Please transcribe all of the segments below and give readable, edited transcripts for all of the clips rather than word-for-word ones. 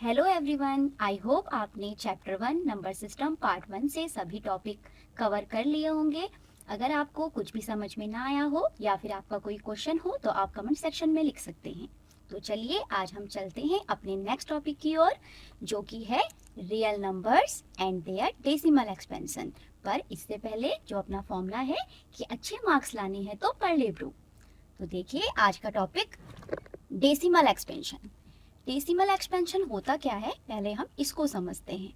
Hello everyone, I hope आपने chapter 1 number system part 1 से सभी टॉपिक कवर कर लिए होंगे। अगर आपको कुछ भी समझ में ना आया हो या फिर आपका कोई क्वेश्चन हो तो आप कमेंट सेक्शन में लिख सकते हैं। तो चलिए आज हम चलते हैं अपने नेक्स्ट टॉपिक की ओर, जो कि है real numbers and their decimal expansion. पर इससे पहले जो अपना फॉर्मूला है कि अच्छे मार्क्स लाने हैं तो पढ़ ले ब्रो। तो देखिए आज का topic decimal expansion. Decimal expansion होता क्या है, पहले हम इसको समझते हैं।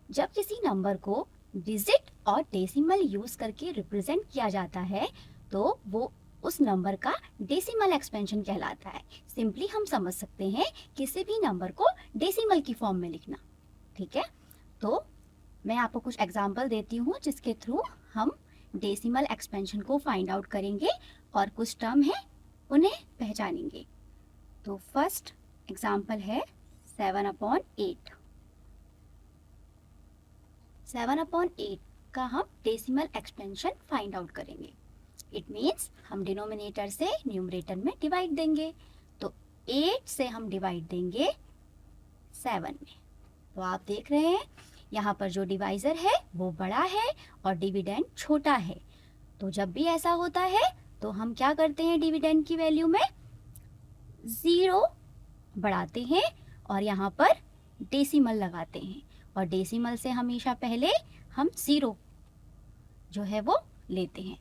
जब किसी नंबर को डिजिट और डेसिमल यूज करके रिप्रेजेंट किया जाता है तो वो उस नंबर का डेसिमल एक्सपेंशन कहलाता है। सिंपली हम समझ सकते हैं किसी भी नंबर को डेसिमल की फॉर्म में लिखना। ठीक है, तो मैं आपको कुछ एग्जांपल देती हूँ जिसके थ्रू हम डेसिमल एक्सपेंशन को फाइंड आउट करेंगे और कुछ टर्म है उन्हें पहचानेंगे। तो फर्स्ट एग्जाम्पल है 7/8। 7/8 का हम डेसिमल एक्सपेंशन फाइंड आउट करेंगे। इट मीन्स हम डिनोमिनेटर से न्यूमरेटर में डिवाइड देंगे। तो 8 से हम डिवाइड देंगे 7 में। तो आप देख रहे हैं यहाँ पर जो डिवाइजर है वो बड़ा है और डिविडेंड छोटा है। तो जब भी ऐसा होता है तो हम क्या करते हैं, डिविडेंड की वैल्यू में 0 बढ़ाते हैं और यहाँ पर डेसिमल लगाते हैं। और डेसिमल से हमेशा पहले हम 0 जो है वो लेते हैं।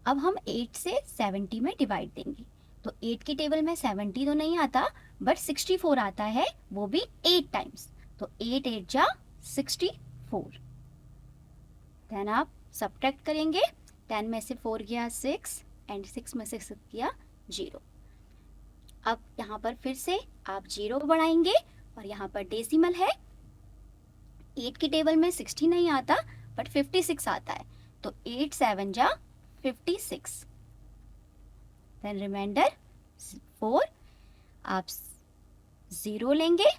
अब हम 8 से 70 में डिवाइड देंगे। तो 8 की टेबल में 70 तो नहीं आता बट 64 आता है, वो भी 8 टाइम्स। तो 8 8 जा 64। देन आप सब्ट्रैक्ट करेंगे। 10 में से 4 गया 6 एंड 6 में से 6 गया 0। अब यहाँ पर फिर से आप 0 बढ़ाएंगे और यहाँ पर डेसिमल है। 8 की टेबल में 60 नहीं आता बट 56 आता है। तो 8 7 जा 56। Then remainder 4। आप 0 लेंगे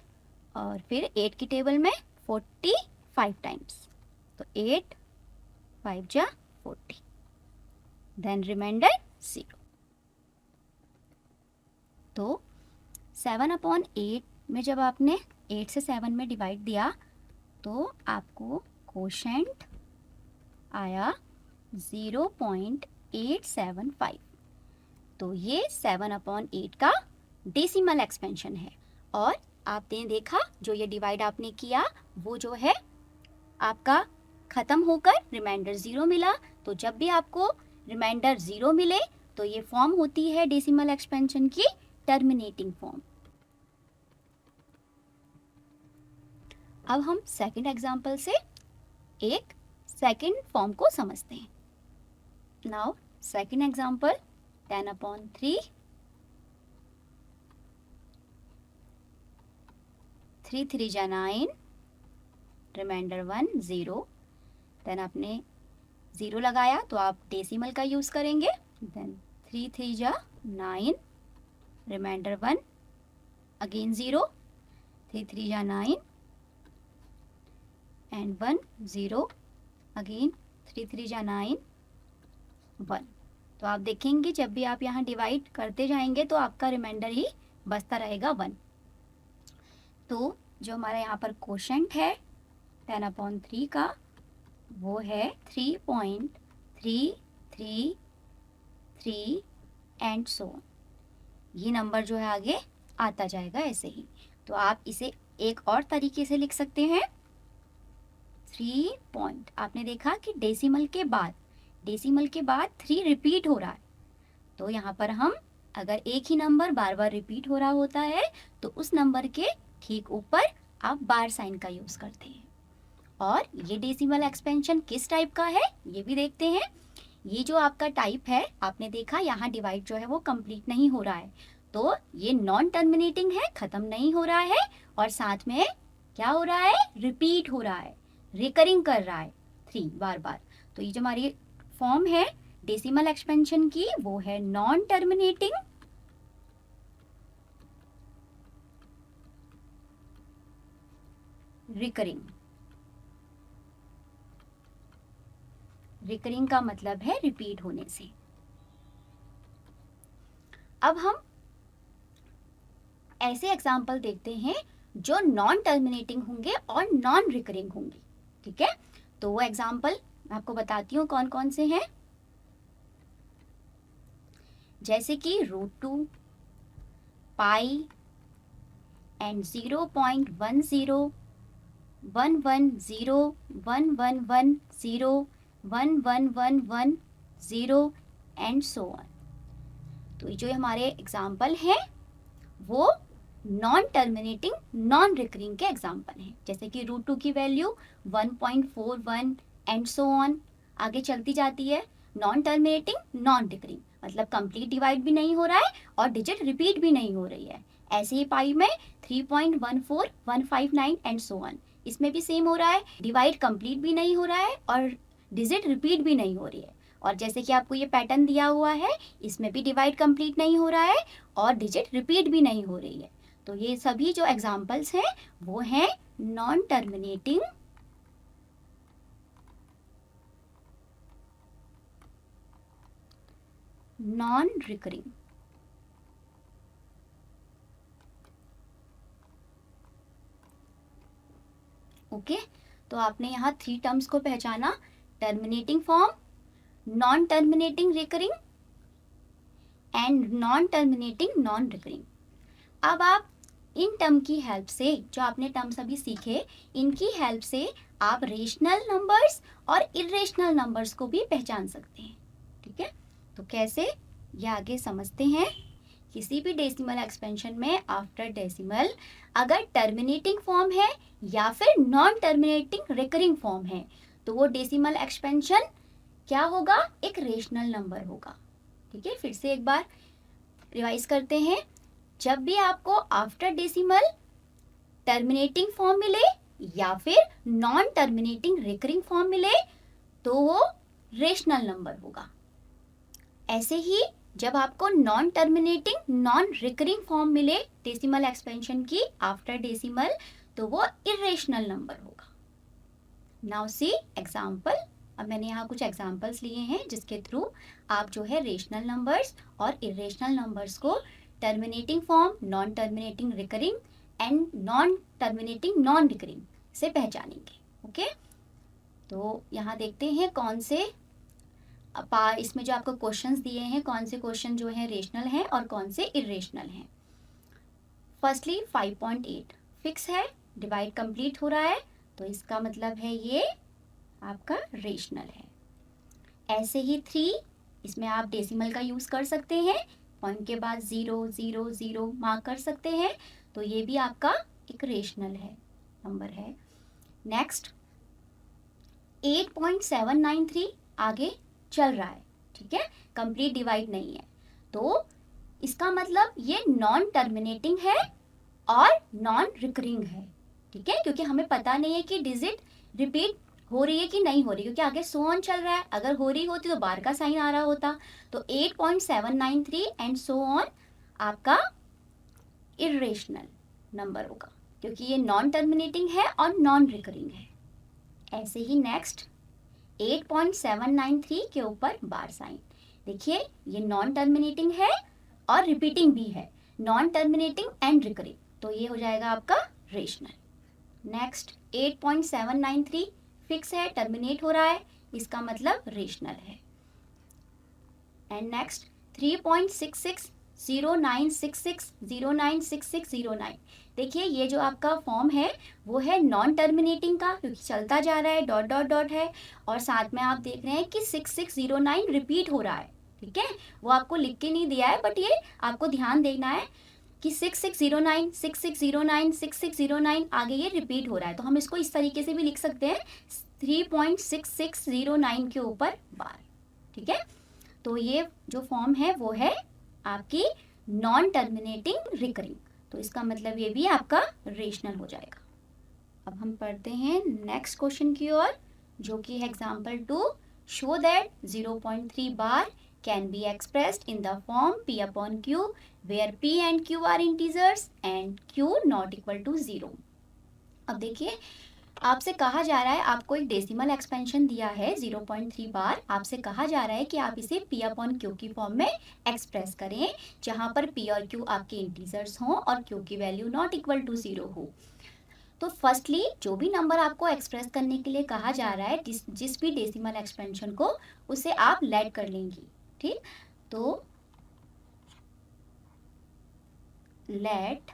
और फिर 8 की टेबल में 45 टाइम्स। तो 8 5 जा 40। Then remainder 0। तो 7/8 में जब आपने 8 से 7 में डिवाइड दिया तो आपको कोशेंट आया 0.875। तो ये 7/8 का डेसिमल एक्सपेंशन है। और आपने देखा जो ये डिवाइड आपने किया वो जो है आपका खत्म होकर रिमाइंडर 0 मिला। तो जब भी आपको रिमाइंडर 0 मिले तो ये फॉर्म होती है डेसिमल एक्सपेंशन की टर्मिनेटिंग फॉर्म। अब हम सेकंड एग्जांपल से एक सेकंड फॉर्म को समझते हैं। Now second example 10/3। 3 3 जा 9, रिमाइंडर 1 0। देन आपने 0 लगाया तो आप डेसिमल का यूज करेंगे। देन 3 3 जा 9, रिमाइंडर 1 अगेन 0। 3 3 जा 9 एंड 1 0 अगेन। 3 3 जा 9 1। तो आप देखेंगे जब भी आप यहाँ डिवाइड करते जाएंगे तो आपका रिमाइंडर ही बचता रहेगा 1। तो जो हमारा यहाँ पर कोशेंट है 10/3 का वो है 3.333 एंड सो ऑन। ये नंबर जो है आगे आता जाएगा ऐसे ही। तो आप इसे एक और तरीके से लिख सकते हैं 3 पॉइंट। आपने देखा कि डेसिमल के बाद 3 रिपीट हो रहा है। तो यहाँ पर हम अगर एक ही नंबर बार बार रिपीट हो रहा होता है तो उस नंबर के ठीक ऊपर आप बार साइन का यूज करते हैं। और ये डेसिमल एक्सपेंशन किस टाइप का है ये भी देखते हैं। ये जो आपका टाइप है आपने देखा यहाँ डिवाइड जो है वो कंप्लीट नहीं हो रहा है। तो ये नॉन टर्मिनेटिंग है, खत्म नहीं हो रहा है और साथ में क्या हो रहा है, रिपीट हो रहा है, रिकरिंग कर रहा है 3 बार बार। तो ये जो हमारी फॉर्म है डेसिमल एक्सपेंशन की वो है नॉन टर्मिनेटिंग रिकरिंग। रिकरिंग का मतलब है रिपीट होने से। अब हम ऐसे एग्जाम्पल देखते हैं जो नॉन टर्मिनेटिंग होंगे और नॉन रिकरिंग होंगे। ठीक है, तो वो एग्जाम्पल मैं आपको बताती हूँ कौन कौन से हैं। जैसे कि √2, पाई एंड 0.10, 110, 1110, 1111 एंड सो ऑन। तो ये जो हमारे एग्जाम्पल हैं वो नॉन टर्मिनेटिंग नॉन रिकरिंग के एग्जाम्पल हैं। जैसे कि √2 की वैल्यू 1.41 एंड सो ऑन आगे चलती जाती है। नॉन टर्मिनेटिंग नॉन रिकरिंग मतलब कंप्लीट डिवाइड भी नहीं हो रहा है और डिजिट रिपीट भी नहीं हो रही है। ऐसे ही पाई में 3.14159 एंड सो ऑन, इसमें भी सेम हो रहा है, डिवाइड कंप्लीट भी नहीं हो रहा है और डिजिट रिपीट भी नहीं हो रही है। और जैसे कि आपको ये पैटर्न दिया हुआ है, इसमें भी डिवाइड कंप्लीट नहीं हो रहा है और डिजिट रिपीट भी नहीं हो रही है। तो ये सभी जो एग्जाम्पल्स हैं वो हैं non terminating non recurring. Okay, तो आपने यहाँ 3 टर्म्स को पहचाना, terminating form, non terminating recurring and non terminating non recurring. अब आप इन टर्म की हेल्प से, जो आपने टर्म्स अभी सीखे, इनकी हेल्प से आप रेशनल नंबर्स और इरेशनल नंबर्स को भी पहचान सकते हैं। ठीक है, तो कैसे ये आगे समझते हैं। किसी भी डेसिमल एक्सपेंशन में आफ्टर डेसिमल अगर टर्मिनेटिंग फॉर्म है या फिर नॉन टर्मिनेटिंग रिकरिंग फॉर्म है तो वो डेसिमल एक्सपेंशन क्या होगा, एक रेशनल नंबर होगा। ठीक है, फिर से एक बार रिवाइज करते हैं। जब भी आपको आफ्टर डेसिमल टर्मिनेटिंग फॉर्म मिले या फिर नॉन टर्मिनेटिंग रिकरिंग फॉर्म मिले तो वो रेशनल नंबर होगा। ऐसे ही जब आपको non terminating non recurring form मिले डेसिमल एक्सपेंशन की आफ्टर डेसिमल तो वो इरेशनल नंबर होगा। Now see example. अब मैंने यहाँ कुछ एग्जाम्पल्स लिए हैं जिसके थ्रू आप जो है रेशनल नंबर्स और इरेशनल नंबर्स को terminating form, non terminating recurring and non terminating non recurring से पहचानेंगे। ओके, तो यहाँ देखते हैं कौन से इसमें जो आपको क्वेश्चंस दिए हैं, कौन से क्वेश्चन जो है रेशनल हैं और कौन से इरेशनल हैं। फर्स्टली 5.8 फिक्स है, डिवाइड कंप्लीट हो रहा है तो इसका मतलब है ये आपका रेशनल है। ऐसे ही 3, इसमें आप डेसिमल का यूज कर सकते हैं, पॉइंट के बाद 0 0 0 मार्क कर सकते हैं, तो ये भी आपका एक रेशनल है, नंबर है। नेक्स्ट 8.793 आगे चल रहा है। ठीक है, कंप्लीट डिवाइड नहीं है तो इसका मतलब ये नॉन टर्मिनेटिंग है और नॉन रिकरिंग है। ठीक है, क्योंकि हमें पता नहीं है कि डिजिट रिपीट हो रही है कि नहीं हो रही, क्योंकि आगे सो ऑन चल रहा है। अगर हो रही होती तो बार का साइन आ रहा होता। तो 8.793 एंड सो ऑन आपका इरेशनल नंबर होगा क्योंकि ये नॉन टर्मिनेटिंग है और नॉन रिकरिंग है। ऐसे ही नेक्स्ट 8.793 के ऊपर बार साइन, देखिए ये नॉन टर्मिनेटिंग है और रिपीटिंग भी है, नॉन टर्मिनेटिंग एंड रिकरिंग, तो ये हो जाएगा आपका रेशनल। नेक्स्ट 8.793 फिक्स है, टर्मिनेट हो रहा है, इसका मतलब रेशनल है। एंड नेक्स्ट 3.66 0966 096609, देखिए ये जो आपका फॉर्म है वो है नॉन टर्मिनेटिंग का क्योंकि चलता जा रहा है, डॉट डॉट डॉट है, और साथ में आप देख रहे हैं कि 6609 रिपीट हो रहा है। ठीक है, वो आपको लिख के नहीं दिया है बट ये आपको ध्यान देना है कि 6609 6609 6609 आगे ये रिपीट हो रहा है, तो हम इसको इस तरीके से भी लिख सकते हैं 3.6609 के ऊपर बार। ठीक है, तो ये जो फॉर्म है वो है आपकी नॉन टर्मिनेटिंग रिकरिंग, तो इसका मतलब ये भी आपका रेशनल हो जाएगा। अब हम पढ़ते हैं नेक्स्ट क्वेश्चन की ओर, जो कि है example 2। Show that 0.3 bar can be expressed in the form p upon q where p and q are integers and q not equal to 0। अब देखिए आपसे कहा जा रहा है, आपको एक डेसिमल एक्सपेंशन दिया है 0.3 बार। आपसे कहा जा रहा है कि आप इसे p अपॉन q की फॉर्म में एक्सप्रेस करें, जहां पर p और q आपके इंटीजर्स हों और q की वैल्यू नॉट इक्वल टू 0 हो। तो फर्स्टली जो भी नंबर आपको एक्सप्रेस करने के लिए कहा जा रहा है, जिस भी डेसिमल एक्सपेंशन को, उसे आप लेट कर लेंगी। ठीक, तो लेट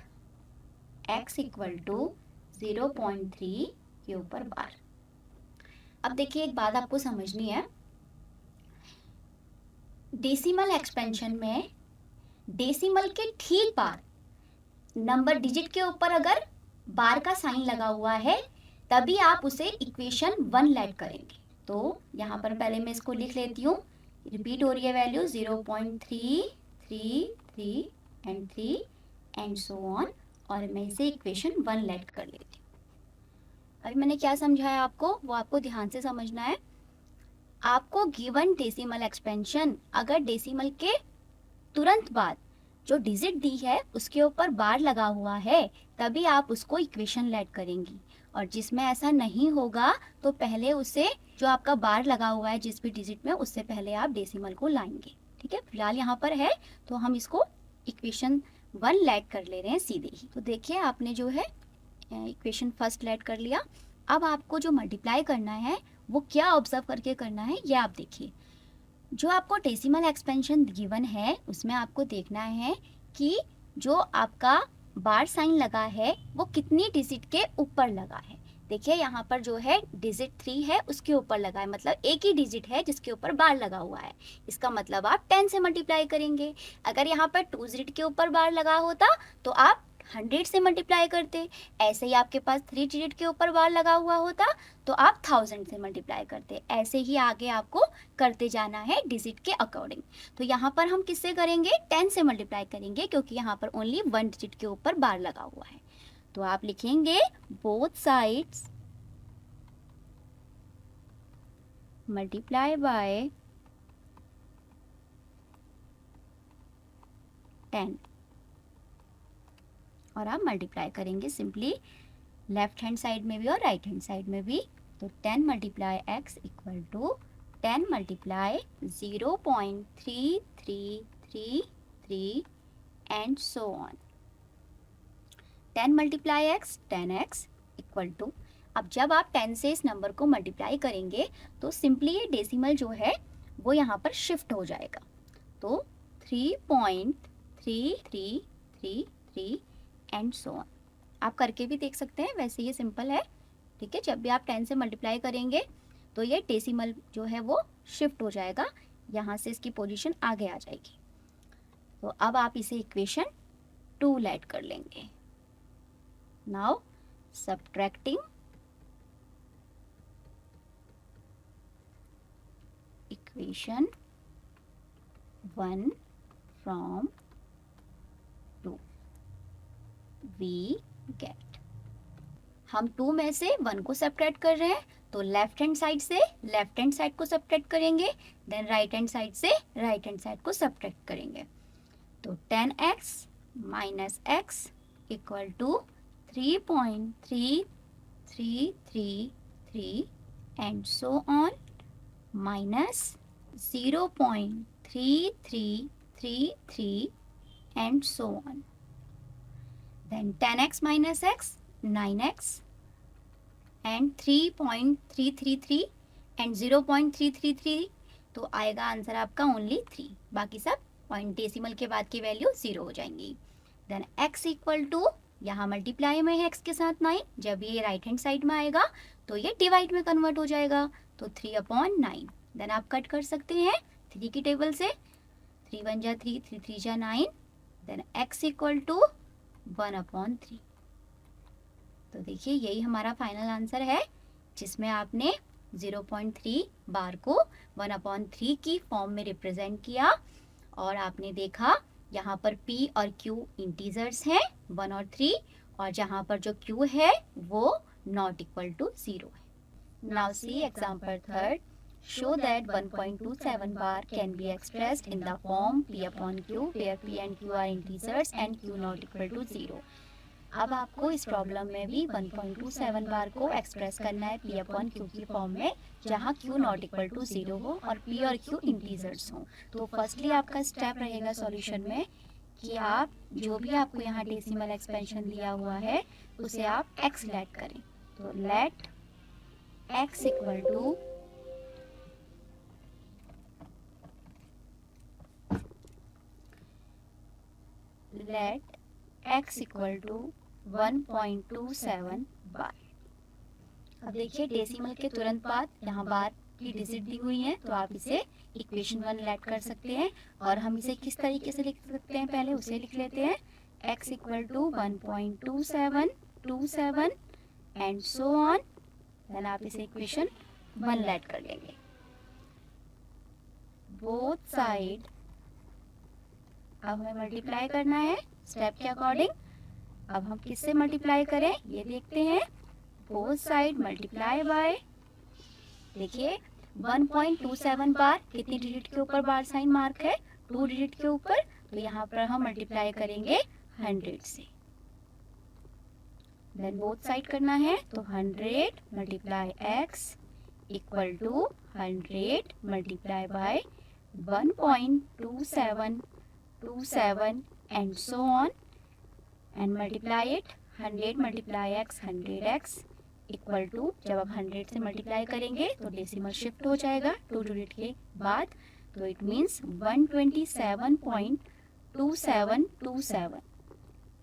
x इक्वल टू 0.3 के ऊपर बार। अब देखिए, एक बात आपको समझनी है, डेसिमल एक्सपेंशन में डेसिमल के ठीक बार, नंबर डिजिट के ऊपर अगर बार का साइन लगा हुआ है, तभी आप उसे इक्वेशन 1 लेट करेंगे। तो यहाँ पर पहले मैं इसको लिख लेती हूँ, रिपीट हो रही है value 0.3, 3, 3 and 3 and so on, और मैं इसे इक्वेशन 1 लेट कर लेती हूँ। अभी मैंने क्या समझाया आपको, वो आपको ध्यान से समझना है। आपको गिवन डेसिमल एक्सपेंशन, अगर डेसिमल के तुरंत बाद जो डिजिट दी है उसके ऊपर बार लगा हुआ है, तभी आप उसको इक्वेशन लेट करेंगी। और जिसमें ऐसा नहीं होगा तो पहले उसे, जो आपका बार लगा हुआ है जिस भी डिजिट में, उससे पहले आप डेसिमल को लाएंगे। ठीक है, फिलहाल यहाँ पर है तो हम इसको इक्वेशन 1 लेट कर ले रहे हैं सीधे ही। तो देखिए, आपने जो है इक्वेशन फर्स्ट लेट कर लिया। अब आपको जो मल्टीप्लाई करना है वो क्या ऑब्जर्व करके करना है, ये आप देखिए। जो आपको डेसिमल एक्सपेंशन गिवन है उसमें आपको देखना है कि जो आपका बार साइन लगा है वो कितनी डिजिट के ऊपर लगा है। देखिए, यहाँ पर जो है डिजिट 3 है, उसके ऊपर लगा है, मतलब एक ही डिजिट है जिसके ऊपर बार लगा हुआ है। इसका मतलब आप 10 से मल्टीप्लाई करेंगे। अगर यहाँ पर 2 डिजिट के ऊपर बार लगा होता तो आप 100 से मल्टीप्लाई करते। ऐसे ही आपके पास 3 डिजिट के ऊपर बार लगा हुआ होता तो आप 1000 से मल्टीप्लाई करते। ऐसे ही आगे आपको करते जाना है डिजिट के अकॉर्डिंग। तो यहाँ पर हम किससे करेंगे, 10 से मल्टीप्लाई करेंगे, क्योंकि यहाँ पर ओनली 1 डिजिट के ऊपर बार लगा हुआ है। तो आप लिखेंगे बोथ साइड्स मल्टीप्लाई बाय 10, और आप मल्टीप्लाई करेंगे सिंपली लेफ्ट हैंड साइड में भी और राइट हैंड साइड में भी। तो 10 multiply x equal to 10 multiply 0.3333 and so on. 10 multiply x 10x equal to, अब जब आप 10 से इस नंबर को मल्टीप्लाई करेंगे तो सिंपली ये डेसिमल जो है वो यहाँ पर शिफ्ट हो जाएगा। तो 3.3333 एंड सो ऑन। आप करके भी देख सकते हैं, वैसे ये सिंपल है। ठीक है, जब भी आप 10 से मल्टीप्लाई करेंगे तो ये डेसिमल जो है वो शिफ्ट हो जाएगा, यहाँ से इसकी पोजीशन आगे आ जाएगी। तो अब आप इसे इक्वेशन 2 लेट कर लेंगे। Now subtracting equation 1 from 2 we get, हम 2 में से 1 को सब्ट्रैक्ट कर रहे हैं तो लेफ्ट हैंड साइड से लेफ्ट हैंड साइड को सब्ट्रैक्ट करेंगे, देन राइट हैंड साइड से राइट हैंड साइड को सब्ट्रैक्ट करेंगे। तो 10x minus x equal to 3.3333 and so on, minus 0.3333 and so on. Then 10x minus x 9x and 3.333 and 0.333, तो आएगा answer आपका only 3। बाकी सब पॉइंट डेसिमल के बाद की वैल्यू 0 हो जाएंगी। देन x इक्वल टू, यहाँ मल्टीप्लाई में है x के साथ 9, जब ये राइट हैंड साइड में आएगा तो ये डिवाइड में कन्वर्ट हो जाएगा, तो 3/9। देन आप कट कर सकते हैं 3 की टेबल से, 3 1 जा 3, 3 3 जा 9। Then x equal to 1/3। तो देखिए, यही हमारा फाइनल आंसर है, जिसमें आपने 0.3 बार को 1/3 की फॉर्म में रिप्रेजेंट किया, और आपने देखा यहाँ पर p और q इंटीजर्स हैं 1 और 3, और जहाँ पर जो q है वो नॉट इक्वल टू 0 है। Now C example third, show that 1.27 bar can be expressed in the form p upon q, where p and q are integers and q not equal to 0. अब आपको इस problem में भी 1.27 बार को express करना है P upon Q की form में, जहाँ Q नॉट इक्वल टू 0 हो और P और Q इंटीजर्स हो। तो फर्स्टली आपका स्टेप रहेगा सॉल्यूशन में कि आप जो भी आपको यहाँ डेसिमल एक्सपेंशन दिया हुआ है उसे आप x लेट करें। तो let x equal to let x equal to 1.27 bar. अब देखिए डेसिमल के तुरंत बाद यहाँ बार की डिजिट दी हुई है, तो आप इसे इक्वेशन 1 लेट कर सकते हैं। और हम इसे किस तरीके से लिख सकते हैं, पहले उसे लिख लेते हैं। x equal to 1.2727 and so on. Then आप इसे इक्वेशन 1 लेट कर लेंगे। बोथ साइड अब हमें मल्टीप्लाई करना है स्टेप के अकॉर्डिंग। अब हम किससे मल्टीप्लाई करें ये देखते हैं। बोथ साइड मल्टीप्लाई बाय, देखिए 1.27 बार कितनी डिजिट के ऊपर बार साइन मार्क है, 2 डिजिट के ऊपर, तो यहाँ पर हम मल्टीप्लाई करेंगे 100 से। देन बोथ साइड करना है, तो 100 multiply x equal to 100 multiply by 1.2727 and so on and multiply it 100 multiply x 100x equal to, जब आप 100 से मल्टीप्लाई करेंगे तो डेसिमल शिफ्ट हो जाएगा 2 डिजिट के बाद, तो it means 127.2727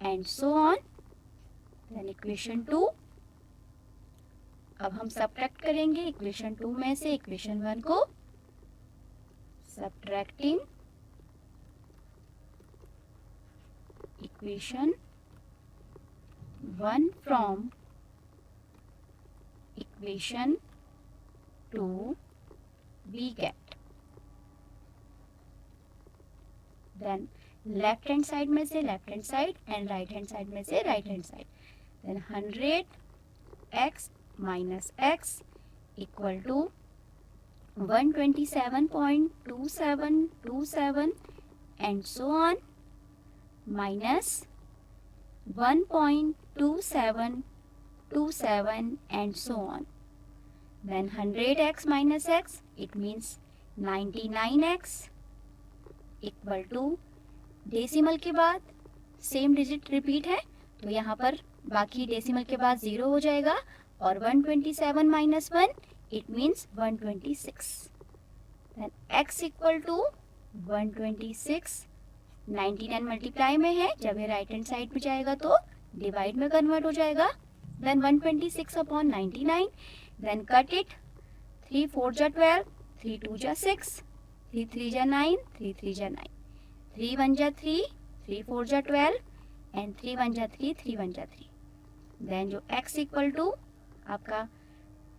and so on. Then equation 2 अब हम सब्ट्रैक्ट करेंगे इक्वेशन 2 में से इक्वेशन 1 को। Subtracting equation 1 from equation 2 we get, then left hand side में से left hand side and right hand side में से right hand side. Then 100x minus x equal to 127.2727 and so on minus 1.2727 and so on. Then 100x minus x, it means 99x equal to, decimal के बाद same digit repeat है, तो यहाँ पर बाकी decimal के बाद 0 हो जाएगा और 127 minus 1 it means 126. Then x equal to 126, 99 multiply में है, जब ये राइट हैंड साइड पे जाएगा तो डिवाइड में कन्वर्ट हो जाएगा। Then 126 upon 99, then cut it, 3 4 जा 12, 3 2 जा 6, 3 3 जा 9, 3 3 जा 9, 3 1 जा 3, 3 4 जा 12 एंड 3 1 जा 3, 3 1 जा 3। देन जो x इक्वल टू आपका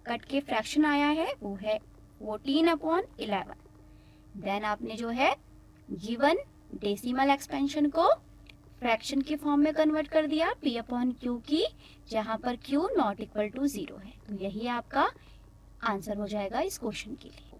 कट के फ्रैक्शन आया है वो है 14 अपॉन 11। देन आपने जो है गिवन डेसिमल एक्सपेंशन को फ्रैक्शन की फॉर्म में कन्वर्ट कर दिया P अपॉन Q की, जहां पर Q नॉट इक्वल टू 0 है। तो यही आपका आंसर हो जाएगा इस क्वेश्चन के लिए।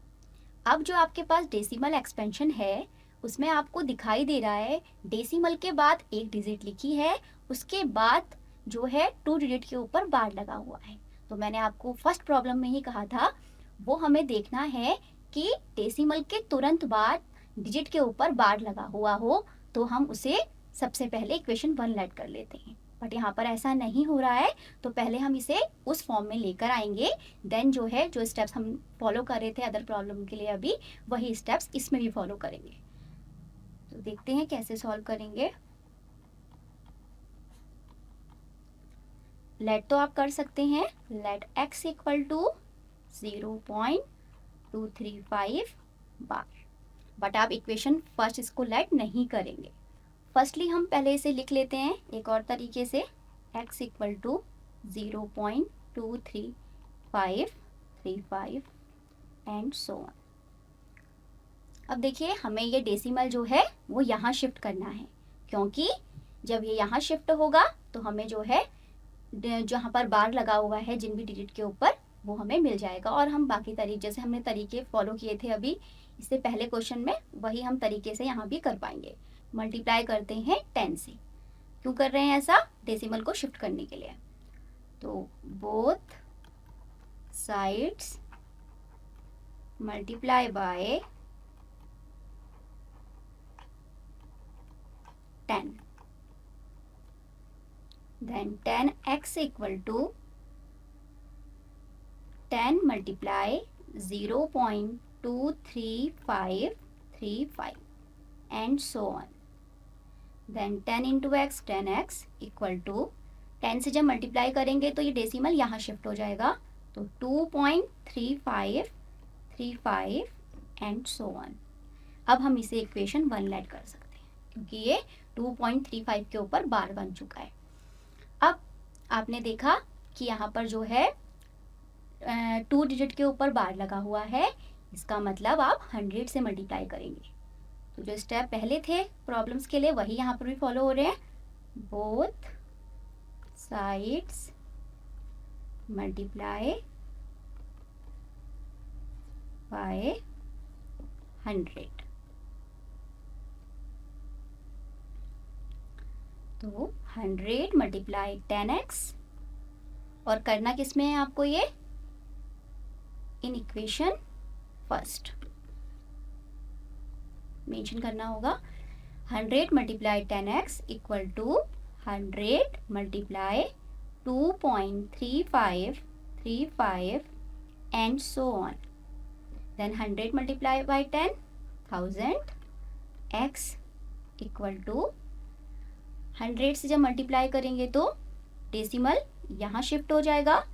अब जो आपके पास डेसिमल एक्सपेंशन है उसमें आपको दिखाई दे रहा है डेसिमल के बाद एक डिजिट लिखी है, उसके बाद जो है 2 डिजिट के ऊपर बार लगा हुआ है। तो मैंने आपको फर्स्ट प्रॉब्लम में ही कहा था वो हमें देखना है कि डेसिमल के तुरंत बाद डिजिट के ऊपर बार लगा हुआ हो, तो हम उसे सबसे पहले इक्वेशन 1 लेट कर लेते हैं। बट यहाँ पर ऐसा नहीं हो रहा है, तो पहले हम इसे उस फॉर्म में लेकर आएंगे। देन जो है जो स्टेप्स हम फॉलो कर रहे थे अदर प्रॉब्लम के लिए अभी, वही स्टेप्स इसमें भी फॉलो करेंगे। तो देखते हैं कैसे सॉल्व करेंगे। लेट तो आप कर सकते हैं, let x equal to 0.235 bar, but आप इक्वेशन फर्स्ट इसको लेट नहीं करेंगे। फर्स्टली हम पहले इसे लिख लेते हैं एक और तरीके से, x equal to 0.23535 and so on. अब देखिए हमें ये डेसिमल जो है वो यहाँ शिफ्ट करना है, क्योंकि जब ये यहाँ शिफ्ट होगा तो हमें जो है जहाँ पर बार लगा हुआ है जिन भी डिजिट के ऊपर वो हमें मिल जाएगा। और हम बाकी तरीके जैसे हमने तरीके फॉलो किए थे अभी इससे पहले क्वेश्चन में, वही हम तरीके से यहाँ भी कर पाएंगे। मल्टीप्लाई करते हैं 10 से, क्यों कर रहे हैं ऐसा? डेसिमल को शिफ्ट करने के लिए। तो both sides multiply by 10, then 10x equal to 10 multiply 0.23535 and so on. Then 10 into x 10x equal to 10 से जब मल्टीप्लाई करेंगे तो ये डेसिमल यहाँ शिफ्ट हो जाएगा, तो 2.3535 एंड सो ऑन। अब हम इसे इक्वेशन 1 लेट कर सकते हैं क्योंकि ये 2.35 के ऊपर बार बन चुका है। अब आपने देखा कि यहाँ पर जो है 2 डिजिट के ऊपर बार लगा हुआ है, इसका मतलब आप 100 से मल्टीप्लाई करेंगे। तो जो स्टेप पहले थे प्रॉब्लम्स के लिए वही यहाँ पर भी फॉलो हो रहे हैं। Both sides multiply by 100। तो 100 मल्टीप्लाई 10x, और करना किसमें है आपको ये? इन इक्वेशन फर्स्ट मेंशन करना होगा। 100 multiply 10x equal to 100 multiply 2.3535 and so on. Then 100 multiply by 10 1000 x equal to 100 से जब मल्टीप्लाई करेंगे तो डेसिमल यहाँ शिफ्ट हो जाएगा,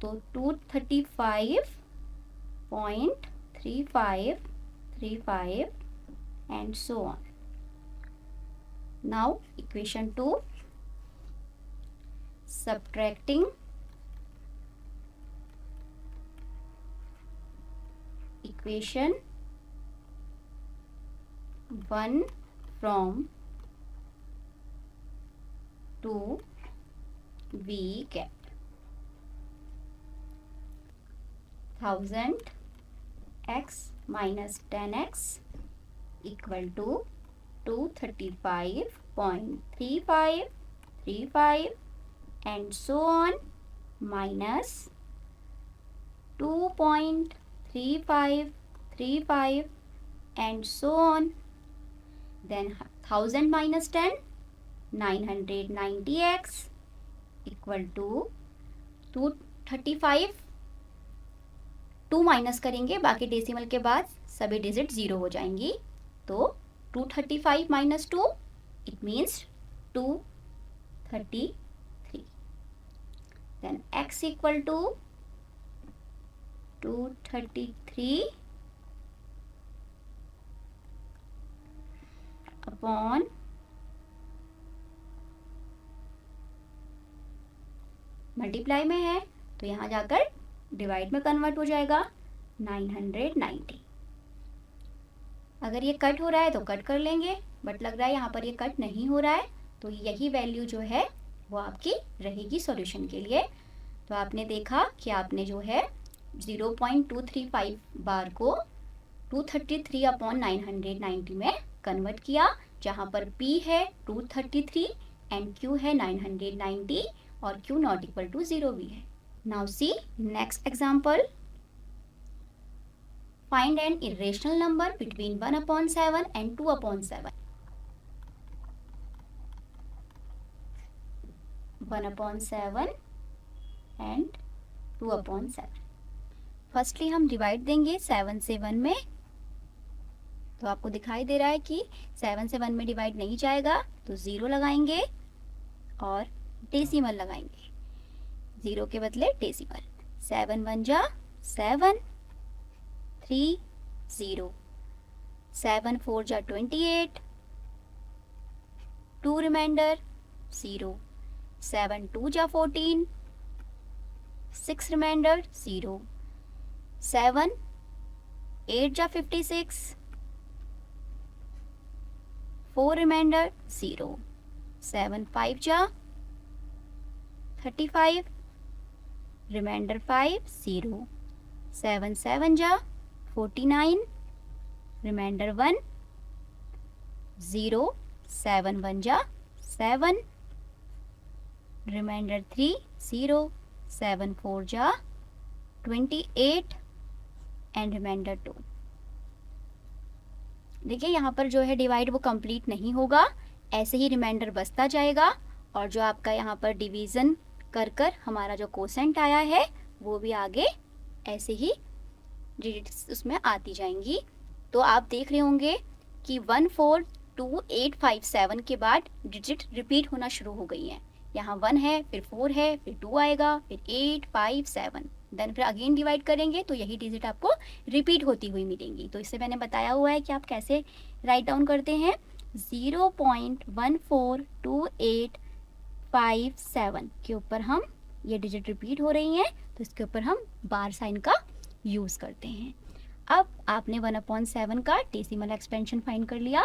तो 235.3535 and so on. Now equation 2, subtracting equation 1 from 2, we get 1000x minus 10x equal to 235.3535 and so on minus 2.3535 and so on. Then 1000 minus 10 990x equal to 235, 2 minus करेंगे, बाकी decimal के बाद सभी digit 0 हो जाएंगी, तो 235 minus 2 it means 233. Then x equal to 233 upon multiply में है तो यहाँ जाकर डिवाइड में कन्वर्ट हो जाएगा 990। अगर ये कट हो रहा है तो कट कर लेंगे, बट लग रहा है यहाँ पर ये कट नहीं हो रहा है, तो यही वैल्यू जो है वो आपकी रहेगी सॉल्यूशन के लिए। तो आपने देखा कि आपने जो है 0.235 बार को 233 अपॉन 990 में कन्वर्ट किया, जहाँ पर P है 233 एंड Q है 990 और Q नॉट इक्वल टू 0 भी है। Now see next example. Find an irrational number between 1/7 and 2/7. 1/7 and 2/7. Firstly हम डिवाइड देंगे 7 से 1 में, तो आपको दिखाई दे रहा है कि 7 से 1 में डिवाइड नहीं जाएगा, तो 0 लगाएंगे और डेसिमल लगाएंगे, 0 के बदले डेसिमल। 7 1 जा 7 3 0, 7 4 जा 28, 2 रिमाइंडर 0, 7 2 जा 14, 6 रिमाइंडर 0, 7 8 जा 56, 4 रिमाइंडर 0, 7 5 जा 35, रिमाइंडर 5 0, 7 7 जा 49, रिमाइंडर 1 0, 7 1 जा 7, रिमाइंडर 3 0, 7 4 जा 28 एंड रिमाइंडर 2। देखिए यहाँ पर जो है डिवाइड वो कंप्लीट नहीं होगा, ऐसे ही रिमाइंडर बचता जाएगा और जो आपका यहाँ पर डिवीज़न कर कर हमारा जो कोसेंट आया है वो भी आगे ऐसे ही डिजिट्स उसमें आती जाएंगी। तो आप देख रहे होंगे कि 142857 के बाद डिजिट रिपीट होना शुरू हो गई हैं। यहाँ 1 है, फिर 4 है, फिर 2 आएगा, फिर 8 5 7, देन फिर अगेन डिवाइड करेंगे तो यही डिजिट आपको रिपीट होती हुई मिलेंगी। तो इससे मैंने बताया हुआ है कि आप कैसे राइट डाउन करते हैं। 0.142857 के ऊपर हम ये डिजिट रिपीट हो रही हैं तो इसके ऊपर हम बार साइन का यूज़ करते हैं। अब आपने 1/7 का डेसिमल एक्सपेंशन फाइंड कर लिया।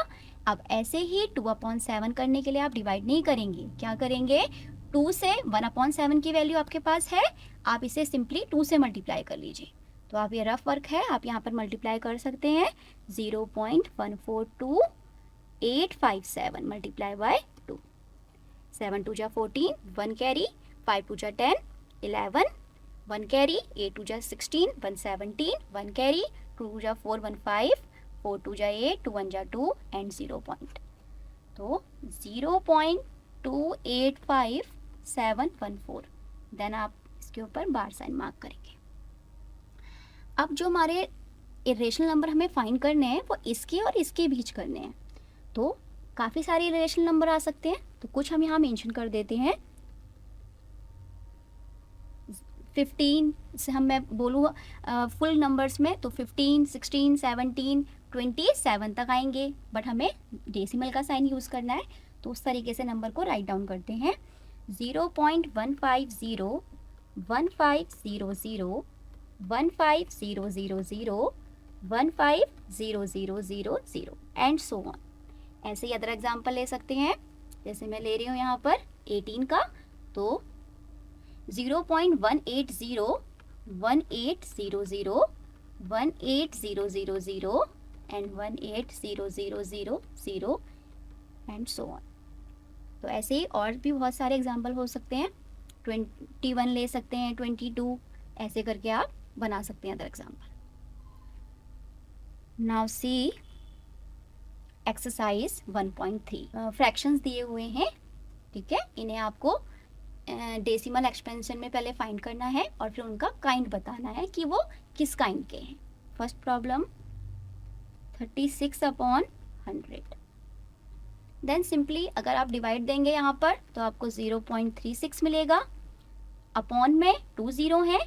अब ऐसे ही 2/7 करने के लिए आप डिवाइड नहीं करेंगे, क्या करेंगे, 2 से 1/7 की वैल्यू आपके पास है, आप इसे सिंपली 2 से मल्टीप्लाई कर लीजिए। तो आप ये रफ वर्क है, आप यहाँ पर मल्टीप्लाई कर सकते हैं। 0.142857 मल्टीप्लाई बाय 2, 7 2 जा 14, 1 कैरी, 5 2 जा 10, 11, 1 कैरी, 8 2 जा 16, 1 17, 1 कैरी, 2 जा 4 1 5, 4 2 जा 8, 2 1 जा 2 एंड 0 पॉइंट। तो 0.285714, देन आप इसके ऊपर बार साइन मार्क करेंगे। अब जो हमारे इरेशनल नंबर हमें फाइंड करने हैं वो इसके और इसके बीच करने हैं। तो काफ़ी सारे इरेशनल नंबर आ सकते हैं, तो कुछ हम यहाँ मेंशन कर देते हैं। 15 से हम मैं बोलूँ फुल नंबर्स में तो 15 16 17 27 तक आएंगे, बट हमें डेसिमल का साइन यूज़ करना है तो उस तरीके से नंबर को राइट डाउन करते हैं। 0.150 1500 15000 15000 एंड सो ऑन। ऐसे ही अदर एग्जाम्पल ले सकते हैं, जैसे मैं ले रही हूँ यहाँ पर 18 का, तो 0.180 1800 18000 एंड 18000 एंड सो ऑन। तो ऐसे ही और भी बहुत सारे एग्जाम्पल हो सकते हैं, 21 ले सकते हैं, 22, ऐसे करके आप बना सकते हैं other example. Now see exercise 1.3। Fractions दिए हुए हैं, ठीक है, इन्हें आपको डेसिमल एक्सपेंशन में पहले फाइंड करना है और फिर उनका काइंड बताना है कि वो किस काइंड के हैं। First problem 36/100। देन सिंपली अगर आप डिवाइड देंगे यहाँ पर तो आपको 0.36 मिलेगा। अपॉन में 2 0 है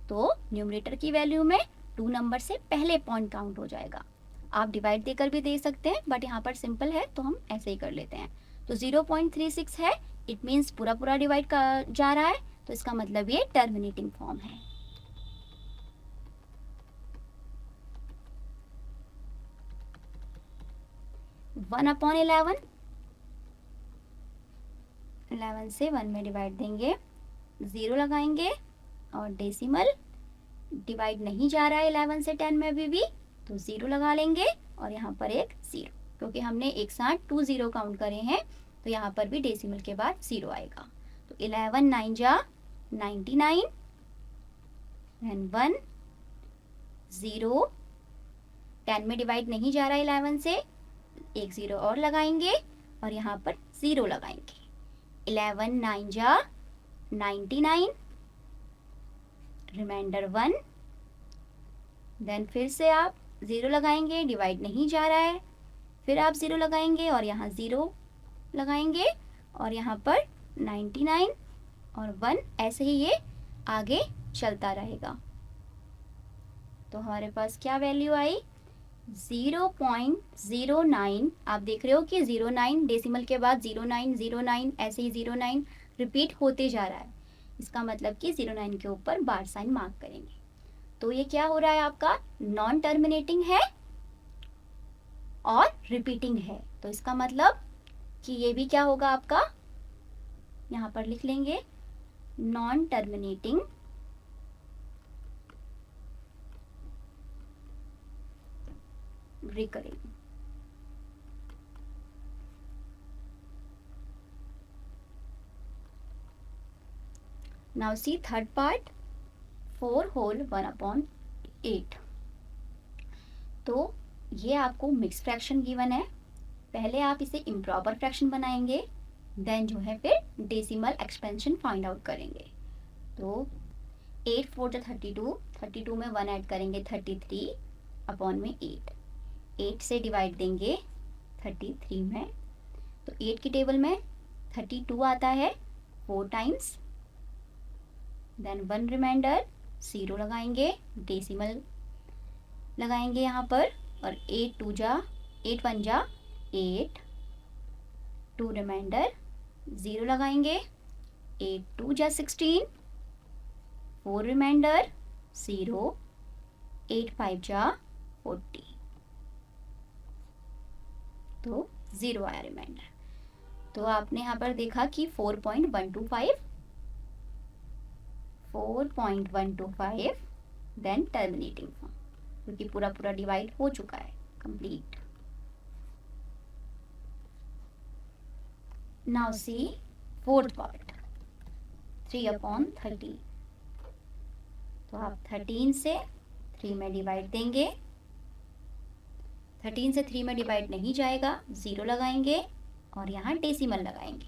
तो न्यूमरेटर की वैल्यू में 2 नंबर से पहले पॉइंट काउंट हो जाएगा। आप डिवाइड देकर भी दे सकते हैं, बट यहाँ पर सिंपल है तो हम ऐसे ही कर लेते हैं। तो 0.36 है, इट मीन्स पूरा पूरा डिवाइड जा रहा है, तो इसका मतलब ये टर्मिनेटिंग फॉर्म है। वन अपॉन 11 से 1 में डिवाइड देंगे, 0 लगाएंगे और डेसिमल डिवाइड नहीं जा रहा है 11 से 10 में अभी भी, तो 0 लगा लेंगे और यहाँ पर एक 0, क्योंकि हमने एक साथ 2 0 काउंट करे हैं तो यहाँ पर भी डेसिमल के बाद 0 आएगा। तो 11 9 जा 99 एंड 1 0, 10 में डिवाइड नहीं जा रहा है 11 से, एक 0 और लगाएंगे और यहाँ पर 0 लगाएंगे। 11 9 जा 99, रिमाइंडर 1, देन फिर से आप 0 लगाएंगे, डिवाइड नहीं जा रहा है, फिर आप 0 लगाएंगे और यहाँ 0 लगाएंगे और यहाँ पर 99 और 1, ऐसे ही ये आगे चलता रहेगा। तो हमारे पास क्या वैल्यू आई, 0.09। आप देख रहे हो कि 09 डेसिमल के बाद 09 09 ऐसे ही 09 रिपीट होते जा रहा है, इसका मतलब कि 09 के ऊपर बार साइन मार्क करेंगे। तो ये क्या हो रहा है, आपका नॉन टर्मिनेटिंग है और रिपीटिंग है, तो इसका मतलब कि ये भी क्या होगा आपका, यहाँ पर लिख लेंगे non terminating recurring. Now see third part, 4 whole 1/8। तो ये आपको मिक्स फ्रैक्शन गिवन है, पहले आप इसे इम्प्रॉपर फ्रैक्शन बनाएंगे, देन जो है फिर डेसिमल एक्सपेंशन फाइंड आउट करेंगे। तो 8 4 जा 32, 32 में 1 ऐड करेंगे 33 अपॉन में 8 से डिवाइड देंगे 33 में। तो 8 की टेबल में 32 आता है 4 टाइम्स, देन 1 रिमाइंडर, 0 लगाएंगे, डेसिमल लगाएंगे यहाँ पर, और 8 1 जा 8, 2 रिमाइंडर, 0 लगाएंगे, 8 2 जा 16, 4 रिमाइंडर, 0, 8 5 जा 40, तो 0 आया रिमाइंडर। तो आपने यहाँ पर देखा कि 4.125 देन टर्मिनेटिंग फॉर्म, क्योंकि पूरा डिवाइड हो चुका है complete. Now C fourth part, 3/30। तो आप 13 से 3 में डिवाइड देंगे, 13 से 3 में डिवाइड नहीं जाएगा, 0 लगाएंगे और यहाँ डेसिमल लगाएंगे।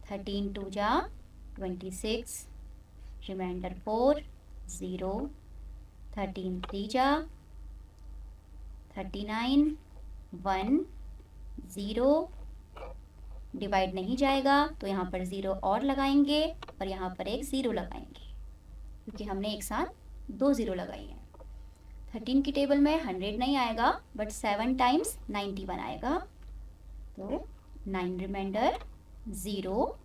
13 2 जा 26, रिमाइंडर 4, 0, 13 3 जा 39, 1, 0, डिवाइड नहीं जाएगा तो यहाँ पर 0 और लगाएंगे और यहाँ पर एक 0 लगाएंगे, क्योंकि हमने एक साथ 2 0 लगाई हैं। 13 की टेबल में 100 नहीं आएगा, बट 7 टाइम्स 91 आएगा, तो 9 रिमाइंडर, 0,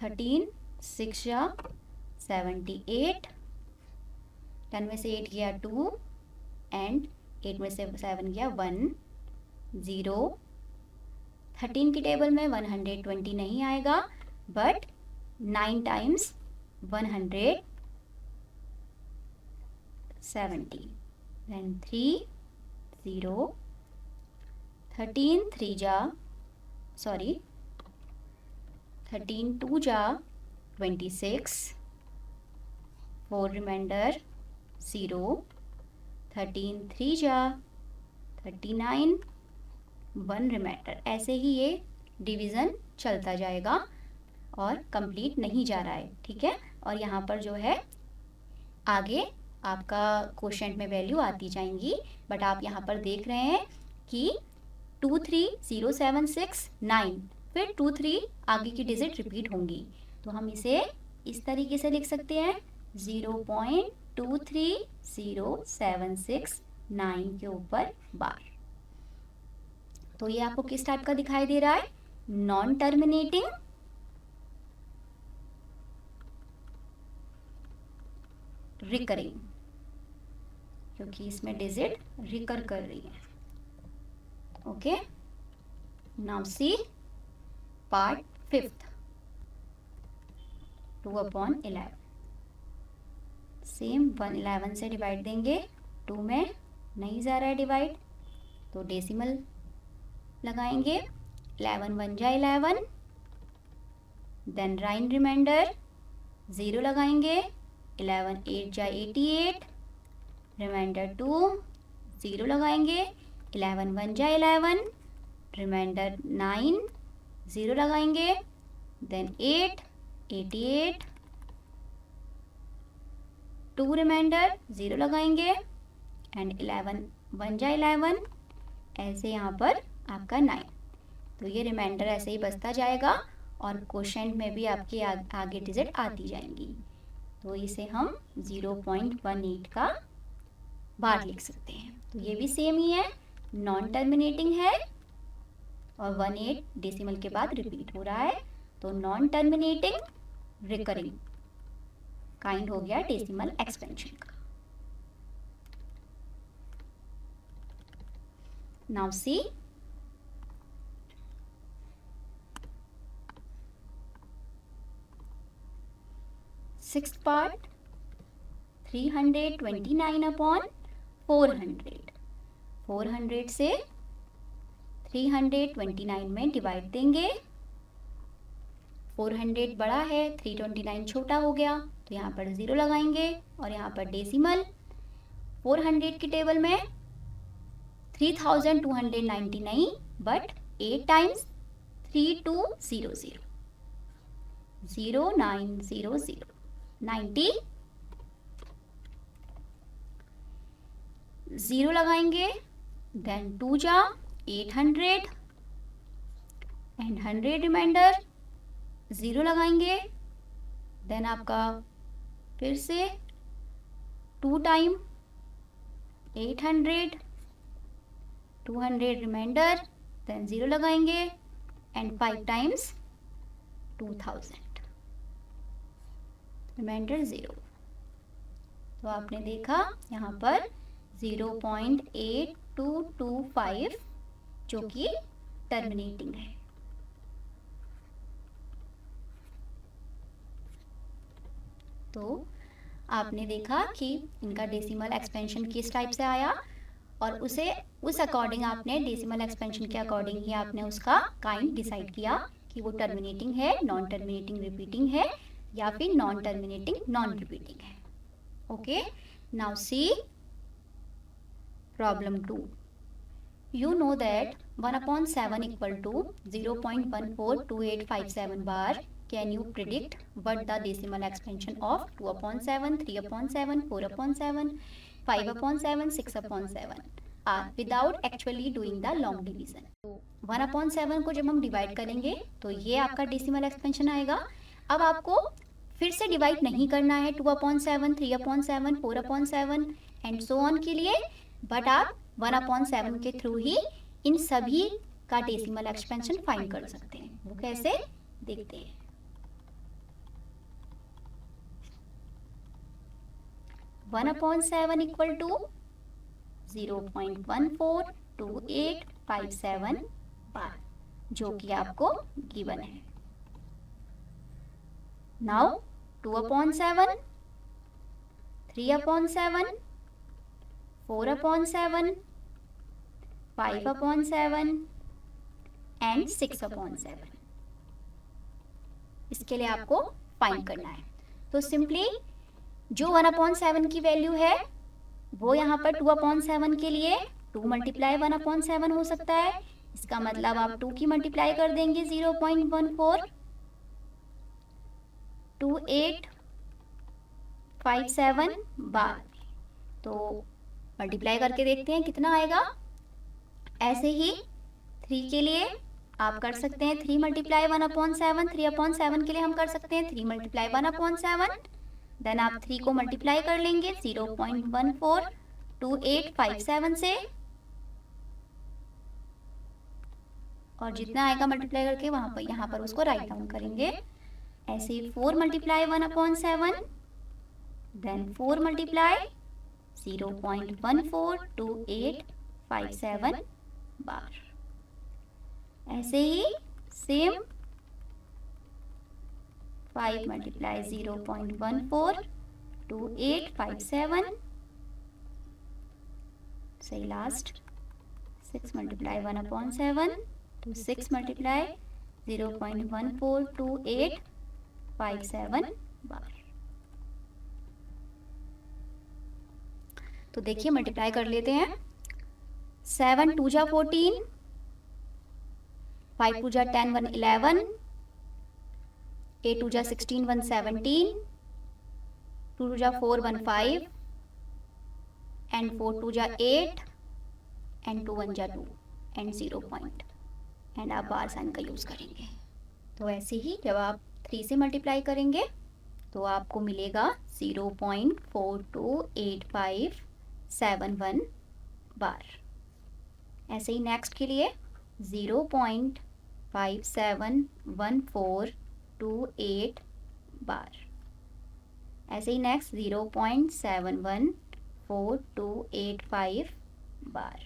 13 6 जा 78, 10 में से 8 गया 2 एंड 8 में से 7 गया 1, 0। 13 की टेबल में 120 नहीं आएगा, बट 9 टाइम्स 170, देन 3, 0, 13 3 जा 13 2 जा 26, 4 रिमाइंडर, 0, 13 3 जा 39, 1 रिमाइंडर। ऐसे ही ये डिवीज़न चलता जाएगा और कंप्लीट नहीं जा रहा है, ठीक है। और यहाँ पर जो है आगे आपका क्वोशेंट में वैल्यू आती जाएंगी, बट आप यहाँ पर देख रहे हैं कि 2 3 0 7 6 9, फिर 2 3 आगे की डिजिट रिपीट होंगी, तो हम इसे इस तरीके से लिख सकते हैं 0.23076 के ऊपर बार। तो ये आपको किस टाइप का दिखाई दे रहा है? नॉन टर्मिनेटिंग रिकरिंग, क्योंकि इसमें डिजिट रिकर कर रही है। Okay, now see part 5th, 2/11। Same 11 से डिवाइड देंगे, 2 में नहीं जा रहा है डिवाइड, तो डेसिमल लगाएंगे। 11 1 जा 11, देन 9 रिमाइंडर, 0 लगाएंगे। 11 8 जा 88, रिमाइंडर 2, 0 लगाएंगे। 11 1 जा 11, रिमाइंडर 9, 0 लगाएंगे। देन 8 88, 2 रिमाइंडर, 0 लगाएंगे एंड 11 1 जा 11, ऐसे यहाँ पर आपका 9। तो ये रिमाइंडर ऐसे ही बचता जाएगा और क्वोशेंट में भी आपकी आगे डिजिट आती जाएंगी। तो इसे हम 0.18 का बार लिख सकते हैं। तो ये भी सेम ही है, नॉन टर्मिनेटिंग है और 18 डेसिमल के बाद रिपीट हो रहा है, तो नॉन टर्मिनेटिंग रिकरिंग काइंड हो गया डेसिमल एक्सपेंशन का। Now see sixth part, 329/400। 400 से 329 में डिवाइड देंगे, 400 बड़ा है, 329 छोटा हो गया, तो यहाँ पर 0 लगाएंगे और यहाँ पर डेसिमल। 400 की टेबल में 3299, बट 8 टाइम्स 3200, 0900, 90, 0 लगाएंगे, देन 2 जा 800 एंड 100 रिमाइंडर, 0 लगाएंगे, देन आपका फिर से 2 टाइम 800, 200 रिमाइंडर, देन 0 लगाएंगे एंड 5 टाइम्स 2000, रिमाइंडर 0। तो आपने देखा यहाँ पर 0.8225 जो कि टर्मिनेटिंग है। तो आपने देखा कि इनका डेसिमल एक्सपेंशन किस टाइप से आया और उस अकॉर्डिंग आपने डेसिमल एक्सपेंशन के अकॉर्डिंग ही आपने उसका काइंड डिसाइड किया कि वो टर्मिनेटिंग है, नॉन टर्मिनेटिंग रिपीटिंग है, या फिर नॉन टर्मिनेटिंग नॉन रिपीटिंग है। Okay, now see problem 2। You know that 1/7 equal to 0.142857 bar. Can you predict what the decimal expansion of 2/7, 3/7, 4/7, 5/7, 6/7 are without actually doing the long division? तो 1/7 को जब हम divide करेंगे तो ये आपका डेसिमल एक्सपेंशन आएगा। अब आपको फिर से डिवाइड नहीं करना है 2/7, 3/7, 4/7 एंड सो ऑन के लिए, बट आप 1/7 के थ्रू ही इन सभी का डेसिमल एक्सपेंशन फाइंड कर सकते हैं। वो कैसे देखते हैं। 1/7 इक्वल टू 0.142857 बार, जो कि आपको गिवन है। नाउ 2/7, 3/7, 4/7, 5/7 एंड 6/7, इसके लिए आपको फाइंड करना है। तो सिंपली जो 1/7 की वैल्यू है वो यहाँ पर 2/7 के लिए 2 मल्टीप्लाई 1/7 हो सकता है। इसका मतलब आप 2 की मल्टीप्लाई कर देंगे 0.142857 बार। तो मल्टीप्लाई करके देखते हैं कितना आएगा। ऐसे ही 3 के लिए आप कर सकते हैं 3 मल्टीप्लाई 1/7, 3/7 के लिए हम कर सकते हैं 3 मल्टीप्लाई 1/7, देन आप 3 को मल्टीप्लाई कर लेंगे 0.142857 से, और जितना आएगा मल्टीप्लाई करके वहां पर यहाँ पर उसको राइट डाउन करेंगे। ऐसे ही 4 मल्टीप्लाई 1/7, देन 4 मल्टीप्लाई 0.142857 बार। ऐसे ही सेम 5 मल्टीप्लाई 0.142857, सही लास्ट 6 मल्टीप्लाई 1/7 तो 6 मल्टीप्लाई 0.142857 बार। तो देखिए मल्टीप्लाई कर लेते हैं। 7 2 जा 14, 5 2 जा 10 1 11, 8 2 जा 16 1 17, 2 2 जा 4 1 5 एंड 4 2 जा 8 एंड 2 1 जा 2 एंड 0 पॉइंट एंड आप बार साइन का यूज करेंगे। तो ऐसे ही जब आप 3 से मल्टीप्लाई करेंगे तो आपको मिलेगा 0.428571 बार। ऐसे ही नेक्स्ट के लिए 0.571428 बार। ऐसे ही नेक्स्ट 0.714285 बार,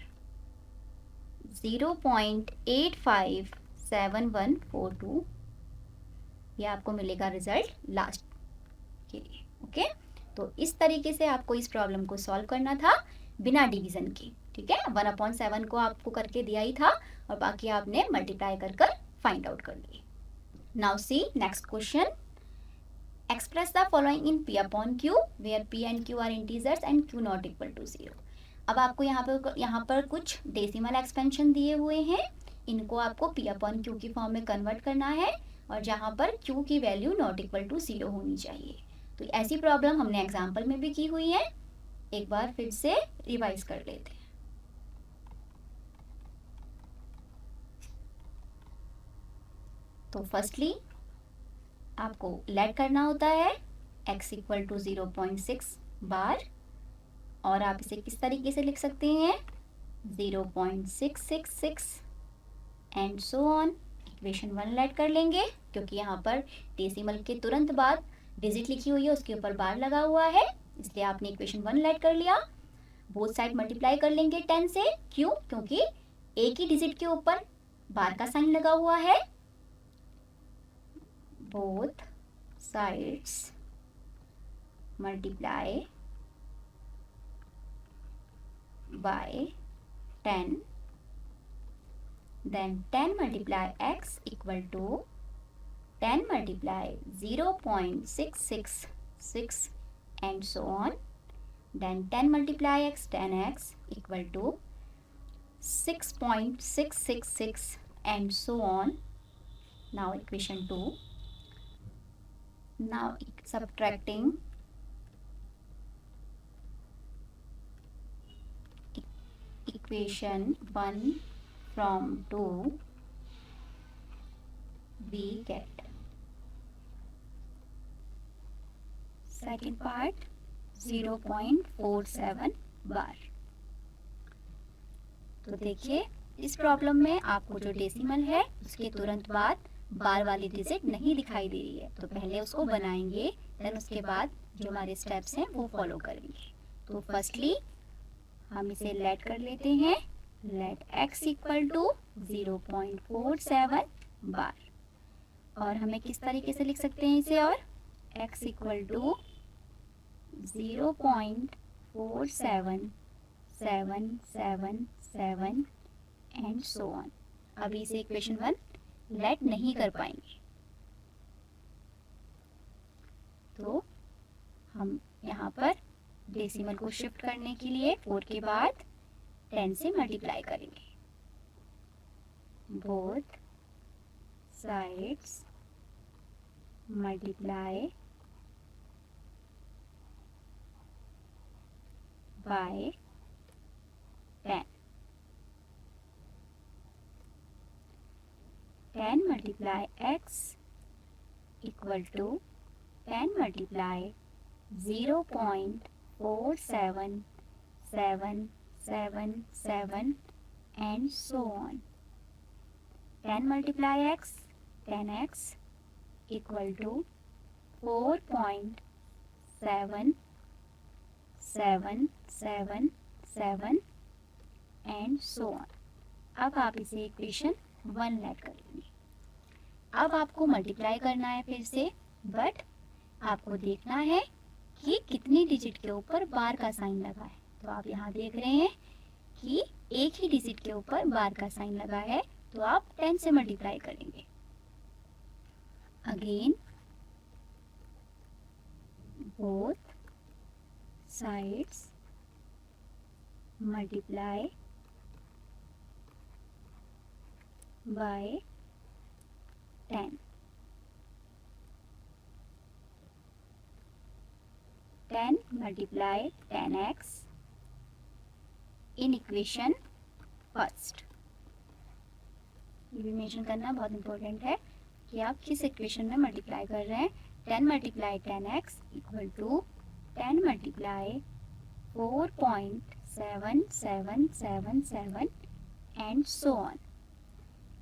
0.857142, ये आपको मिलेगा रिजल्ट लास्ट के लिए। ओके, तो इस तरीके से आपको इस प्रॉब्लम को सॉल्व करना था बिना डिवीजन के। ठीक है, 1/7 को आपको करके दिया ही था और बाकी आपने मल्टीप्लाई कर फाइंड आउट कर लिए। Now see next question. Express the following in P upon Q where P and Q are integers and Q not equal to 0. अब आपको यहाँ पर कुछ डेसिमल एक्सपेंशन दिए हुए हैं, इनको आपको P अपॉन Q की फॉर्म में कन्वर्ट करना है और जहाँ पर Q की वैल्यू नॉट इक्वल टू 0 होनी चाहिए. तो ऐसी प्रॉब्लम हमने एग्जाम्पल में भी की हुई है, एक बार फिर से रिवाइज कर लेते हैं. तो फर्स्टली आपको लेट करना होता है x इक्वल टू 0.6 बार, और आप इसे किस तरीके से लिख सकते हैं 0.666 and so on. Equation 1 let कर लेंगे क्योंकि यहाँ पर डेसिमल के तुरंत बाद डिजिट लिखी हुई है, उसके ऊपर बार लगा हुआ है, इसलिए आपने इक्वेशन 1 लेट कर लिया. बोथ साइड मल्टीप्लाई कर लेंगे 10 से. क्यों? क्योंकि एक ही डिजिट के ऊपर बार का साइन लगा हुआ है. both sides multiply by 10, then 10 multiply x equal to 10 multiply 0.666 and so on. Then 10 multiply x 10x equal to 6.666 and so on. Now equation 2. Now subtracting equation 1 from 2, we get second part 0.47 बार. तो देखिए इस problem में आपको जो decimal है उसके तुरंत बाद बार वाली डिजिट नहीं दिखाई दे रही है, तो पहले उसको बनाएंगे, देन उसके बाद जो हमारे स्टेप्स हैं वो फॉलो करेंगे. तो फर्स्टली हम इसे लेट कर लेते हैं. लेट x इक्वल टू 0.47 बार, और हमें किस तरीके से लिख सकते हैं इसे, और x equal to 0.47777 and so on. अभी इसे इक्वेशन 1 लेट नहीं कर पाएंगे, तो हम यहाँ पर डेसिमल को शिफ्ट करने के लिए 4 के बाद 10 से मल्टीप्लाई करेंगे. Both sides multiply by 10. 10 multiply x equal to 10 multiply 0.47777 and so on. 10 multiply x 10x equal to 4.7777 and so on. अब आप इसे इक्वेशन 1 लेट कर लेंगे. अब आपको मल्टीप्लाई करना है फिर से, बट आपको देखना है कि कितनी डिजिट के ऊपर बार का साइन लगा है. तो आप यहाँ देख रहे हैं कि एक ही डिजिट के ऊपर बार का साइन लगा है, तो आप 10 से मल्टीप्लाई करेंगे. Again both sides multiply by 10. 10 multiply 10x in equation first. ये भी मेंशन करना बहुत इंपॉर्टेंट है कि आप किस इक्वेशन में मल्टीप्लाई कर रहे हैं. 10 multiply 10x equal to 10 multiply 4.7777 and so on.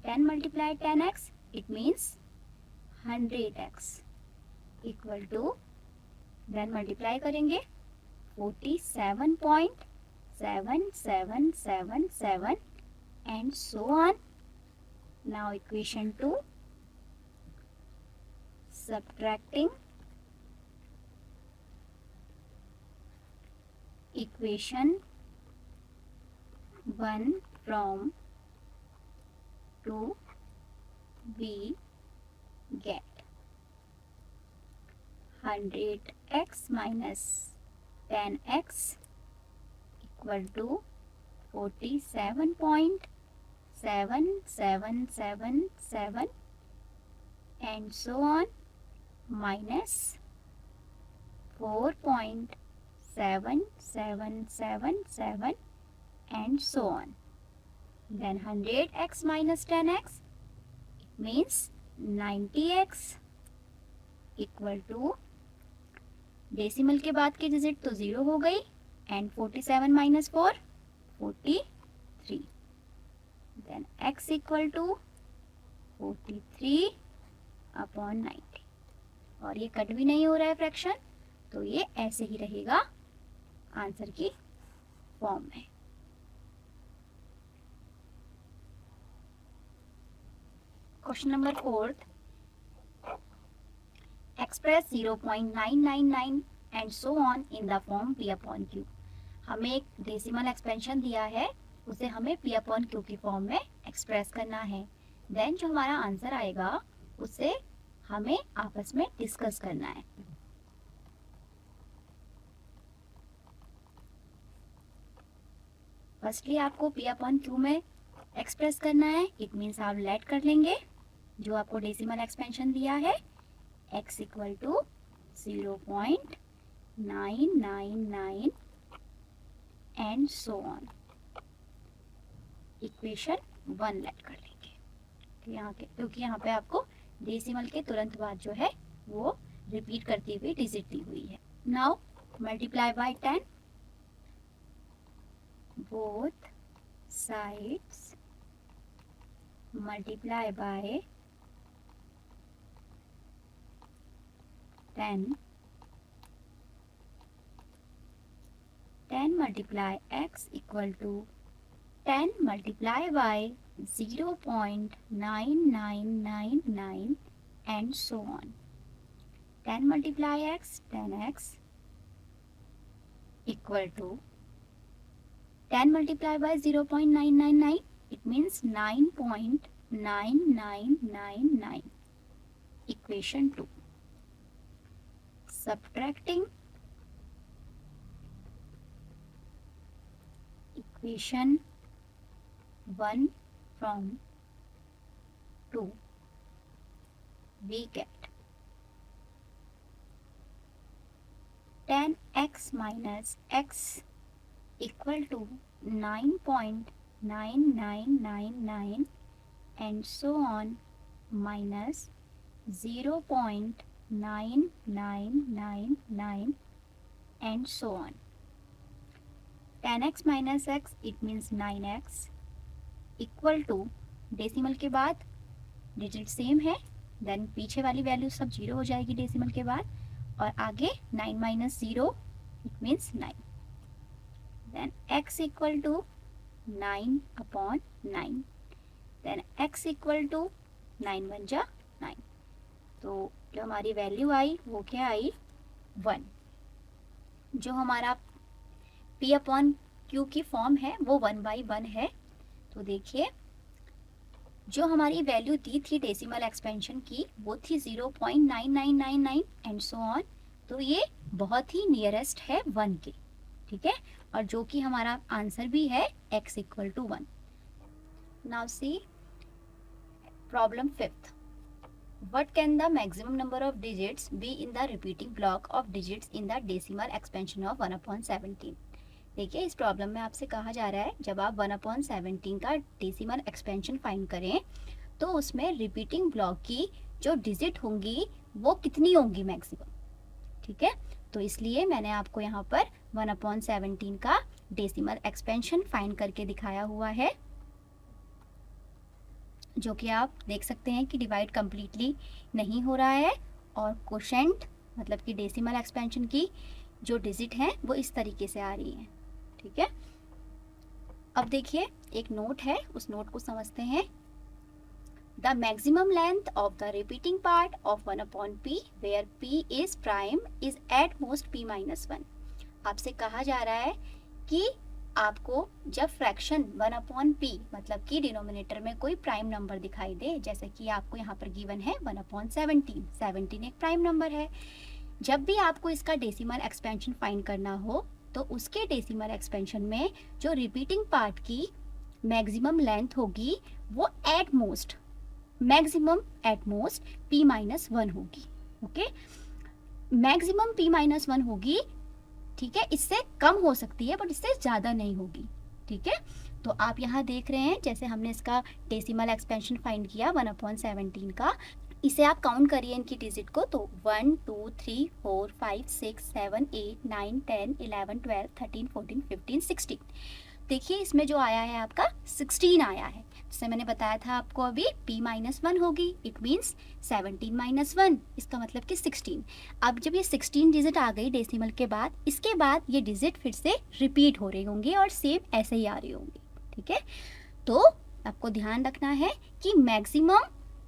10 multiply 10x, it means 100x equal to, then multiply करेंगे 47.7777 and so on. Now equation 2, subtracting equation 1 from 2, we get 100x minus 10x equal to 47.7777 and so on minus 4.7777 and so on. Then 100x minus 10x, it means 90x equal to, decimal के बाद की digit तो 0 हो गई and 47 minus 4 43. Then x equal to 43 upon 90. और ये cut भी नहीं हो रहा है फ्रैक्शन, तो ये ऐसे ही रहेगा आंसर की फॉर्म में. Question number 4, express 0.999 and so on in the form p upon q. हमें एक डेसिमल एक्सपेंशन दिया है, उसे हमें p अपॉन q की फॉर्म में एक्सप्रेस करना है. देन जो हमारा आंसर आएगा उसे हमें आपस में डिस्कस करना है. फर्स्टली आपको p अपॉन q में एक्सप्रेस करना है. इट मीन्स आप लेट कर लेंगे जो आपको डेसिमल एक्सपेंशन दिया है, x equal to 0.999 and so on. Equation 1 let कर लेंगे यहाँ के, क्योंकि यहाँ पे आपको डेसिमल के तुरंत बाद जो है वो रिपीट करती हुई डिजिट दी हुई है. Now multiply by 10, both sides multiply by 10. 10 multiply x equal to 10 multiply by 0.9999 and so on. 10 multiply x, 10x equal to 10 multiply by 0.999, it means 9.9999. Equation 2. Subtracting equation 1 from 2, we get 10x minus x equal to 9.9999 and so on minus 0.9999 and so on. 10x minus x, it means 9x equal to, decimal के बाद digit same है, then पीछे वाली value सब 0 हो जाएगी decimal के बाद, और आगे 9 minus 0 it means 9. Then x equal to 9 upon 9. Then x equal to 9 1 जा 9. तो जो हमारी वैल्यू आई वो क्या आई 1. जो हमारा p अपॉन q की फॉर्म है वो 1/1 है. तो देखिए जो हमारी वैल्यू दी थी डेसिमल एक्सपेंशन की वो थी 0.9999 एंड सो ऑन. तो ये बहुत ही नियरेस्ट है 1 के, ठीक है, और जो कि हमारा आंसर भी है x equal to 1. Now see problem 5th. What can the maximum number of digits be in the repeating block of digits in the decimal expansion of 1/17? देखिए इस प्रॉब्लम में आपसे कहा जा रहा है जब आप 1/17 का डेसिमल एक्सपेंशन फाइंड करें तो उसमें रिपीटिंग ब्लॉक की जो डिजिट होंगी वो कितनी होंगी मैक्सिमम, ठीक है. तो इसलिए मैंने आपको यहाँ पर 1/17 का डेसिमल एक्सपेंशन फाइंड करके दिखाया हुआ है, जो कि आप देख सकते हैं कि डिवाइड कम्प्लीटली नहीं हो रहा है और कोशेंट मतलब कि डेसिमल एक्सपेंशन की जो डिजिट हैं वो इस तरीके से आ रही हैं, ठीक है. अब देखिए एक नोट है, उस नोट को समझते हैं. The maximum length of the repeating part of 1/p where p is prime is at most p-1. आपसे कहा जा रहा है कि आपको जब फ्रैक्शन 1/p मतलब कि डिनोमिनेटर में कोई प्राइम नंबर दिखाई दे, जैसे कि आपको यहाँ पर गिवन है 1/17, 17 एक प्राइम नंबर है। जब भी आपको इसका डेसिमल एक्सपेंशन फाइंड करना हो तो उसके डेसिमल एक्सपेंशन में जो रिपीटिंग पार्ट की मैक्सिमम लेंथ होगी वो मैक्सिमम एट मोस्ट p-1 होगी। ओके, मैक्सिमम p-1 होगी, ठीक है, इससे कम हो सकती है बट इससे ज़्यादा नहीं होगी। ठीक है, तो आप यहाँ देख रहे हैं जैसे हमने इसका डेसिमल एक्सपेंशन फाइंड किया 1/17 का, इसे आप काउंट करिए इनकी डिजिट को, तो 1 2 3 4 5 6 7 8 9 10 11 12 13 14 15 16। देखिए इसमें जो आया है आपका 16 आया है। जैसे मैंने बताया था आपको अभी p-1 होगी, इट मीन्स 17 - 1, इसका मतलब कि 16। अब जब ये 16 डिजिट आ गई डेसिमल के बाद, इसके बाद ये डिजिट फिर से रिपीट हो रही होंगी और सेम ऐसे ही आ रही होंगी। ठीक है, तो आपको ध्यान रखना है कि मैक्सिमम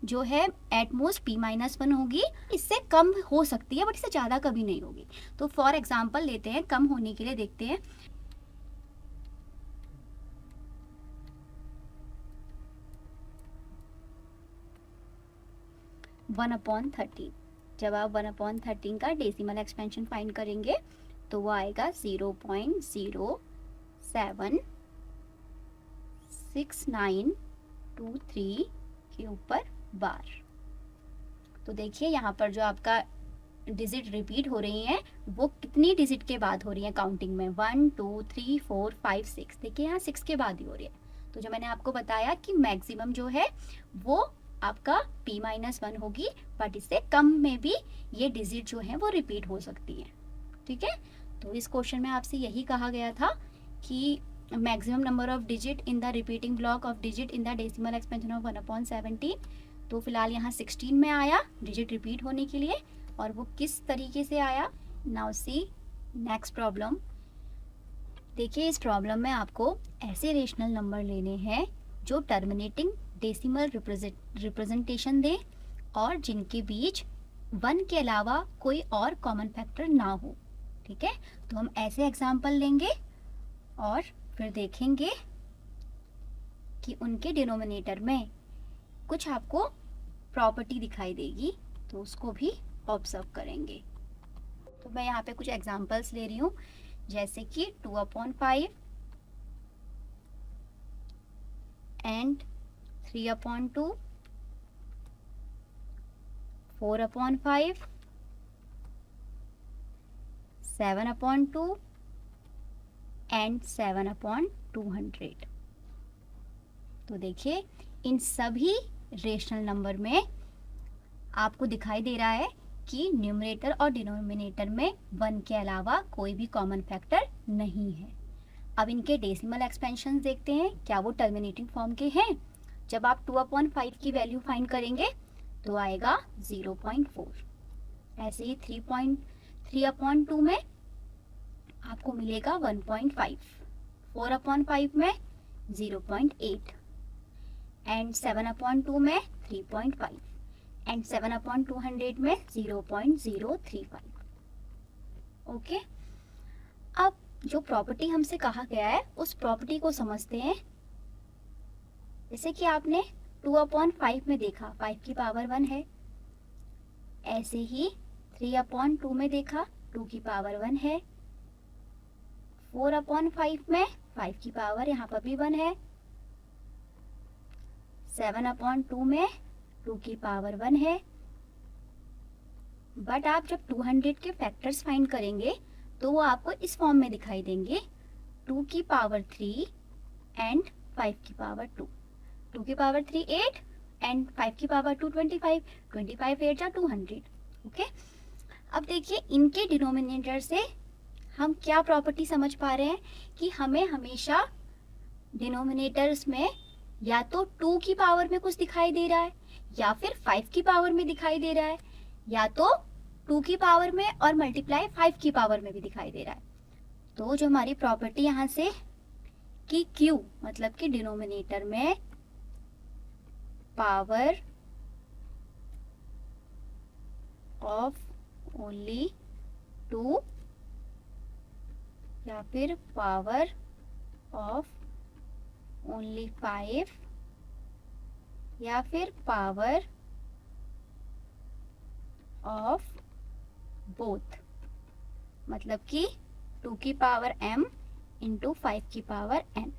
जो है एटमोस्ट p-1 होगी, इससे कम हो सकती है बट इससे ज़्यादा कभी नहीं होगी। तो फॉर एग्जाम्पल लेते हैं, कम होने के लिए देखते हैं। 1/13, जब आप 1/13 का डेसिमल एक्सपेंशन फाइंड करेंगे तो वो आएगा 0.076923 के ऊपर बार। तो देखिए यहाँ पर जो आपका डिजिट रिपीट हो रही हैं वो कितनी डिजिट के बाद हो रही है काउंटिंग में, 1 2 3 4 5 6। देखिए यहाँ 6 के बाद ही हो रही है। तो जो मैंने आपको बताया कि मैक्सिमम जो है वो आपका p-1 होगी, बट इससे कम में भी ये डिजिट जो है वो रिपीट हो सकती है। ठीक है, तो इस क्वेश्चन में आपसे यही कहा गया था कि maximum number of digit in the repeating block of digit in the decimal expansion of 1/17। तो फिलहाल यहाँ 16 में आया डिजिट रिपीट होने के लिए, और वो किस तरीके से आया। Now see next problem. देखिए इस प्रॉब्लम में आपको ऐसे रेशनल नंबर लेने हैं जो टर्मिनेटिंग डेसिमल रिप्रेजेंटेशन दे और जिनके बीच 1 के अलावा कोई और कॉमन फैक्टर ना हो। ठीक है, तो हम ऐसे एग्जाम्पल लेंगे और फिर देखेंगे कि उनके डिनोमिनेटर में कुछ आपको प्रॉपर्टी दिखाई देगी, तो उसको भी ऑब्जर्व करेंगे। तो मैं यहाँ पे कुछ एग्जाम्पल्स ले रही हूँ, जैसे कि 2/5 एंड 3/2, 4/5, 7/2 एंड 7/200। तो देखिए इन सभी रेशनल नंबर में आपको दिखाई दे रहा है कि न्यूमरेटर और डिनोमिनेटर में 1 के अलावा कोई भी कॉमन फैक्टर नहीं है। अब इनके डेसिमल एक्सपेंशन देखते हैं, क्या वो टर्मिनेटिंग फॉर्म के हैं। जब आप 2/5 की वैल्यू फाइंड करेंगे तो आएगा 0.4। ऐसे ही 3/2 में आपको मिलेगा 1.5, 4/5 में 0.8 एंड 7/2 में 3.5 एंड 7/200 में 0.035। ओके, अब जो प्रॉपर्टी हमसे कहा गया है उस प्रॉपर्टी को समझते हैं। जैसे कि आपने 2/5 में देखा 5 की पावर 1 है, ऐसे ही 3/2 में देखा 2 की पावर 1 है, 4/5 में 5 की पावर यहाँ पर भी 1 है, 7/2 में 2 की पावर 1 है। बट आप जब 200 के फैक्टर्स फाइंड करेंगे तो वो आपको इस फॉर्म में दिखाई देंगे, 2 की पावर 3 एंड 5 की पावर 2। 2 की पावर 3 8 एंड 5 की पावर 2 25, 25 8 जा 200। ओके, अब देखिए इनके डिनोमिनेटर से हम क्या प्रॉपर्टी समझ पा रहे हैं कि हमें हमेशा डिनोमिनेटर्स में या तो 2 की पावर में कुछ दिखाई दे रहा है, या फिर 5 की पावर में दिखाई दे रहा है, या तो 2 की पावर में और मल्टीप्लाई 5 की पावर में भी दिखाई दे रहा है। तो जो हमारी प्रॉपर्टी यहाँ से कि Q मतलब कि डिनोमिनेटर में पावर ऑफ ओनली 2 या फिर पावर ऑफ ओनली 5 या फिर पावर ऑफ बोथ, मतलब कि 2 की पावर m इंटू 5 की पावर n।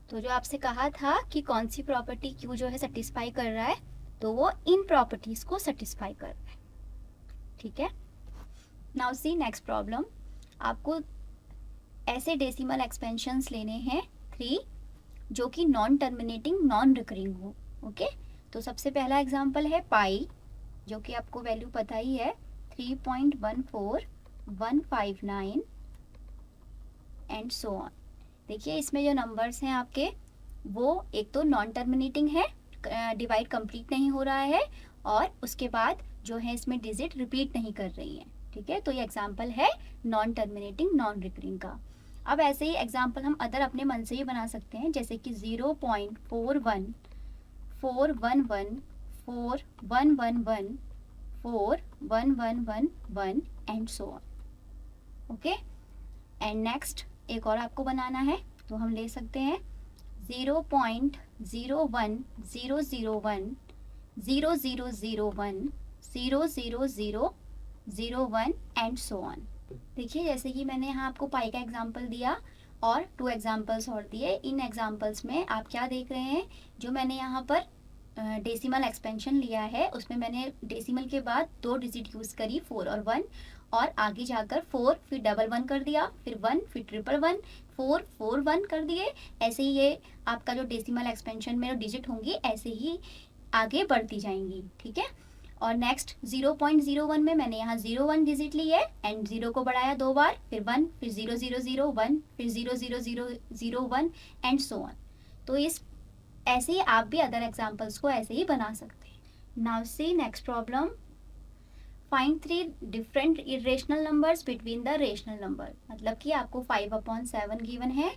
तो जो आपसे कहा था कि कौन सी प्रॉपर्टी Q जो है सेटिस्फाई कर रहा है, तो वो इन प्रॉपर्टीज को सेटिस्फाई कर रहा है। ठीक है, नाउ सी नेक्स्ट प्रॉब्लम। आपको ऐसे डेसिमल एक्सपेंशंस लेने हैं 3 जो कि नॉन टर्मिनेटिंग नॉन रिकरिंग हो। ओके, तो सबसे पहला एग्जांपल है पाई, जो कि आपको वैल्यू पता ही है 3.14159 एंड सो ऑन। देखिए इसमें जो नंबर्स हैं आपके, वो एक तो नॉन टर्मिनेटिंग है, डिवाइड कंप्लीट नहीं हो रहा है, और उसके बाद जो है इसमें डिजिट रिपीट नहीं कर रही है। ठीक है, तो ये एग्जांपल है नॉन टर्मिनेटिंग नॉन रिकरिंग का। अब ऐसे ही एग्जांपल हम अदर अपने मन से ही बना सकते हैं, जैसे कि 0.41411141114111 and so on. Okay, and next एक और आपको बनाना है, तो हम ले सकते हैं 0.01000100001 एंड सो ऑन। देखिए जैसे कि मैंने यहाँ आपको पाई का एग्जांपल दिया और 2 एग्जांपल्स और दिए। इन एग्जांपल्स में आप क्या देख रहे हैं, जो मैंने यहाँ पर डेसिमल एक्सपेंशन लिया है उसमें मैंने डेसिमल के बाद 2 डिजिट यूज़ करी 4 और 1, और आगे जाकर 4 फिर डबल 1 कर दिया, फिर 1 फिर ट्रिपल 1, 4 4 1 कर दिए। ऐसे ही ये आपका जो डेसिमल एक्सपेंशन में जो डिजिट होंगी ऐसे ही आगे बढ़ती जाएंगी। ठीक है, और नेक्स्ट 0.01 में मैंने यहाँ 01 डिजिट ली है एंड 0 को बढ़ाया 2 बार, फिर 1 फिर 0001 फिर 00001 एंड सो ऑन। तो इस ऐसे ही आप भी अदर एग्जांपल्स को ऐसे ही बना सकते हैं। Now see next problem. Find 3 different irrational numbers between the rational number. मतलब कि आपको 5/7 गिवन है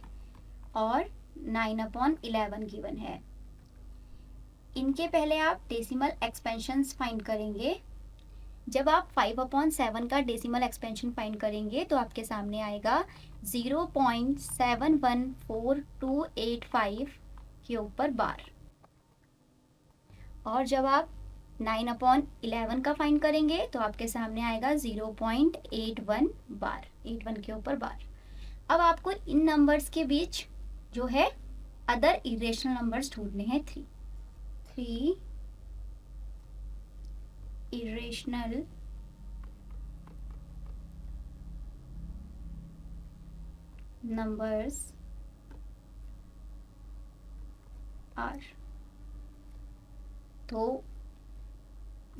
और 9/11 गिवन है। इनके पहले आप डेसिमल एक्सपेंशंस फाइंड करेंगे। जब आप 5/7 का डेसिमल एक्सपेंशन फाइंड करेंगे तो आपके सामने आएगा 0.714285 के ऊपर बार, और जब आप 9/11 का फाइंड करेंगे तो आपके सामने आएगा 0.81 बार, 81 के ऊपर बार। अब आपको इन नंबर्स के बीच जो है अदर इरेशनल नंबर्स ढूंढने हैं। 3 irrational numbers are, तो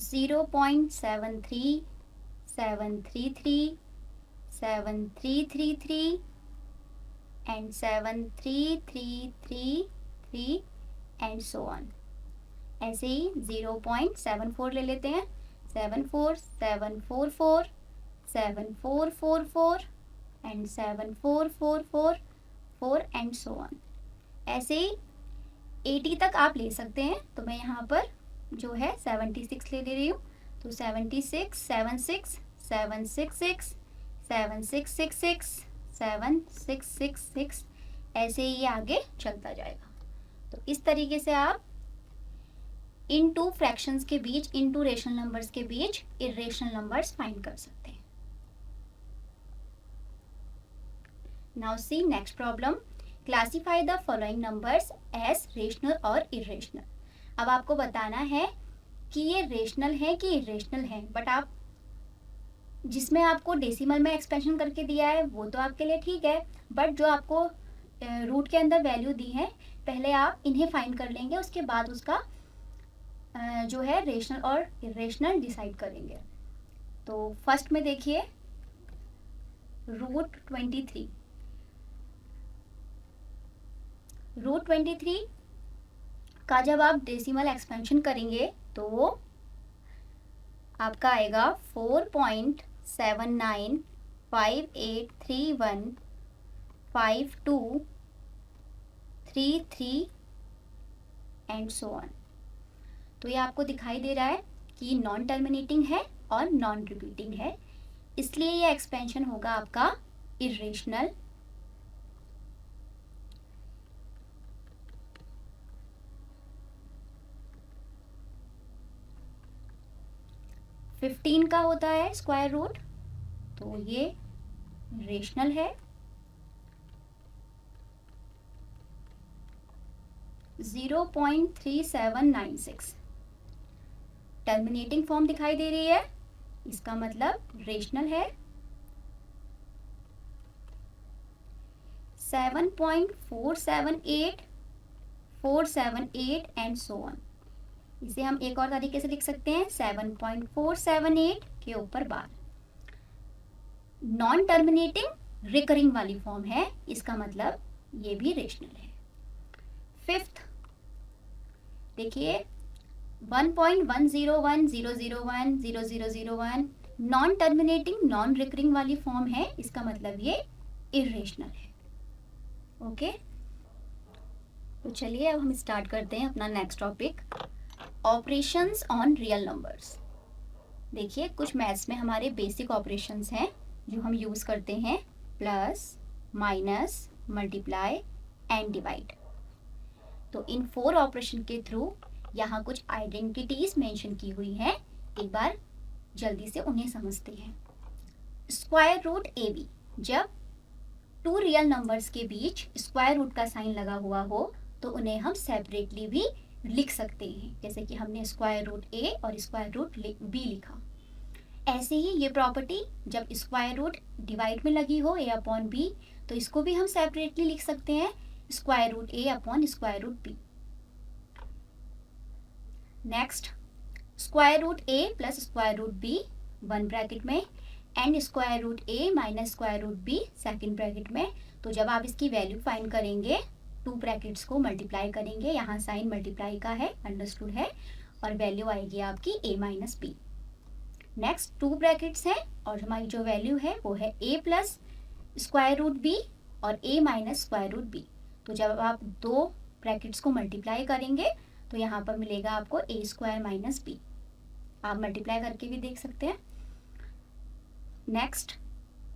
0.73 733 7333 and 7333 एंड सो ऑन। ऐसे ही 0.74 ले लेते हैं, 74744 7444 एंड 7444 एंड सो ऑन। ऐसे ही 80 तक आप ले सकते हैं, तो मैं यहाँ पर जो है 76 ले रही हूँ, तो 76 76 766 7666 7666 ऐसे ही आगे चलता जाएगा। तो इस तरीके से आप इन 2 फ्रैक्शंस के बीच, इन 2 रेशनल नंबर्स के बीच इरेशनल नंबर्स फाइंड कर सकते हैं। Now see next problem. Classify the following numbers as rational और इरेशनल। अब आपको बताना है कि ये रेशनल है कि इरेशनल है, बट आप जिसमें आपको डेसिमल में एक्सपेंशन करके दिया है वो तो आपके लिए ठीक है, बट जो आपको रूट के अंदर वैल्यू दी है पहले आप इन्हें फाइंड कर लेंगे, उसके बाद उसका जो है रेशनल और इरेशनल डिसाइड करेंगे। तो फर्स्ट में देखिए रूट 23। रूट 23 का जब आप डेसिमल एक्सपेंशन करेंगे तो वो आपका आएगा 4.7958315233 एंड सो ऑन। तो ये आपको दिखाई दे रहा है कि नॉन टर्मिनेटिंग है और नॉन रिपीटिंग है, इसलिए ये एक्सपेंशन होगा आपका इरेशनल। 15 का होता है स्क्वायर रूट, तो ये रेशनल है। 0.3796 टर्मिनेटिंग फॉर्म दिखाई दे रही है, इसका मतलब रेशनल है। 7.478, 478 एंड सो ऑन। इसे हम एक और तरीके से लिख सकते हैं 7.478 के ऊपर बार। नॉन टर्मिनेटिंग रिकरिंग वाली फॉर्म है, इसका मतलब ये भी रेशनल है। फिफ्थ देखिए 1.1010010001 नॉन टर्मिनेटिंग नॉन रिकरिंग वाली फॉर्म है, इसका मतलब ये इरेशनल है। ओके, तो चलिए अब हम स्टार्ट करते हैं अपना next topic, operations on real numbers. देखिए कुछ मैथ्स में हमारे बेसिक ऑपरेशंस हैं जो हम यूज़ करते हैं, plus, minus, multiply and divide. तो इन 4 ऑपरेशन के थ्रू यहाँ कुछ आइडेंटिटीज मेंशन की हुई हैं, एक बार जल्दी से उन्हें समझते हैं। स्क्वायर रूट ए बी, जब 2 रियल नंबर्स के बीच स्क्वायर रूट का साइन लगा हुआ हो तो उन्हें हम सेपरेटली भी लिख सकते हैं, जैसे कि हमने स्क्वायर रूट ए और स्क्वायर रूट बी लिखा। ऐसे ही ये प्रॉपर्टी जब स्क्वायर रूट डिवाइड में लगी हो ए अपॉन बी, तो इसको भी हम सेपरेटली लिख सकते हैं square root A upon square root B. Next, square root A plus square root B 1 bracket में and square root A minus square root B 2nd bracket में। तो जब आप इसकी वैल्यू फाइंड करेंगे 2 ब्रैकेट्स को मल्टीप्लाई करेंगे, यहाँ साइन मल्टीप्लाई का है, अंडरस्टूड है, और वैल्यू आएगी आपकी ए माइनस बी। नेक्स्ट 2 ब्रैकेट्स हैं और हमारी जो वैल्यू है वो है ए प्लस स्क्वायर रूट बी और ए माइनस स्क्वायर रूट बी। तो जब आप 2 ब्रैकेट्स को मल्टीप्लाई करेंगे तो यहाँ पर मिलेगा आपको ए स्क्वायर माइनस बी। आप मल्टीप्लाई करके भी देख सकते हैं। Next,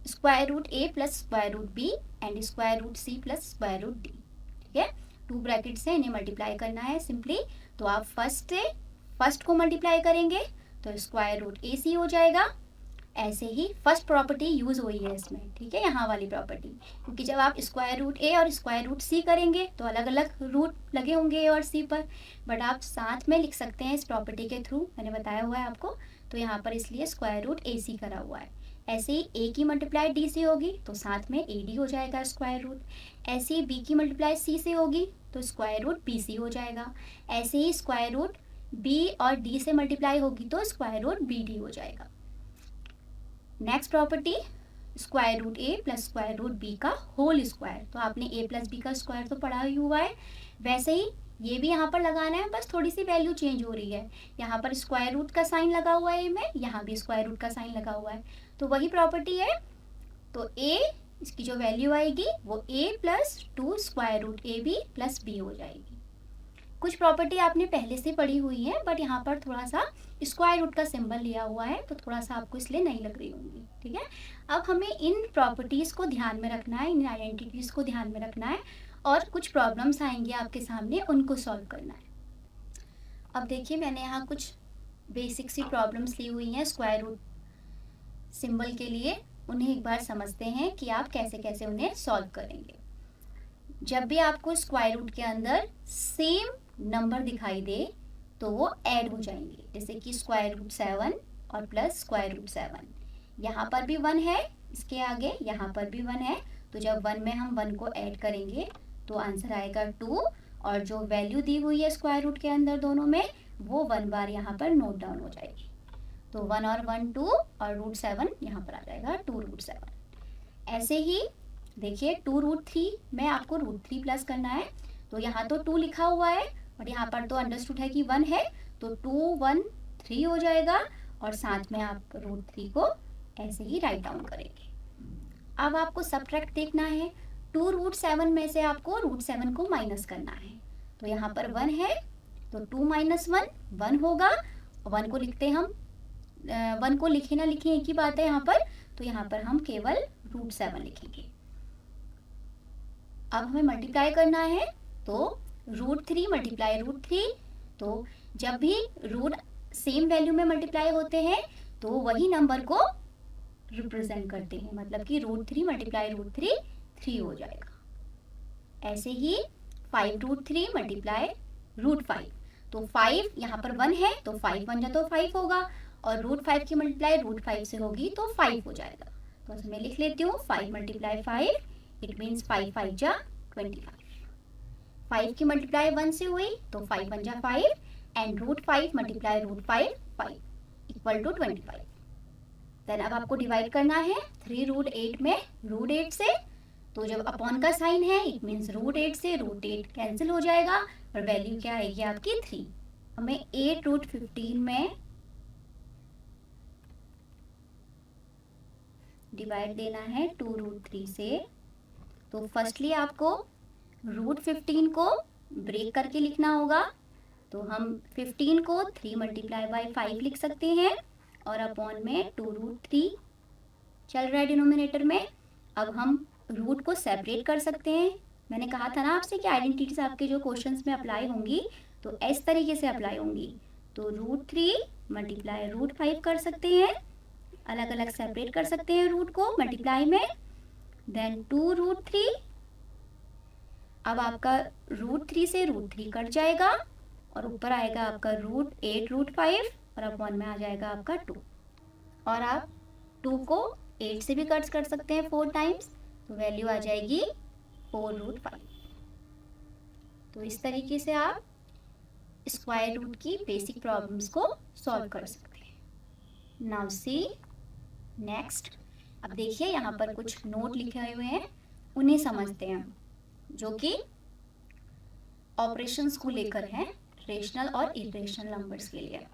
square root A plus square root b and square root c plus square root d. ठीक है, 2 ब्रैकेट से इन्हें मल्टीप्लाई करना है सिंपली। तो आप फर्स्ट को मल्टीप्लाई करेंगे तो स्क्वायर रूट ए सी हो जाएगा। ऐसे ही फर्स्ट प्रॉपर्टी यूज हुई है इसमें, ठीक है, यहाँ वाली प्रॉपर्टी, क्योंकि जब आप स्क्वायर रूट ए और स्क्वायर रूट सी करेंगे तो अलग अलग रूट लगे होंगे ए और सी पर, बट आप साथ में लिख सकते हैं इस प्रॉपर्टी के थ्रू, मैंने बताया हुआ है आपको। तो यहाँ पर इसलिए स्क्वायर रूट ए सी करा हुआ है। ऐसे ही ए की मल्टीप्लाई डी से होगी तो साथ में ए डी हो जाएगा स्क्वायर रूट। ऐसे ही बी की मल्टीप्लाई सी से होगी तो स्क्वायर रूट बी सी हो जाएगा। ऐसे ही स्क्वायर रूट बी और डी से मल्टीप्लाई होगी तो स्क्वायर रूट बी डी हो जाएगा। नेक्स्ट प्रॉपर्टी, स्क्वायर रूट ए प्लस स्क्वायर रूट बी का होल स्क्वायर। तो आपने ए प्लस बी का स्क्वायर तो पढ़ा ही हुआ है, वैसे ही ये भी यहाँ पर लगाना है, बस थोड़ी सी वैल्यू चेंज हो रही है। यहाँ पर स्क्वायर रूट का साइन लगा हुआ है ए में, यहाँ भी स्क्वायर रूट का साइन लगा हुआ है, तो वही प्रॉपर्टी है। तो ए, इसकी जो वैल्यू आएगी वो A plus 2 square root A B plus B हो जाएगी। कुछ प्रॉपर्टी आपने पहले से पढ़ी हुई है, बट यहाँ पर थोड़ा सा स्क्वायर रूट का सिंबल लिया हुआ है तो थोड़ा सा आपको इसलिए नहीं लग रही होंगी। ठीक है, अब हमें इन प्रॉपर्टीज़ को ध्यान में रखना है, इन आइडेंटिटीज़ को ध्यान में रखना है, और कुछ प्रॉब्लम्स आएंगे आपके सामने, उनको सॉल्व करना है। अब देखिए मैंने यहाँ कुछ बेसिक सी प्रॉब्लम्स ली हुई हैं स्क्वायर रूट सिंबल के लिए, उन्हें एक बार समझते हैं कि आप कैसे कैसे उन्हें सॉल्व करेंगे। जब भी आपको स्क्वायर रूट के अंदर सेम नंबर दिखाई दे तो वो ऐड हो जाएंगे, जैसे कि स्क्वायर रूट 7 और प्लस स्क्वायर रूट 7। यहाँ पर भी 1 है, इसके आगे यहाँ पर भी 1 है, तो जब 1 में हम 1 को ऐड करेंगे तो आंसर आएगा 2, और जो वैल्यू दी हुई है स्क्वायर रूट के अंदर दोनों में वो 1 बार यहाँ पर नोट डाउन हो जाएगी। तो 1 और 1 2 और रूट 7 यहाँ पर आ जाएगा 2 रूट 7। ऐसे ही देखिए 2 रूट 3 में आपको रूट 3 प्लस करना है, तो यहाँ तो 2 लिखा हुआ है और यहाँ पर तो अंडरस्टूड है कि 1 है, तो 2 1 3 हो जाएगा, और साथ में आप रूट 3 को ऐसे ही राइट डाउन करेंगे। अब आपको सब्ट्रैक्ट देखना है, 2 रूट 7 में से आपको रूट 7 को माइनस करना है। तो यहाँ पर 1 है तो 2 माइनस 1 1 होगा, 1 को लिखते हम 1 को लिखे ना लिखे एक ही बात है यहाँ पर, तो यहाँ पर हम केवल रूट 7 लिखेंगे। अब हमें मल्टीप्लाई करना है, तो रूट 3 मल्टीप्लाई रूट 3, तो जब भी रूट सेम वैल्यू में मल्टीप्लाई होते हैं तो वही नंबर को रिप्रेजेंट करते हैं, मतलब कि √3 मल्टीप्लाई √3 3 हो जाएगा। ऐसे ही 5√3 मल्टीप्लाई √5, तो 5 यहाँ पर 1 है तो 5 बन जाए तो 5 होगा, और √5 की मल्टीप्लाई √5 से होगी तो 5 हो जाएगा। तो मैं लिख लेती हूँ 5 मल्टीप्लाई 5, इट मीन्स 5 5 जा 25। 5 की मल्टीप्लाई 1 से हुई तो 5 बन जा 5, and √5 multiply √5 5 equal to 25। Then अब आपको डिवाइड करना है 3√8 में √8 से, तो जब अपॉन का साइन है इट मीन्स √8 से √8 कैंसिल हो जाएगा और वैल्यू क्या आएगी आपकी 3। हमें 8√15 में डिवाइड देना है 2√3 से, तो फर्स्टली आपको √15 को ब्रेक करके लिखना होगा। तो हम 15 को 3 मल्टीप्लाई बाय 5 लिख सकते हैं और अपॉन में 2√3 चल रहा है डिनोमिनेटर में। अब हम रूट को सेपरेट कर सकते हैं। मैंने कहा था ना आपसे कि आइडेंटिटीज आपके जो क्वेश्चंस में अप्लाई होंगी तो इस तरीके से अप्लाई होंगी। तो √3 मल्टीप्लाई √5 कर सकते हैं, अलग अलग सेपरेट कर सकते हैं रूट को मल्टीप्लाई में। देन 2√3, अब आपका √3 से √3 कट जाएगा और ऊपर आएगा आपका √8 √5 और अपॉन में आ जाएगा आपका 2। और आप 2 को 8 से भी कट कर सकते हैं 4 टाइम्स, तो वैल्यू आ जाएगी 4√5। तो इस तरीके से आप स्क्वायर रूट की बेसिक प्रॉब्लम्स को सॉल्व कर सकते हैं। Now see next. अब देखिए यहाँ पर कुछ नोट लिखे हुए हैं, उन्हें समझते हैं, जो कि ऑपरेशंस को लेकर हैं, रेशनल और इरेशनल नंबर्स के लिए।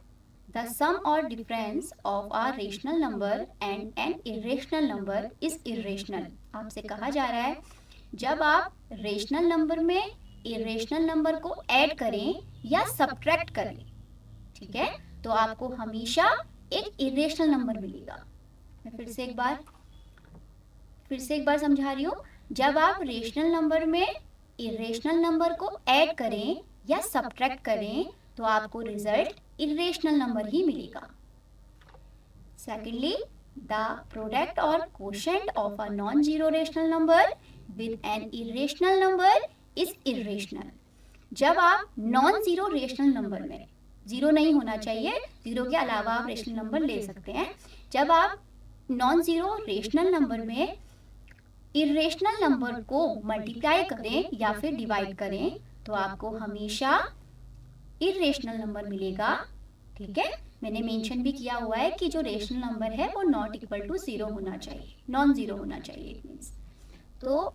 The sum or difference of a rational number and an irrational number is irrational। आपसे कहा जा रहा है जब आप रेशनल नंबर में इरेशनल नंबर को ऐड करें या सब्ट्रैक्ट करें, ठीक है, तो आपको हमेशा एक इरेशनल नंबर मिलेगा। मैं फिर से एक बार समझा रही हूँ। जब आप रेशनल नंबर में इरेशनल नंबर को ऐड करें या सब्ट्रैक्ट करें तो आपको रिजल्ट इरेशनल नंबर ही मिलेगा। सेकेंडली, द प्रोडक्ट और quotient of a non zero rational number with an irrational number is irrational. जब आप नॉन जीरो रेशनल नंबर में, जीरो नहीं होना चाहिए, जीरो के अलावा आप रेशनल नंबर ले सकते हैं, जब आप नॉन जीरो रेशनल नंबर में इरेशनल नंबर को मल्टीप्लाई करें या फिर डिवाइड करें तो आपको हमेशा इरेशनल नंबर मिलेगा। ठीक है, मैंने मेंशन भी किया हुआ है कि जो रेशनल नंबर है वो नॉट इक्वल टू 0 होना चाहिए, नॉन जीरो होना चाहिए इट मींस। तो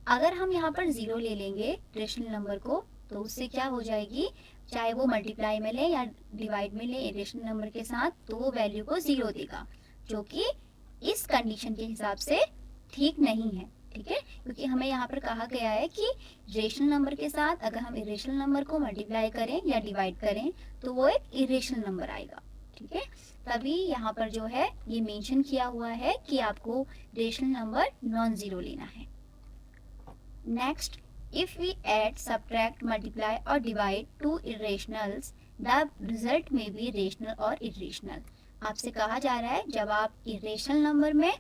अगर हम यहाँ पर 0 ले लेंगे रेशनल नंबर को तो उससे क्या हो जाएगी, चाहे वो मल्टीप्लाई में ले या डिवाइड में ले रेशनल नंबर के साथ, तो वो वैल्यू को 0 देगा, जो कि इस कंडीशन के हिसाब से ठीक नहीं है। ठीक है, क्योंकि हमें यहाँ पर कहा गया है कि रेशनल नंबर के साथ अगर हम इरेशनल नंबर को मल्टीप्लाई करें या डिवाइड करें तो वो एक इरेशनल नंबर आएगा। ठीक है, तभी यहाँ पर जो है ये मेंशन किया हुआ है कि आपको रेशनल नंबर नॉन जीरो लेना है। Next, if we add, subtract, multiply और divide two irrationals the result में बी रेशनल और इरेशनल। आपसे कहा जा रहा है जब आप इरेशनल नंबर में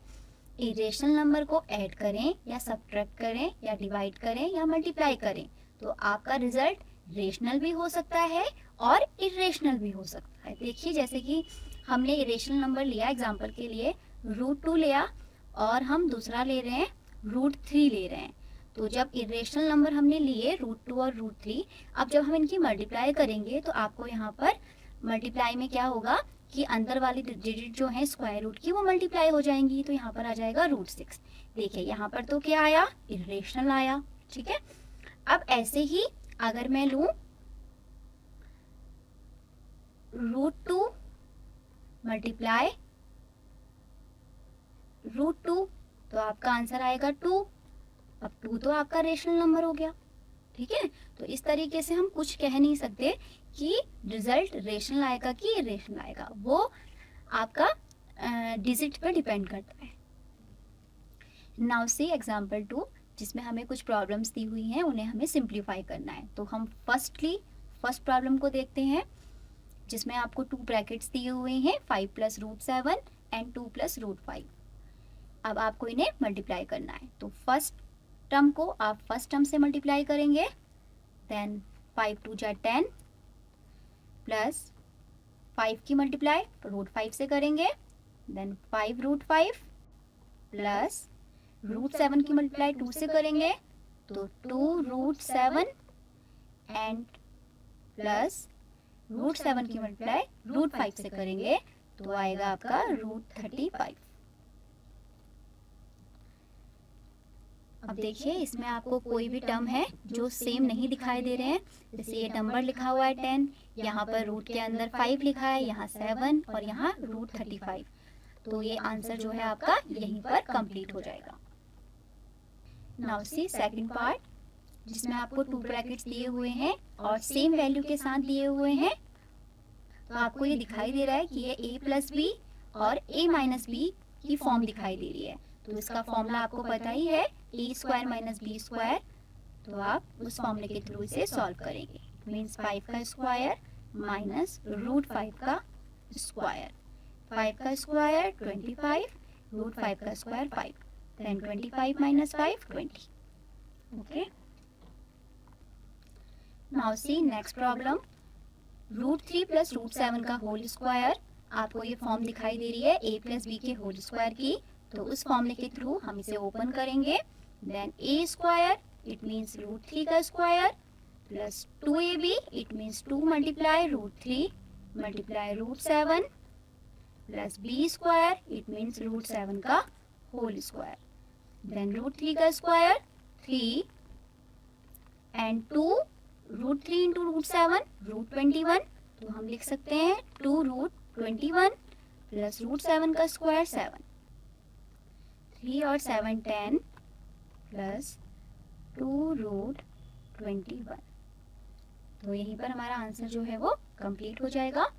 इरेशनल नंबर को ऐड करें या सब्ट्रैक्ट करें या डिवाइड करें या मल्टीप्लाई करें तो आपका रिजल्ट रेशनल भी हो सकता है और इरेशनल भी हो सकता है। देखिए जैसे कि हमने इरेशनल नंबर लिया एग्जांपल के लिए √2 लिया और हम दूसरा ले रहे हैं √3 ले रहे हैं, तो जब इरेशनल नंबर हमने लिए √2 और √3, अब जब हम इनकी मल्टीप्लाई करेंगे तो आपको यहाँ पर मल्टीप्लाई में क्या होगा कि अंदर वाली डिजिट जो है स्क्वायर रूट की वो मल्टीप्लाई हो जाएंगी, तो यहाँ पर आ जाएगा √6। देखिए यहाँ पर तो क्या आया, इरेशनल आया। ठीक है, अब ऐसे ही अगर मैं लूं √2 मल्टीप्लाई √2 तो आपका आंसर आएगा 2। अब 2 तो आपका रेशनल नंबर हो गया। ठीक है, तो इस तरीके से हम कुछ कह नहीं सकते कि रिजल्ट रेशनल आएगा कि इरेशनल आएगा, वो आपका डिजिट पर डिपेंड करता है। नाउ सी एग्जांपल 2, जिसमें हमें कुछ प्रॉब्लम्स दी हुई हैं, उन्हें हमें सिंप्लीफाई करना है। तो हम फर्स्ट प्रॉब्लम को देखते हैं, जिसमें आपको 2 ब्रैकेट्स दिए हुए हैं 5 plus root 7 and 2 plus root 5। अब आपको इन्हें मल्टीप्लाई करना है, तो फर्स्ट टर्म को आप फर्स्ट टर्म से मल्टीप्लाई करेंगे, देन 5 2 जा 10 प्लस 5 की मल्टीप्लाई रूट 5 से करेंगे, देन 5 रूट 5 प्लस रूट 7 की मल्टीप्लाई 2 से करेंगे, तो 2 रूट 7 एंड प्लस रूट 7 की मल्टीप्लाई रूट 5 से करेंगे, तो आएगा आपका रूट 35। अब देखिए इसमें आपको कोई भी टर्म है जो सेम नहीं दिखाई दे रहे हैं, जैसे ये नंबर लिखा हुआ है 10, यहाँ पर रूट के अंदर 5 लिखा है, यहाँ 7 और यहाँ रूट 35, तो ये आंसर जो है आपका यहीं पर कंप्लीट हो जाएगा। नाउ सी सेकंड पार्ट, जिसमें आपको 2 ब्रैकेट्स दिए हुए हैं और सेम वैल्यू के साथ दिए हुए हैं, तो आपको ये दिखाई दे रहा है कि ये a प्लस बी और a माइनस बी की फॉर्म दिखाई दे रही है, तो इसका फॉर्मूला आपको पता ही है a square minus b square, तो आप उस फॉर्मूले के थ्रू इसे सॉल्व करेंगे। मीन्स 5 का स्क्वायर माइनस रूट 5 का स्क्वायर, 5 का स्क्वायर 25, रूट 5 का square 5, then 25 minus 5 20। Okay, now see next problem, root 3 plus root 7 का होल स्क्वायर। आपको ये फॉर्म दिखाई दे रही है a प्लस बी के होल स्क्वायर की, तो उस फॉर्मूले के थ्रू हम इसे ओपन करेंगे, then a square it means root 3 का square plus 2ab it means 2 multiply root 3 multiply root 7 plus b square it means root 7 का होल स्क्वायर, देन रूट 3 का square 3 and 2 root 3 into root 7 root 21, तो हम लिख सकते हैं 2 root 21 plus root 7 का square 7, 3 और 7 10 प्लस 2 रूट 21, तो यहीं पर हमारा आंसर जो है वो कंप्लीट हो जाएगा।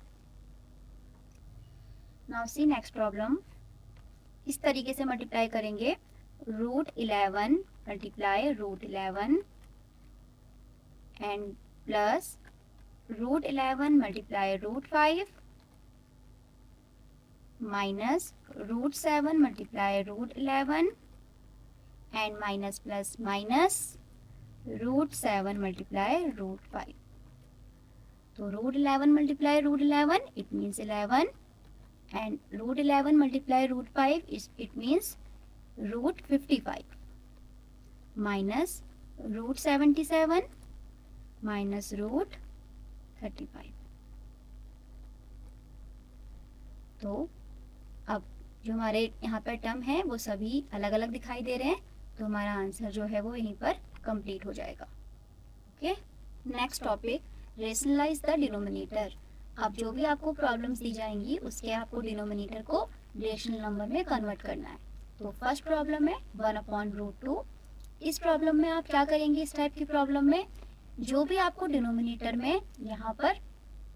नाउ सी नेक्स्ट प्रॉब्लम, इस तरीके से मल्टीप्लाई करेंगे, root 11 multiply root 11 and plus root 11 multiply root 5 minus root 7 multiply root 11 and minus plus minus root 7 multiply root 5, तो root 11 multiply root 11 it means 11 and root 11 multiply root 5 it means root 55 minus root 77 minus root 35। तो अब जो हमारे यहाँ पर term है वो सभी अलग अलग दिखाई दे रहे हैं, तो हमारा आंसर जो है वो यहीं पर कंप्लीट हो जाएगा। Okay, next topic, rationalise the denominator. अब जो भी आपको प्रॉब्लम्स दी जाएंगी उसके आपको डिनोमिनेटर को रेशनल नंबर में कन्वर्ट करना है। तो फर्स्ट प्रॉब्लम है 1/√2। इस प्रॉब्लम में आप क्या करेंगे, इस टाइप की प्रॉब्लम में जो भी आपको डिनोमिनेटर में यहाँ पर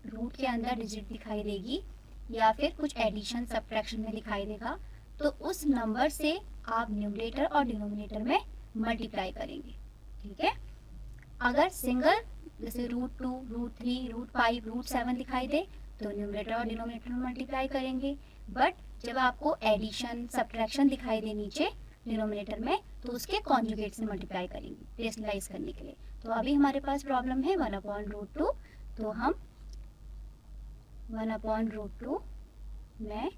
रूट के अंदर डिजिट दिखाई देगी या फिर कुछ एडिशन सब्ट्रैक्शन में दिखाई देगा, तो उस नंबर से आप न्यूमरेटर और डिनोमिनेटर में मल्टीप्लाई करेंगे। ठीक है, अगर सिंगल जैसे रूट 2 रूट 3 रूट 5 रूट 7 दिखाई दे तो न्यूमरेटर और डिनोमिनेटर में मल्टीप्लाई करेंगे, बट जब आपको एडिशन सब्ट्रैक्शन दिखाई दे नीचे डिनोमिनेटर में तो उसके कॉन्जुगेट से मल्टीप्लाई करेंगे रेशनलाइज करने के लिए। तो अभी हमारे पास प्रॉब्लम है 1/√2, तो हम 1/√2 में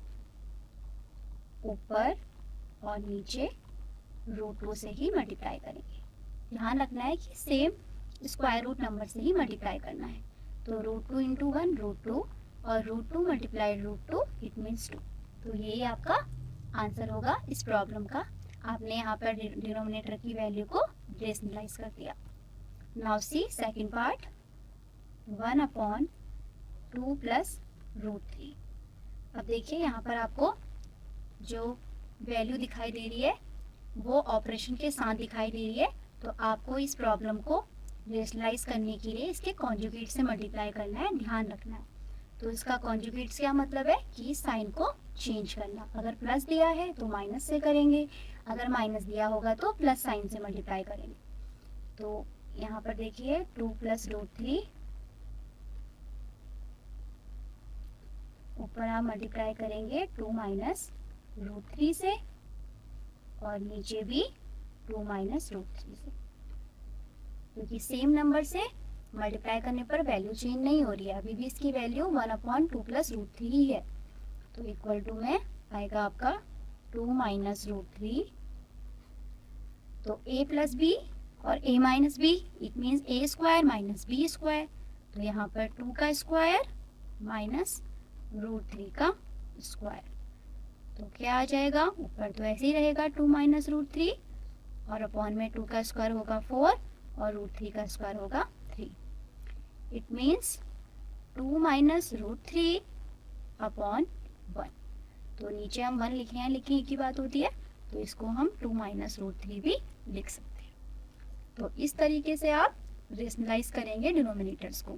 ऊपर और नीचे √2 से ही मल्टीप्लाई करेंगे। ध्यान रखना है कि सेम स्क्वायर रूट नंबर से ही मल्टीप्लाई करना है। तो √2 इंटू 1 √2 और √2 मल्टीप्लाई √2 इट मीन्स 2। तो यही आपका आंसर होगा इस प्रॉब्लम का। आपने यहाँ पर डिनोमिनेटर की वैल्यू को रेशनलाइज कर दिया। Now see second part 1/2 plus √3। अब देखिए यहाँ पर आपको जो वैल्यू दिखाई दे रही है वो ऑपरेशन के साथ दिखाई दे रही है, तो आपको इस प्रॉब्लम को रेशनलाइज करने के लिए इसके कॉन्जुगेट से मल्टीप्लाई करना है, ध्यान रखना है। तो इसका कॉन्जुगेट क्या मतलब है कि साइन को चेंज करना। अगर प्लस दिया है तो माइनस से करेंगे, अगर माइनस दिया होगा तो प्लस साइन से मल्टीप्लाई करेंगे। तो यहाँ पर देखिए 2 प्लस √3 ऊपर आप मल्टीप्लाई करेंगे 2 माइनस रूट 3 से और नीचे भी 2 माइनस रूट 3 से, क्योंकि सेम नंबर से मल्टीप्लाई करने पर वैल्यू चेंज नहीं हो रही है, अभी भी इसकी वैल्यू 1/2 प्लस रूट 3 ही है। तो इक्वल टू में आएगा आपका 2 माइनस रूट 3। तो a प्लस बी और a minus b it means a square minus b square. तो यहाँ पर 2 का स्क्वायर माइनस रूट 3 का स्क्वायर, तो क्या आ जाएगा, ऊपर तो ऐसे ही रहेगा 2 माइनस रूट 3 और अपॉन में 2 का स्क्वायर होगा 4 और रूट 3 का स्क्वायर होगा 3। It means 2 minus root 3 upon 1। तो नीचे हम 1 लिखे हैं, लेकिन एक ही बात होती है, तो इसको हम 2 माइनस रूट 3 भी लिख सकते हैं। तो इस तरीके से आप रेशनलाइज करेंगे डिनोमिनेटर्स को।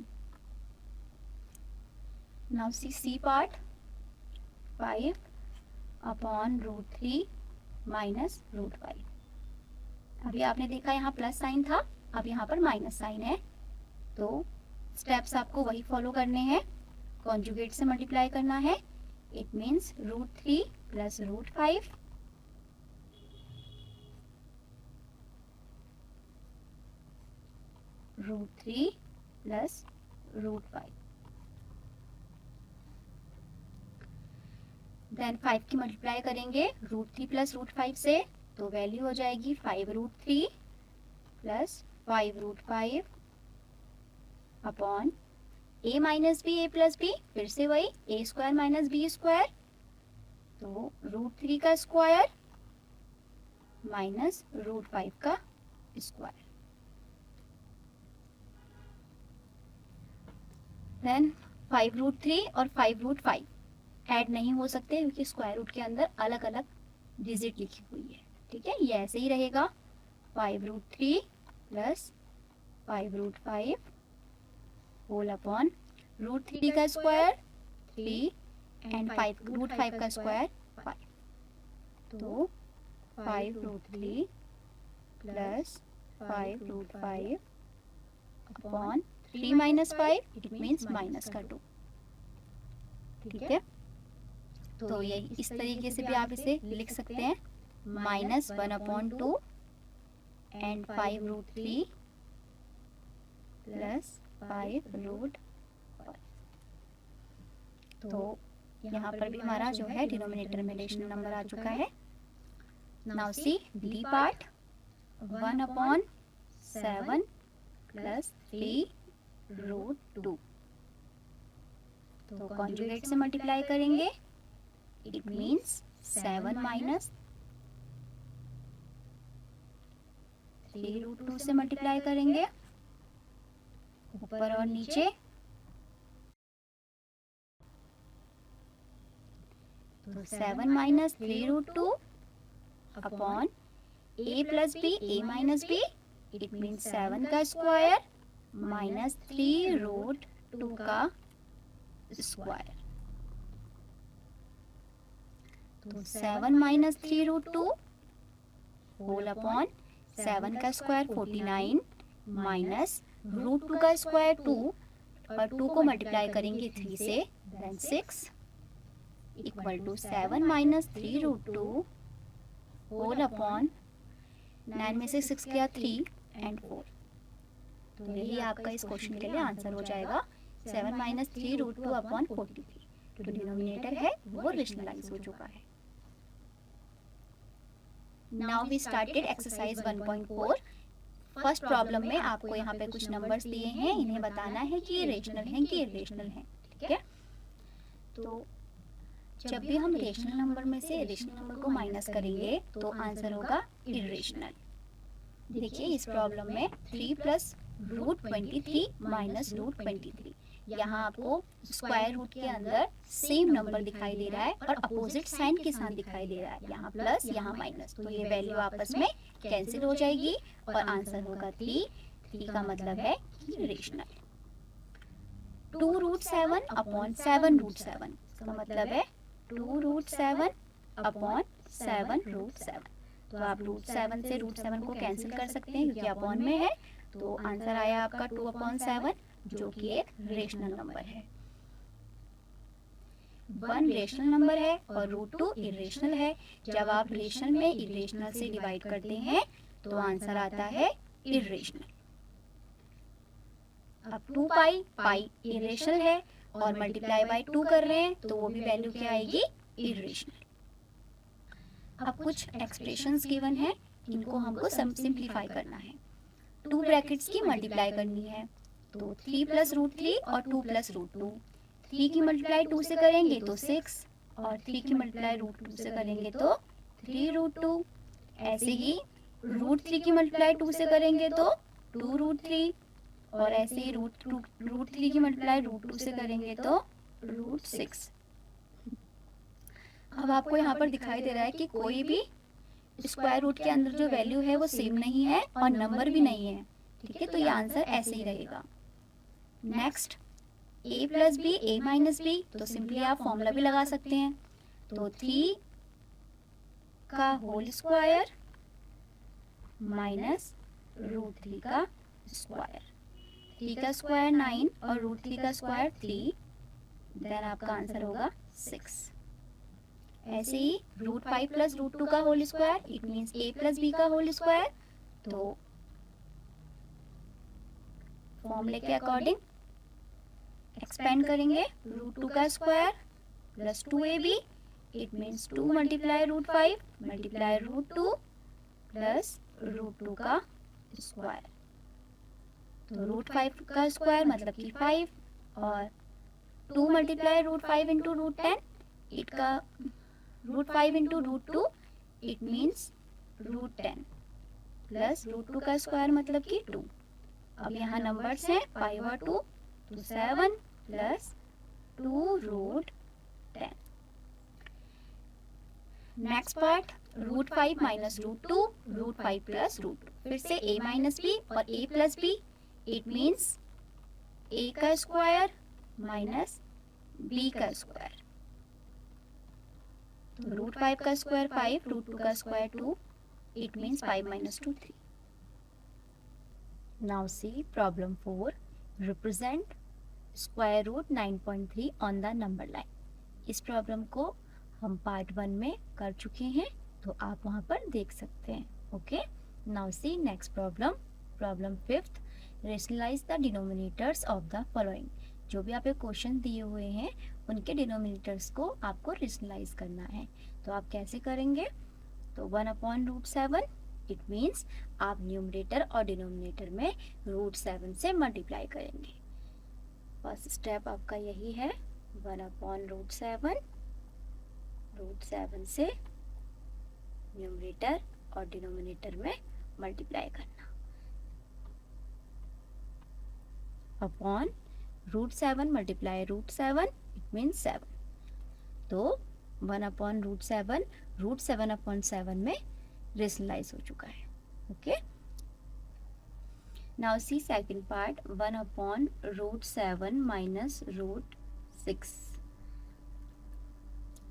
Now see part 5 upon root 3 minus root 5। अभी आपने देखा यहाँ प्लस साइन था, अब यहाँ पर माइनस साइन है, तो स्टेप्स आपको वही फॉलो करने हैं, कॉन्जुगेट से मल्टीप्लाई करना है। It means root 3 plus root 5 root 3 plus root 5। Then 5 की मल्टीप्लाई करेंगे रूट 3 प्लस रूट 5 से, तो वैल्यू हो जाएगी 5 root 3 plus 5 root 5 upon a minus b a plus b, फिर से वही a square minus b square, तो रूट 3 का स्क्वायर माइनस रूट 5 का स्क्वायर। देन 5 रूट 3 और 5 रूट 5 ऐड नहीं हो सकते, क्योंकि स्क्वायर रूट के अंदर अलग अलग डिजिट लिखी हुई है। ठीक है, ये ऐसे ही रहेगा 5 root 3 plus 5 root 5 whole upon root 3 का स्क्वायर 3 एंड 5 रूट 5 का स्क्वायर 5। तो 5 root 3 plus 5 root 5 upon 3 minus 5 it means minus का 2। ठीक है, तो ये इस तरीके से भी आप इसे लिख सकते हैं, minus 1/2 and 5 root 3 plus 5 root 5। तो यहाँ पर भी हमारा जो है डिनोमिनेटर में रेशनल नंबर आ चुका है। Now see d part 1/7 plus 3 root 2। तो कॉन्जुगेट से मल्टीप्लाई करेंगे, इट मीन्स 7 माइनस 3 रूट 2 से मल्टीप्लाई करेंगे ऊपर और नीचे, तो 7 minus 3 root 2 upon a plus b a minus b it means 7 का स्क्वायर माइनस 3 रूट 2 का स्क्वायर। तो 7 माइनस 3 रूट 2 होल अपॉन 7 का स्क्वायर 49 माइनस रूट 2 का स्क्वायर 2 और 2 को मल्टीप्लाई करेंगे 3 से, then 6 equal to 7 minus 3 root 2 whole upon 9 में से 6 गया 3 एंड 4। तो यही आपका इस क्वेश्चन के लिए आंसर हो जाएगा 7 माइनस 3 रूट 2 अपॉन 43। तो डिनोमिनेटर है वो रेशनलाइज हो चुका है। Now we started exercise 1.4। First problem में आपको यहाँ पे कुछ नंबर्स दिए हैं, इन्हें बताना है कि ये रेशनल हैं कि इरेशनल हैं। ठीक है, तो जब भी हम रेशनल नंबर में से रेशनल नंबर को माइनस करेंगे तो आंसर होगा इरेशनल। देखिए इस प्रॉब्लम में 3 प्लस रूट 23 माइनस रूट 23, यहाँ आपको स्क्वायर रूट के अंदर सेम नंबर दिखाई दे रहा है और अपोजिट साइन के साथ दिखाई दे रहा है, यहाँ प्लस यहाँ माइनस, तो ये वैल्यू आपस में कैंसिल हो जाएगी और आंसर होगा 3। 3 का मतलब है रेशनल। 2 रूट 7 अपॉन 7 रूट 7, इसका मतलब है 2 रूट 7 अपॉन 7 रूट 7। तो आप रूट 7 से रूट 7 को कैंसिल कर सकते हैं क्योंकि अपॉन में है, तो आंसर आया आपका 2/7 जो कि एक रेशनल नंबर है। 1 रेशनल नंबर है और रूट 2 इरेशनल है। जब आप रेशनल में इरेशनल से डिवाइड करते हैं तो आंसर आता है इरेशनल। अब 2 पाई, पाई इरेशनल है और मल्टीप्लाई बाय 2 कर रहे हैं तो वो भी वैल्यू क्या आएगी, इरेशनल। अब कुछ एक्सप्रेशंस गिवन है, इनको हमको सिंप्लीफाई करना है। 2 ब्रैकेट्स की मल्टीप्लाई करनी है तो 3 प्लस रूट 3 और 2 प्लस रूट 2। 3 की मल्टीप्लाई 2 से करेंगे तो 6 और 3 की मल्टीप्लाई रूट 2 से करेंगे तो 3 रूट 2। ऐसे ही रूट 3 की मल्टीप्लाई 2 से करेंगे तो 2 रूट 3 और ऐसे ही रूट 3 की मल्टीप्लाई रूट 2 से करेंगे तो रूट 6। अब आपको यहाँ पर दिखाई दे रहा है कि कोई भी स्क्वायर रूट के अंदर जो वैल्यू है वो सेम नहीं है और नंबर भी नहीं है, ठीक है, तो ये आंसर ऐसे ही रहेगा। Next a plus b, a minus b, तो सिंपली आप फॉर्मूला भी लगा सकते हैं। तो 3 का होल स्क्वायर माइनस रूट 3 का स्क्वायर। 3 का स्क्वायर 9 और रूट 3 का स्क्वायर 3, देन आपका आंसर होगा 6। ऐसे ही रूट 5 प्लस रूट 2 का whole square, it means a plus b का होल स्क्वायर। तो फॉर्मूले के अकॉर्डिंग एक्सपेंड करेंगे, रूट 2 का square plus 2ab, it means 2 multiply root 5 multiply root 2 plus root 2 का स्क्वायर। तो रूट 5 का स्क्वायर मतलब कि 5 और 2 multiply root 5 into root 10, it का root 5 into root 2, it means root 10 plus root 2 का स्क्वायर मतलब कि 2। अब यहाँ नंबर्स हैं 5 और 2, तो 7 plus 2 root 10। Next part, root 5 minus root 2, root 5 plus root 2। फिर से a माइनस बी और a plus b, it means a का स्क्वायर माइनस b का स्क्वायर। तो रूट 5 का स्क्वायर 5, रूट 2 का square 2, it means 5 minus 2 3। Now see problem 4. Represent square root 9.3 on the number line. इस problem को हम part 1 में कर चुके हैं, तो आप वहाँ पर देख सकते हैं। Okay, now see next problem, problem 5th. Rationalise the denominators of the following. जो भी आपके क्वेश्चन दिए हुए हैं उनके डिनोमिनेटर्स को आपको रेशनलाइज करना है। तो आप कैसे करेंगे, तो 1/√7, इट मीन्स आप न्यूमरेटर और डिनोमिनेटर में रूट 7 से मल्टीप्लाई करेंगे। फर्स्ट स्टेप आपका यही है, 1/√7, रूट 7 से न्यूमरेटर और डिनोमिनेटर में मल्टीप्लाई करना। Upon root 7 multiply root 7, it means 7। तो 1/√7 रूट 7/7 में रेशनलाइज हो चुका है। Okay, now see second part, 1/√7 minus root 6।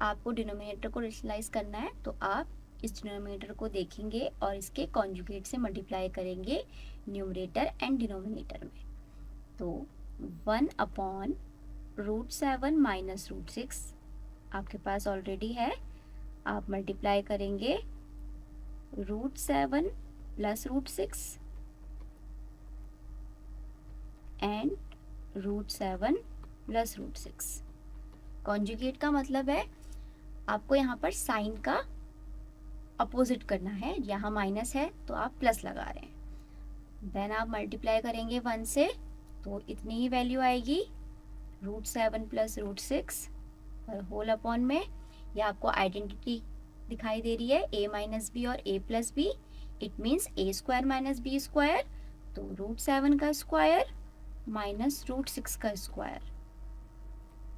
आपको डिनोमिनेटर को रेशनलाइज करना है, तो आप इस डिनोमिनेटर को देखेंगे और इसके कॉन्जुगेट से मल्टीप्लाई करेंगे न्यूमरेटर एंड डिनोमिनेटर में। तो 1/√7 माइनस रूट 6 आपके पास ऑलरेडी है, आप मल्टीप्लाई करेंगे root 7 plus root 6 and root 7 plus root 6। Conjugate का मतलब है आपको यहाँ पर साइन का अपोजिट करना है, यहाँ माइनस है तो आप प्लस लगा रहे हैं। देन आप मल्टीप्लाई करेंगे 1 से, तो इतनी ही वैल्यू आएगी, रूट 7 प्लस रूट 6 और होल अपॉन में। यह आपको आइडेंटिटी दिखाई दे रही है, a माइनस बी और a plus b, it means a square minus b square. तो रूट 7 का स्क्वायर माइनस रूट 6 का square,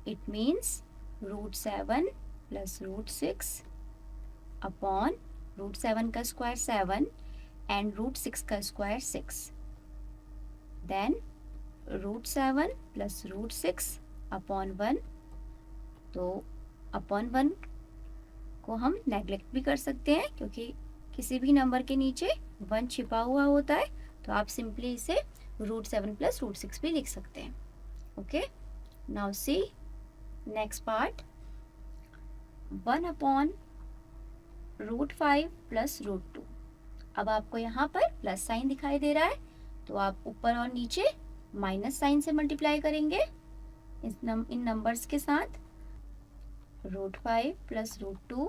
it means root 7 plus root 6 upon root 7 का स्क्वायर 7 एंड रूट 6 का square 6। Then root 7 plus root 6 upon 1। तो upon 1 को हम neglect भी कर सकते हैं क्योंकि किसी भी नंबर के नीचे 1 छिपा हुआ होता है, तो आप सिंपली इसे रूट 7 प्लस रूट 6 भी लिख सकते हैं। Okay, now see next part, 1/√5 plus √2। अब आपको यहाँ पर प्लस साइन दिखाई दे रहा है, तो आप ऊपर और नीचे माइनस साइन से मल्टीप्लाई करेंगे इन नंबर्स के साथ। √5 प्लस √2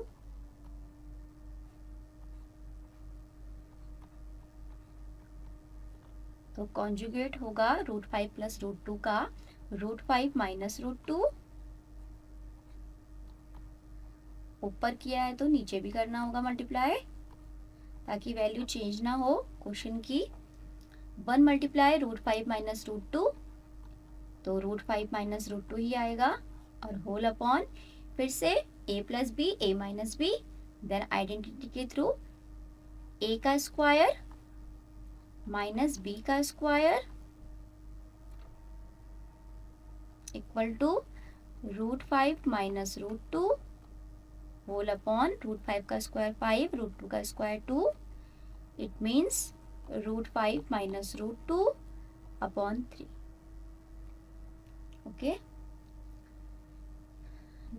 तो कॉन्जुगेट होगा √5 प्लस √2 का √5 माइनस √2। ऊपर किया है तो नीचे भी करना होगा मल्टीप्लाई, ताकि वैल्यू चेंज ना हो क्वेश्चन की। 1 मल्टीप्लाई √5 माइनस √2 तो √5 माइनस √2 ही आएगा, और होल अपॉन फिर से a plus b a minus b, then identity के थ्रू a का स्क्वायर माइनस b का square equal to √5 minus √2 whole upon √5 का स्क्वायर 5, √2 का square 2। It means √5 minus √2 upon 3। Okay,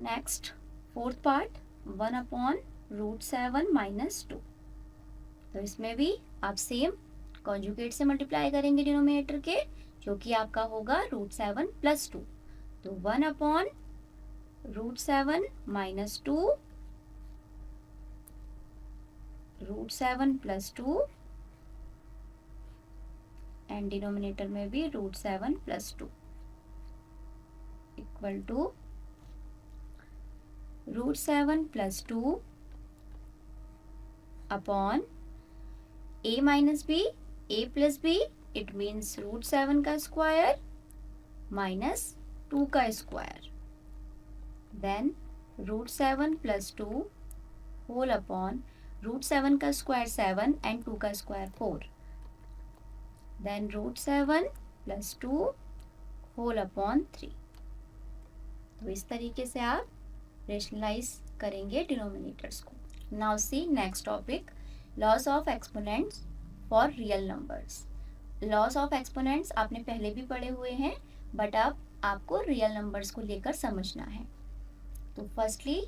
next fourth part 1/√7 minus 2। तो इसमें भी आप सेम कॉन्जुगेट से मल्टीप्लाई करेंगे डिनोमिनेटर के, जो कि आपका होगा √7 प्लस 2। तो 1/√7 माइनस 2 √7 प्लस 2 एंड डिनोमिनेटर में भी √7 plus 2 equal to √7 plus 2 upon a minus b a plus b, it means √7 का स्क्वायर माइनस 2 का square, then √7 plus 2 whole upon √7 का स्क्वायर 7 एंड 2 का square 4, then √7 plus 2 whole upon 3। तो इस तरीके से आप रेशनलाइज करेंगे डिनोमिनेटर्स को। Now see next topic, loss of exponents for real numbers. Loss of exponents आपने पहले भी पढ़े हुए हैं, बट अब आपको रियल नंबर्स को लेकर समझना है। तो firstly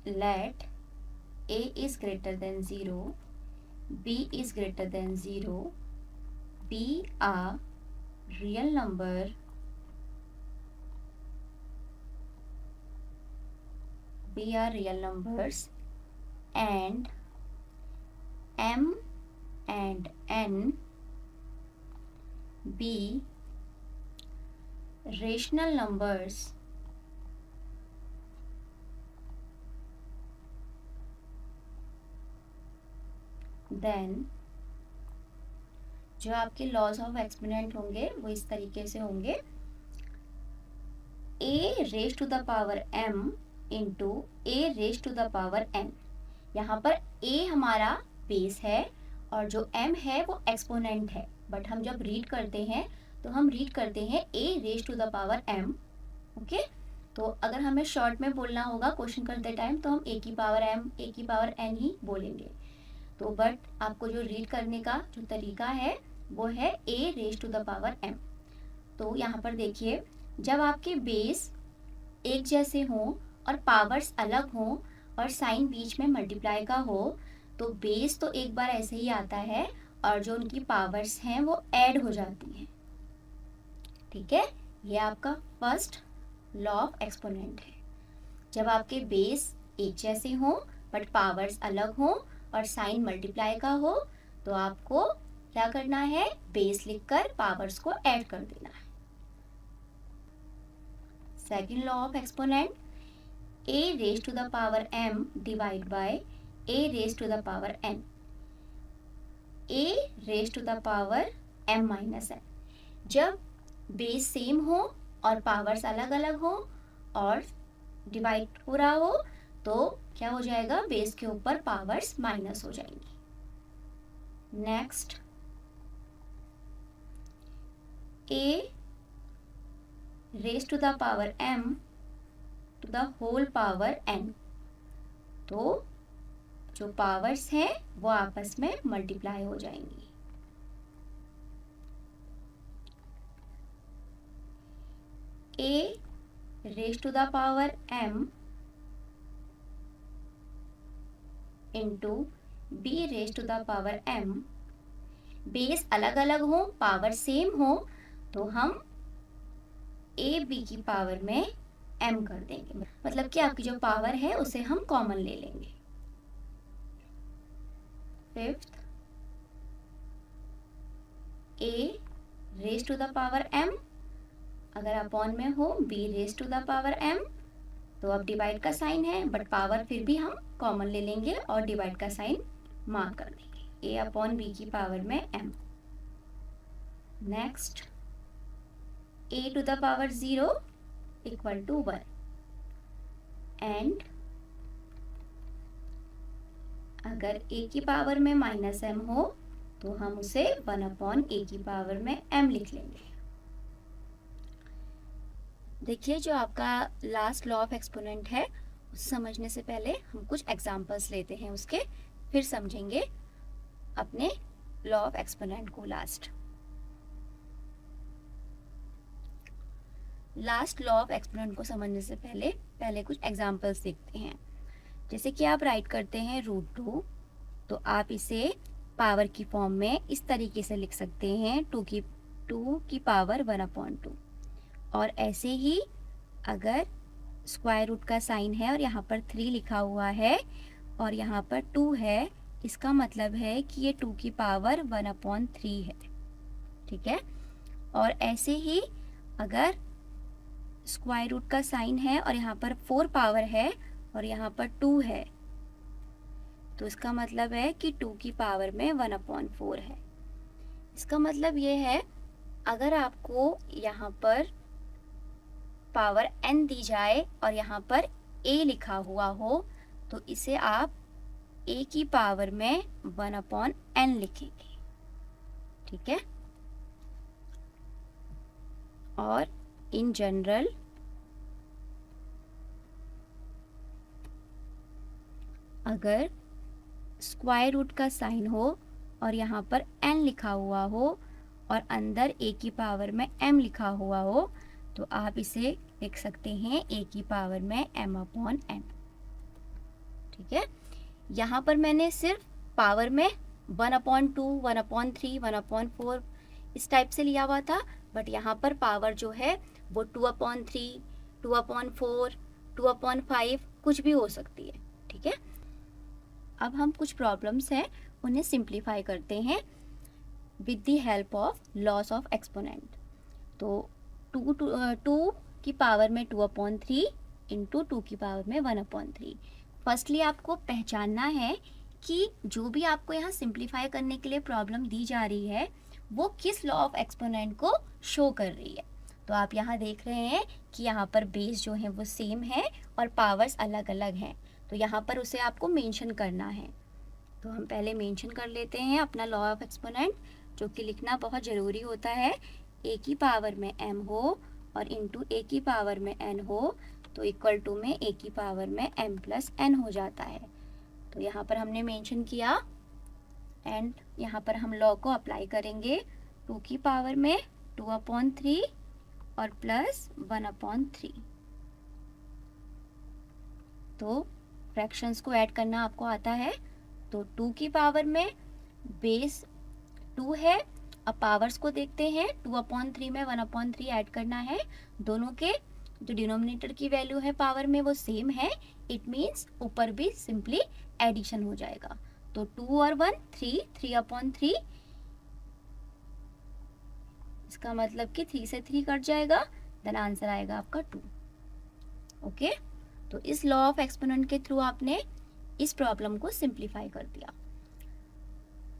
let a is greater than 0, b is greater than 0, be a real number numbers and m and n be rational numbers then जो आपके लॉस ऑफ एक्सपोनेंट होंगे वो इस तरीके से होंगे, a raise to the power m into a raise to the power n। यहाँ पर a हमारा बेस है और जो m है वो एक्सपोनेंट है, बट हम जब रीड करते हैं तो हम रीड करते हैं a raise to the power m। Okay, तो अगर हमें शॉर्ट में बोलना होगा क्वेश्चन करते टाइम तो हम a की पावर m a की पावर n ही बोलेंगे। तो बट आपको जो रीड करने का जो तरीका है वो है a raise to the power m। तो यहाँ पर देखिए, जब आपके बेस एक जैसे हों और पावर्स अलग हों और साइन बीच में मल्टीप्लाई का हो, तो बेस तो एक बार ऐसे ही आता है और जो उनकी पावर्स हैं वो ऐड हो जाती हैं। ठीक है, ये आपका फर्स्ट लॉ ऑफ एक्सपोनेंट है। जब आपके बेस एक जैसे हों बट पावर्स अलग हों और साइन मल्टीप्लाई का हो, तो आपको क्या करना है, बेस लिखकर पावर्स को ऐड कर देना है। Second law of exponent, a raise to the power m divide by a raise to the power n। a raise to the power m minus n। जब बेस सेम हो और powers अलग अलग हो और डिवाइड हो रहा हो, तो क्या हो जाएगा, बेस के ऊपर पावर्स माइनस हो जाएंगी। Next, a raise to the power m to the whole power n। तो जो पावर्स हैं वो आपस में मल्टीप्लाई हो जाएंगी। a raise to the power m into b raise to the power m, base अलग अलग हो पावर सेम हो तो हम a b की पावर में m कर देंगे, मतलब कि आपकी जो पावर है उसे हम कॉमन ले लेंगे। Fifth, a raise to the power m, अगर अपॉन में हो b raise to the power m, तो अब डिवाइड का साइन है बट पावर फिर भी हम कॉमन ले लेंगे और डिवाइड का साइन मार्क कर देंगे, a अपॉन b की पावर में m। Next, a to the power 0 equal to 1 and अगर a की पावर में माइनस m हो तो हम उसे 1 अपॉन a की पावर में m लिख लेंगे। देखिए, जो आपका लास्ट लॉ ऑफ एक्सपोनेंट है उसे समझने से पहले हम कुछ एग्जांपल्स लेते हैं उसके, फिर समझेंगे अपने लॉ ऑफ एक्सपोनेंट को। लास्ट लॉ ऑफ एक्सपोनेंट को समझने से पहले कुछ एग्जांपल्स देखते हैं। जैसे कि आप राइट करते हैं √2, तो आप इसे पावर की फॉर्म में इस तरीके से लिख सकते हैं 2 की पावर 1/2। और ऐसे ही अगर स्क्वायर रूट का साइन है और यहाँ पर 3 लिखा हुआ है और यहाँ पर 2 है, इसका मतलब है कि ये 2 की पावर 1/3 है, ठीक है। और ऐसे ही अगर स्क्वायर रूट का साइन है और यहाँ पर 4 पावर है और यहाँ पर 2 है, तो इसका मतलब है कि 2 की पावर में 1/4 है। इसका मतलब ये है, अगर आपको यहाँ पर पावर n दी जाए और यहाँ पर a लिखा हुआ हो तो इसे आप a की पावर में 1/n लिखेंगे, ठीक है। और इन जनरल अगर स्क्वायर रूट का साइन हो और यहाँ पर n लिखा हुआ हो और अंदर a की पावर में m लिखा हुआ हो तो आप इसे लिख सकते हैं a की पावर में m/n, ठीक है। यहाँ पर मैंने सिर्फ पावर में 1/2, 1/3, 1/4 इस टाइप से लिया हुआ था, बट यहाँ पर पावर जो है वो 2/3, 2/4, 2/5 कुछ भी हो सकती है, ठीक है। अब हम कुछ प्रॉब्लम्स हैं उन्हें सिंप्लीफाई करते हैं with the help of loss of exponent. तो 2 की पावर में 2/3 इंटू 2 की पावर में 1/3। फर्स्टली आपको पहचानना है कि जो भी आपको यहाँ सिंप्लीफाई करने के लिए प्रॉब्लम दी जा रही है वो किस लॉ ऑफ एक्सपोनेंट को शो कर रही है। तो आप यहाँ देख रहे हैं कि यहाँ पर बेस जो है वो सेम है और पावर्स अलग अलग हैं, तो यहाँ पर उसे आपको मेंशन करना है। तो हम पहले मेंशन कर लेते हैं अपना लॉ ऑफ एक्सपोनेंट, जो कि लिखना बहुत ज़रूरी होता है। a की पावर में m हो और इंटू a की पावर में n हो तो इक्वल टू में a की पावर में m प्लस n हो जाता है। तो यहाँ पर हमने मेंशन किया एंड यहाँ पर हम लॉ को अप्लाई करेंगे। 2 की पावर में 2/3 और प्लस 1/3। तो फ्रैक्शंस को ऐड करना आपको आता है। तो 2 की पावर में बेस 2 है, अब पावर्स को देखते हैं। 2/3 में 1/3 ऐड करना है, दोनों के जो डिनोमिनेटर की वैल्यू है पावर में वो सेम है, इट मीन्स ऊपर भी सिंपली एडिशन हो जाएगा। तो 2 और 1 3, 3/3, इसका मतलब कि 3 से 3 कट जाएगा, देन आंसर आएगा आपका 2। ओके, तो इस लॉ ऑफ एक्सपोनेंट के थ्रू आपने इस प्रॉब्लम को सिंप्लीफाई कर दिया।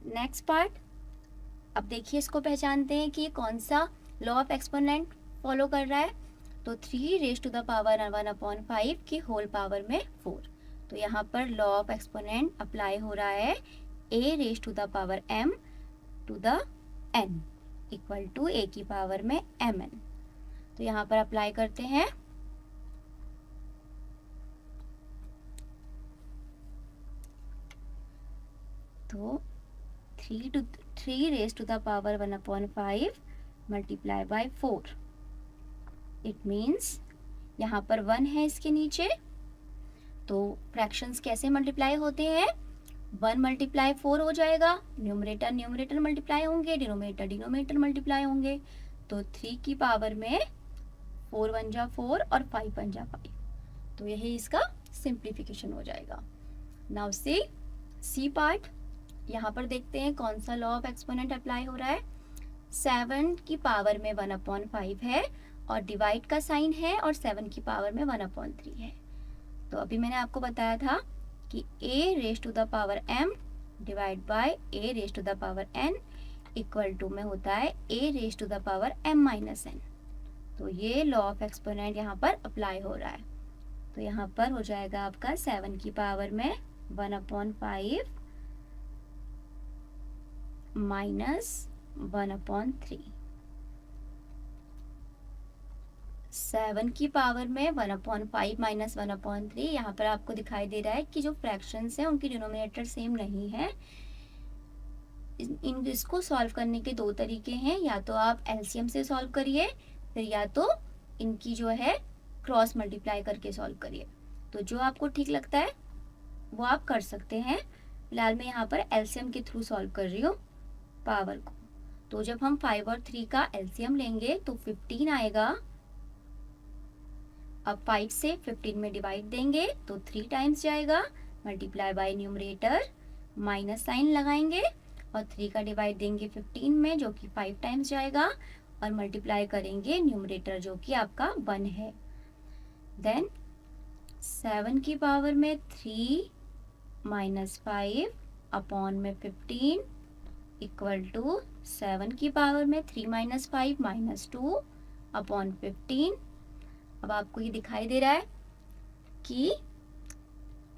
नेक्स्ट पार्ट, अब देखिए इसको पहचानते हैं कि ये कौन सा लॉ ऑफ एक्सपोनेंट फॉलो कर रहा है। तो 3 रेज टू द पावर 1/5 की होल पावर में 4। तो यहाँ पर लॉ ऑफ एक्सपोनेंट अप्लाई हो रहा है a raise to the power m to the n equal to a की पावर में mn। तो यहाँ पर अप्लाई करते हैं। तो 3 raise to the power 1/5 multiply by 4, it means यहाँ पर 1 है इसके नीचे, तो फ्रैक्शंस कैसे मल्टीप्लाई होते हैं, 1 मल्टीप्लाई 4 हो जाएगा, न्यूमरेटर न्यूमरेटर मल्टीप्लाई होंगे, डिनोमिनेटर डिनोमिनेटर मल्टीप्लाई होंगे, तो 3 की पावर में 4 1 जा 4 और 5 1 जा 5, तो यही इसका सिंप्लीफिकेशन हो जाएगा। नाउ सी पार्ट, यहाँ पर देखते हैं कौन सा लॉ ऑफ एक्सपोनेंट अप्लाई हो रहा है। 7 की पावर में 1/5 है और डिवाइड का साइन है और 7 की पावर में 1/3 है। तो अभी मैंने आपको बताया था कि a raise to the power m divide by a raise to the power n equal to में होता है a raise to the power m minus n। तो ये लॉ ऑफ एक्सपोनेंट यहाँ पर अप्लाई हो रहा है। तो यहाँ पर हो जाएगा आपका 7 की पावर में 1/5 माइनस 1/3। 7 की पावर में 1/5 माइनस 1/3, यहाँ पर आपको दिखाई दे रहा है कि जो फ्रैक्शंस हैं उनकी डिनोमिनेटर सेम नहीं है। इसको सॉल्व करने के दो तरीके हैं, या तो आप एलसीएम से सॉल्व करिए, फिर या तो इनकी जो है क्रॉस मल्टीप्लाई करके सॉल्व करिए। तो जो आपको ठीक लगता है वो आप कर सकते हैं। फिलहाल मैं यहाँ पर एलसीएम के थ्रू सॉल्व कर रही हूँ पावर को। तो जब हम 5 और 3 का एलसीएम लेंगे तो 15 आएगा। अब 5 से 15 में डिवाइड देंगे तो 3 टाइम्स जाएगा, multiply by numerator, minus sign लगाएंगे और 3 का डिवाइड देंगे 15 में जो कि 5 टाइम्स जाएगा, और मल्टीप्लाई करेंगे न्यूमरेटर जो कि आपका 1 है। देन 7 की पावर में 3 माइनस 5 अपॉन में 15 इक्वल टू 7 की पावर में 3 माइनस 5 माइनस 2 अपॉन 15। अब आपको ये दिखाई दे रहा है कि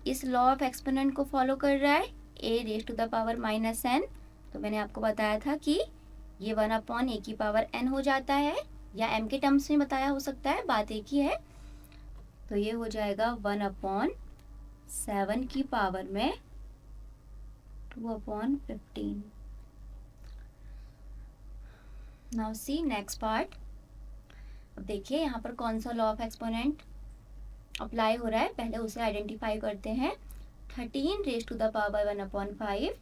इस लॉ ऑफ एक्सपोनेंट को फॉलो कर रहा है a raise to the power minus n। तो मैंने आपको बताया था कि ये 1/a की पावर n हो जाता है, या m के टर्म्स में बताया हो सकता है, बात एक ही है। तो ये हो जाएगा 1/7 की पावर में 2/15। Now see next part. अब देखिए यहाँ पर कौन सा लॉ ऑफ एक्सपोनेंट अप्लाई हो रहा है, पहले उसे आइडेंटिफाई करते हैं। 13 raise to the power 1/5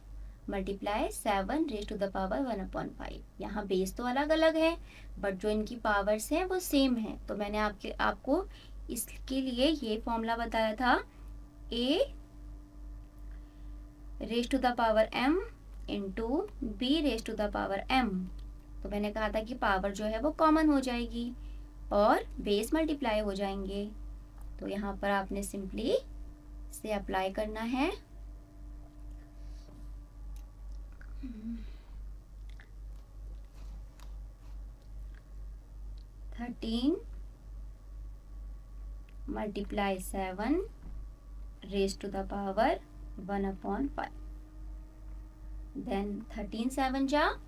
multiply 7 raise to the power 1/5। यहाँ बेस तो अलग अलग है बट जो इनकी पावर्स हैं वो सेम है। तो मैंने आपको इसके लिए ये फॉर्मूला बताया था, a raise to the power m into b raise to the power m। तो मैंने कहा था कि पावर जो है वो कॉमन हो जाएगी और बेस मल्टीप्लाई हो जाएंगे। तो यहाँ पर आपने सिंपली से अप्लाई करना है। Thirteen multiply 7 raise to the power 1/5। Then 13 7 जा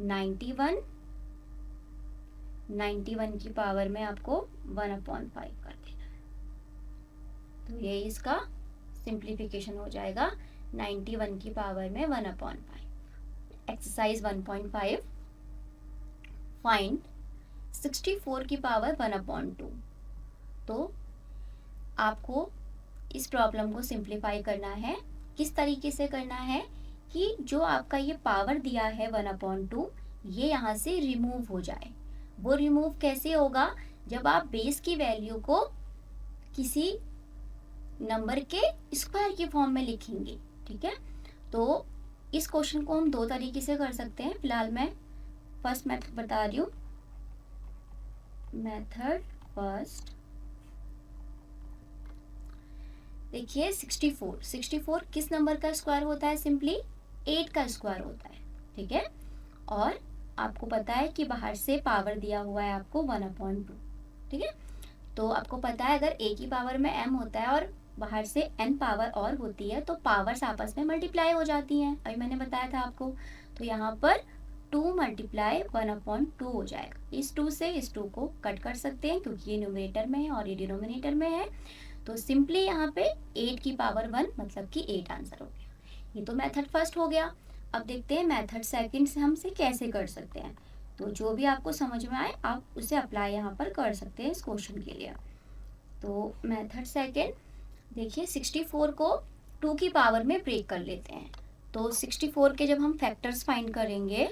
91, 91 की पावर में आपको 1/5 कर देना है। तो ये इसका सिंप्लीफिकेशन हो जाएगा 91 की पावर में 1/5। एक्सरसाइज 1.5, फाइंड 64 की पावर 1/2। तो आपको इस प्रॉब्लम को सिंप्लीफाई करना है। किस तरीके से करना है कि जो आपका ये पावर दिया है 1/2, ये यहाँ से रिमूव हो जाए। वो रिमूव कैसे होगा, जब आप बेस की वैल्यू को किसी नंबर के स्क्वायर की फॉर्म में लिखेंगे। ठीक है, तो इस क्वेश्चन को हम दो तरीके से कर सकते हैं। फिलहाल मैं फर्स्ट मेथड बता रही हूँ। मेथड फर्स्ट, देखिए 64 किस नंबर का स्क्वायर होता है, सिंपली 8 का स्क्वायर होता है। ठीक है, और आपको पता है कि बाहर से पावर दिया हुआ है आपको 1/2। ठीक है, तो आपको पता है अगर a की पावर में m होता है और बाहर से n पावर और होती है तो पावर्स आपस में मल्टीप्लाई हो जाती हैं, अभी मैंने बताया था आपको। तो यहाँ पर 2 मल्टीप्लाई 1/2 हो जाएगा। इस 2 से इस 2 को कट कर सकते हैं क्योंकि ये न्यूमरेटर में है और ये डिनोमिनेटर में है। तो सिंपली यहाँ पे 8 की पावर 1 मतलब कि 8 आंसर हो गया। ये तो मेथड फर्स्ट हो गया। अब देखते हैं मेथड सेकंड से हमसे कैसे कर सकते हैं। तो जो भी आपको समझ में आए आप उसे अप्लाई यहाँ पर कर सकते हैं इस क्वेश्चन के लिए। तो मेथड सेकेंड देखिए, 64 को 2 की पावर में ब्रेक कर लेते हैं। तो 64 के जब हम फैक्टर्स फाइंड करेंगे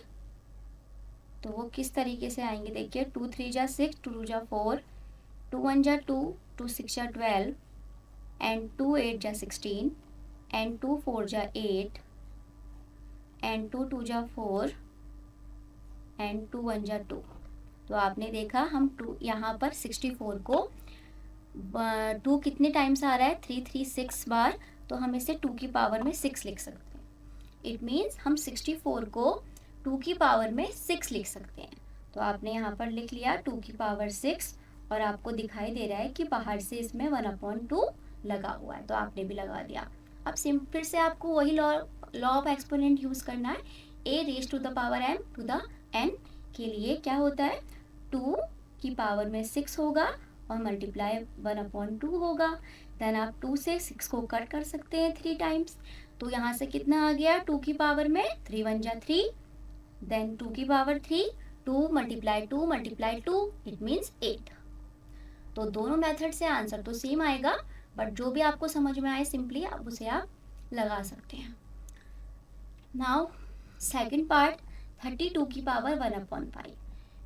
तो वो किस तरीके से आएंगे, देखिए 2 3 जा 6, 2 2 जा 4, 2 1 जा 2, 2 6 जा 12 एंड 2 8 जा 16 एंड 2 4 जा 8 एंड 2 2 जा 4 एंड 2 1 जा 2। तो आपने देखा हम 2 यहाँ पर 64 को 2 कितने टाइम्स आ रहा है, 3 3 6 बार, तो हम इसे 2 की पावर में 6 लिख सकते हैं। इट मीन्स हम 64 को 2 की पावर में 6 लिख सकते हैं। तो आपने यहाँ पर लिख लिया 2 की पावर 6 और आपको दिखाई दे रहा है कि बाहर से इसमें 1/2 लगा हुआ है, तो आपने भी लगा दिया। अब फिर से आपको वही लॉ ऑफ एक्सपोनेंट यूज़ करना है। a raise to the power m to the n के लिए क्या होता है, 2 की पावर में 6 होगा और मल्टीप्लाई 1/2 होगा। देन आप 2 से 6 को कट कर सकते हैं 3 टाइम्स। तो यहाँ से कितना आ गया, 2 की पावर में 3 1 जा 3, देन 2 की पावर 3, 2 मल्टीप्लाई 2 इट मीन्स 8। तो दोनों मेथड से आंसर तो सेम आएगा, बट जो भी आपको समझ में आए सिंपली आप उसे आप लगा सकते हैं। नाउ सेकंड पार्ट, 32 की पावर 1/5।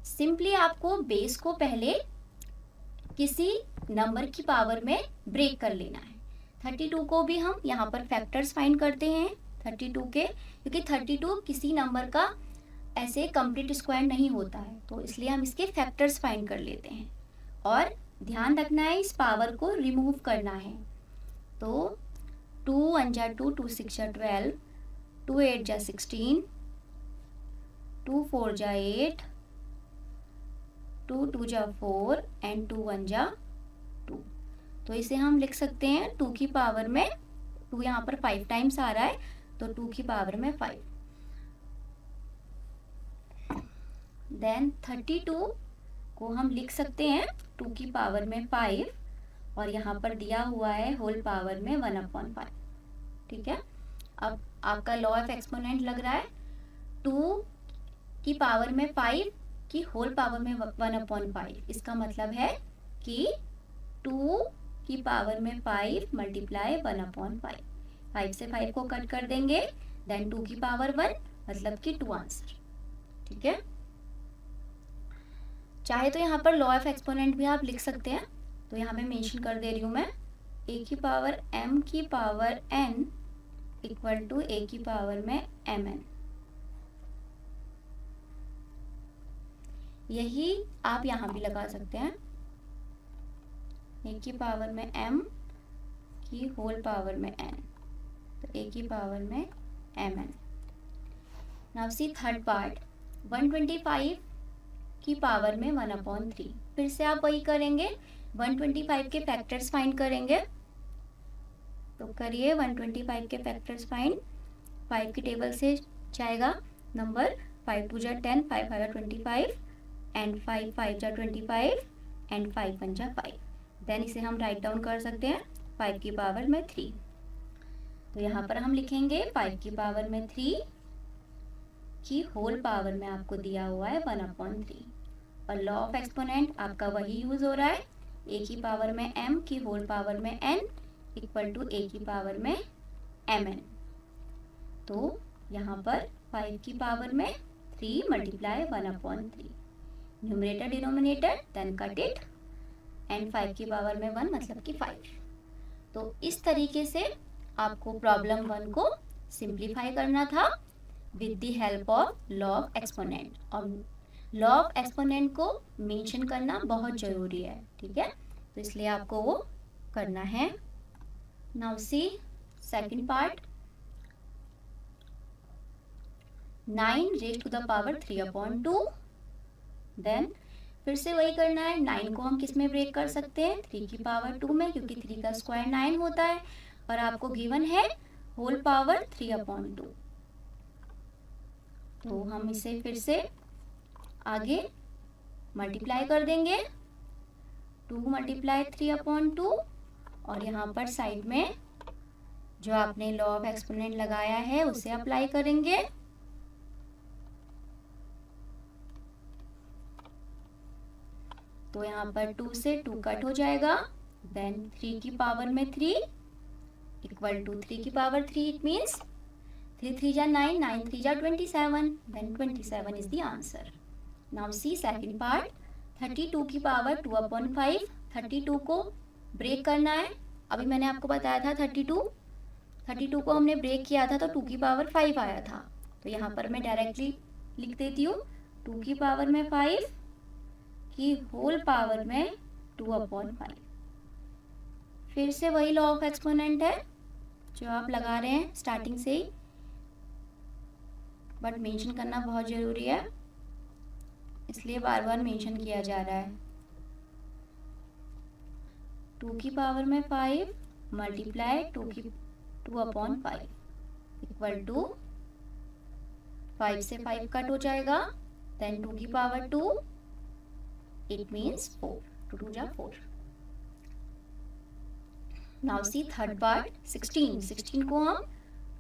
सिंपली आपको बेस को पहले किसी नंबर की पावर में ब्रेक कर लेना है। 32 को भी हम यहाँ पर फैक्टर्स फाइंड करते हैं 32 के, क्योंकि 32 किसी नंबर का ऐसे कंप्लीट स्क्वायर नहीं होता है, तो इसलिए हम इसके फैक्टर्स फाइंड कर लेते हैं। और ध्यान रखना है इस पावर को रिमूव करना है। तो 2 1 जा 2, 2 6 जा 12, 2 8 जा 16, 2 4 जा 8, 2 2 जा 4 एंड 2 1 जा 2। तो इसे हम लिख सकते हैं 2 की पावर में 2 यहाँ पर 5 टाइम्स आ रहा है, तो 2 की पावर में 5। देन 32 को हम लिख सकते हैं 2 की पावर में 5 और यहाँ पर दिया हुआ है होल पावर में 1/5। ठीक है, अब आपका लॉ ऑफ एक्सपोनेंट लग रहा है 2 की पावर में 5 की होल पावर में 1/5। इसका मतलब है कि 2 की पावर में 5 मल्टीप्लाई 1/5। 5 से 5 को कट कर देंगे, देन 2 की पावर 1 मतलब कि 2 आंसर। ठीक है, चाहे तो यहाँ पर लॉ ऑफ एक्सपोनेंट भी आप लिख सकते हैं, तो यहाँ पे मेंशन कर दे रही हूँ मैं, a की पावर m की power n equal to a की पावर में mn। यही आप यहाँ भी लगा सकते हैं, a की पावर में m की होल पावर में n, तो a की पावर में mn। Now see third part, 125 की पावर में 1/3। फिर से आप वही करेंगे, 125 के फैक्टर्स फाइंड करेंगे। तो करिए 125 के फैक्टर्स फाइंड। 5 की टेबल से जाएगा नंबर, 5 2 जा 10, 5 5 जा 25 एंड 5 5 जा 25 एंड 5 1 जा 5। देन इसे हम राइट डाउन कर सकते हैं 5 की पावर में 3। तो यहाँ पर हम लिखेंगे 5 की पावर में 3 की होल पावर में आपको दिया हुआ है 1/3। और लॉ ऑफ एक्सपोनेंट आपका वही यूज हो रहा है, a की पावर में m की होल पावर में n इक्वल टू a की पावर में mn। तो यहाँ पर 5 की पावर में 3 multiply 1/3, numerator denominator then cut it and 5 की पावर में 1 मतलब कि 5। तो इस तरीके से आपको प्रॉब्लम 1 को सिंप्लीफाई करना था with the help of law of exponent. और लॉ ऑफ एक्सपोनेंट को मेंशन करना बहुत जरूरी है, ठीक है, तो इसलिए आपको वो करना है। Now see second part, 9 raise to the power 3/2। Then फिर से वही करना है, 9 को हम किस में ब्रेक कर सकते हैं, 3 की पावर 2 में, क्योंकि 3 का स्क्वायर 9 होता है और आपको गिवन है होल पावर 3/2। तो हम इसे फिर से आगे मल्टीप्लाई कर देंगे, 2 मल्टीप्लाई 3/2 और यहाँ पर साइड में जो आपने लॉ ऑफ एक्सपोनेंट लगाया है उसे अप्लाई करेंगे। तो यहाँ पर 2 से 2 कट हो जाएगा, देन 3 की पावर में 3 इक्वल टू 3 की पावर 3, इट मीन्स 3 3 जा 9, 9 3 जा 27, then 27 is the answer. Now see second part, 32 की पावर 2 अपॉन 5, 32 को ब्रेक करना है। अभी मैंने आपको बताया था 32 को हमने ब्रेक किया था तो 2 की पावर 5 आया था, तो यहाँ पर मैं डायरेक्टली लिख देती हूँ 2 की पावर में 5 की होल पावर में 2 अपॉन 5। फिर से वही लॉ ऑफ एक्सपोनेंट है जो आप लगा रहे हैं स्टार्टिंग से ही, बट मेंशन करना बहुत ज़रूरी है, इसलिए बार बार मेंशन किया जा रहा है। 2 की पावर में 5 मल्टीप्लाई 2 अपॉन 5 इक्वल टू 5 से 5 कट हो जाएगा, देन 2 की पावर 2, इट मीन्स 4, 2 2 जा 4। नाउ सी थर्ड पार्ट, 16 को हम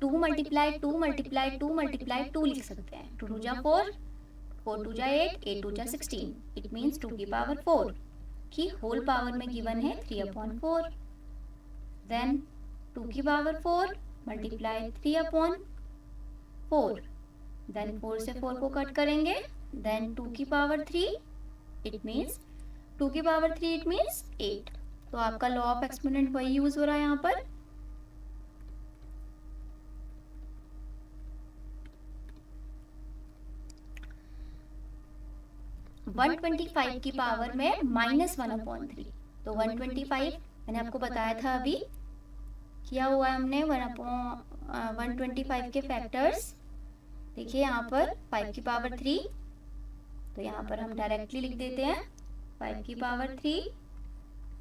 2 मल्टीप्लाई 2 मल्टीप्लाई 2 मल्टीप्लाई 2 लिख सकते हैं। 2 2 जा 4, 4 2 जा 8, 8 2 जा 16, इट मीन्स 2 की पावर 4 की होल पावर में गिवन है 3 अपॉन 4, देन 2 की पावर 4 मल्टीप्लाई 3 अपॉन 4, देन 4 से 4 को कट करेंगे, देन 2 की पावर 3, इट मीन्स 2 की पावर 3 इट मीन्स 8। तो आपका लॉ ऑफ एक्सपोनेंट वही यूज हो रहा है यहाँ पर। (125) की पावर में -1/3, तो 125 मैंने आपको बताया था अभी किया हुआ है हमने 125 के फैक्टर्स। देखिए यहाँ पर 5 की पावर 3, तो यहाँ पर हम डायरेक्टली लिख देते हैं 5 की पावर 3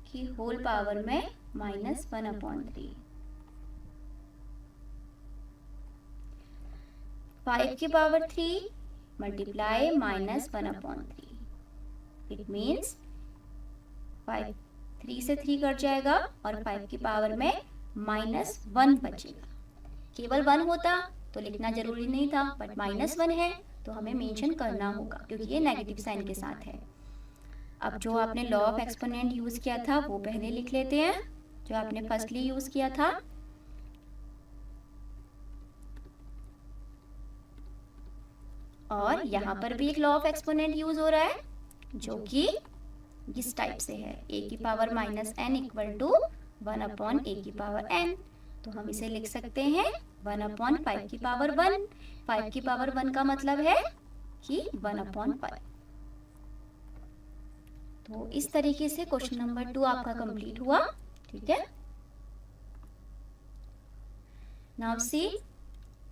की होल पावर में -1/3। 5 की पावर 3 मल्टीप्लाई -1/3, इट मीन्स 5 3 से 3 कट जाएगा और 5 की पावर में -1 बचेगा। केवल 1 होता तो लिखना जरूरी नहीं था, बट -1 है तो हमें मेंशन करना होगा क्योंकि ये नेगेटिव साइन के साथ है। अब जो आपने लॉ ऑफ एक्सपोनेंट यूज किया था वो पहले लिख लेते हैं, जो आपने फर्स्टली यूज किया था। और यहाँ पर भी एक लॉ ऑफ एक्सपोनेंट यूज हो रहा है जो कि इस टाइप से है, a की power -n equal to 1/a की पावर n। तो हम इसे लिख सकते हैं 1/5 की पावर 1। 5 की पावर 1 का मतलब है कि 1/5। तो इस तरीके से क्वेश्चन नंबर 2 आपका कंप्लीट हुआ। ठीक है, नाउ सी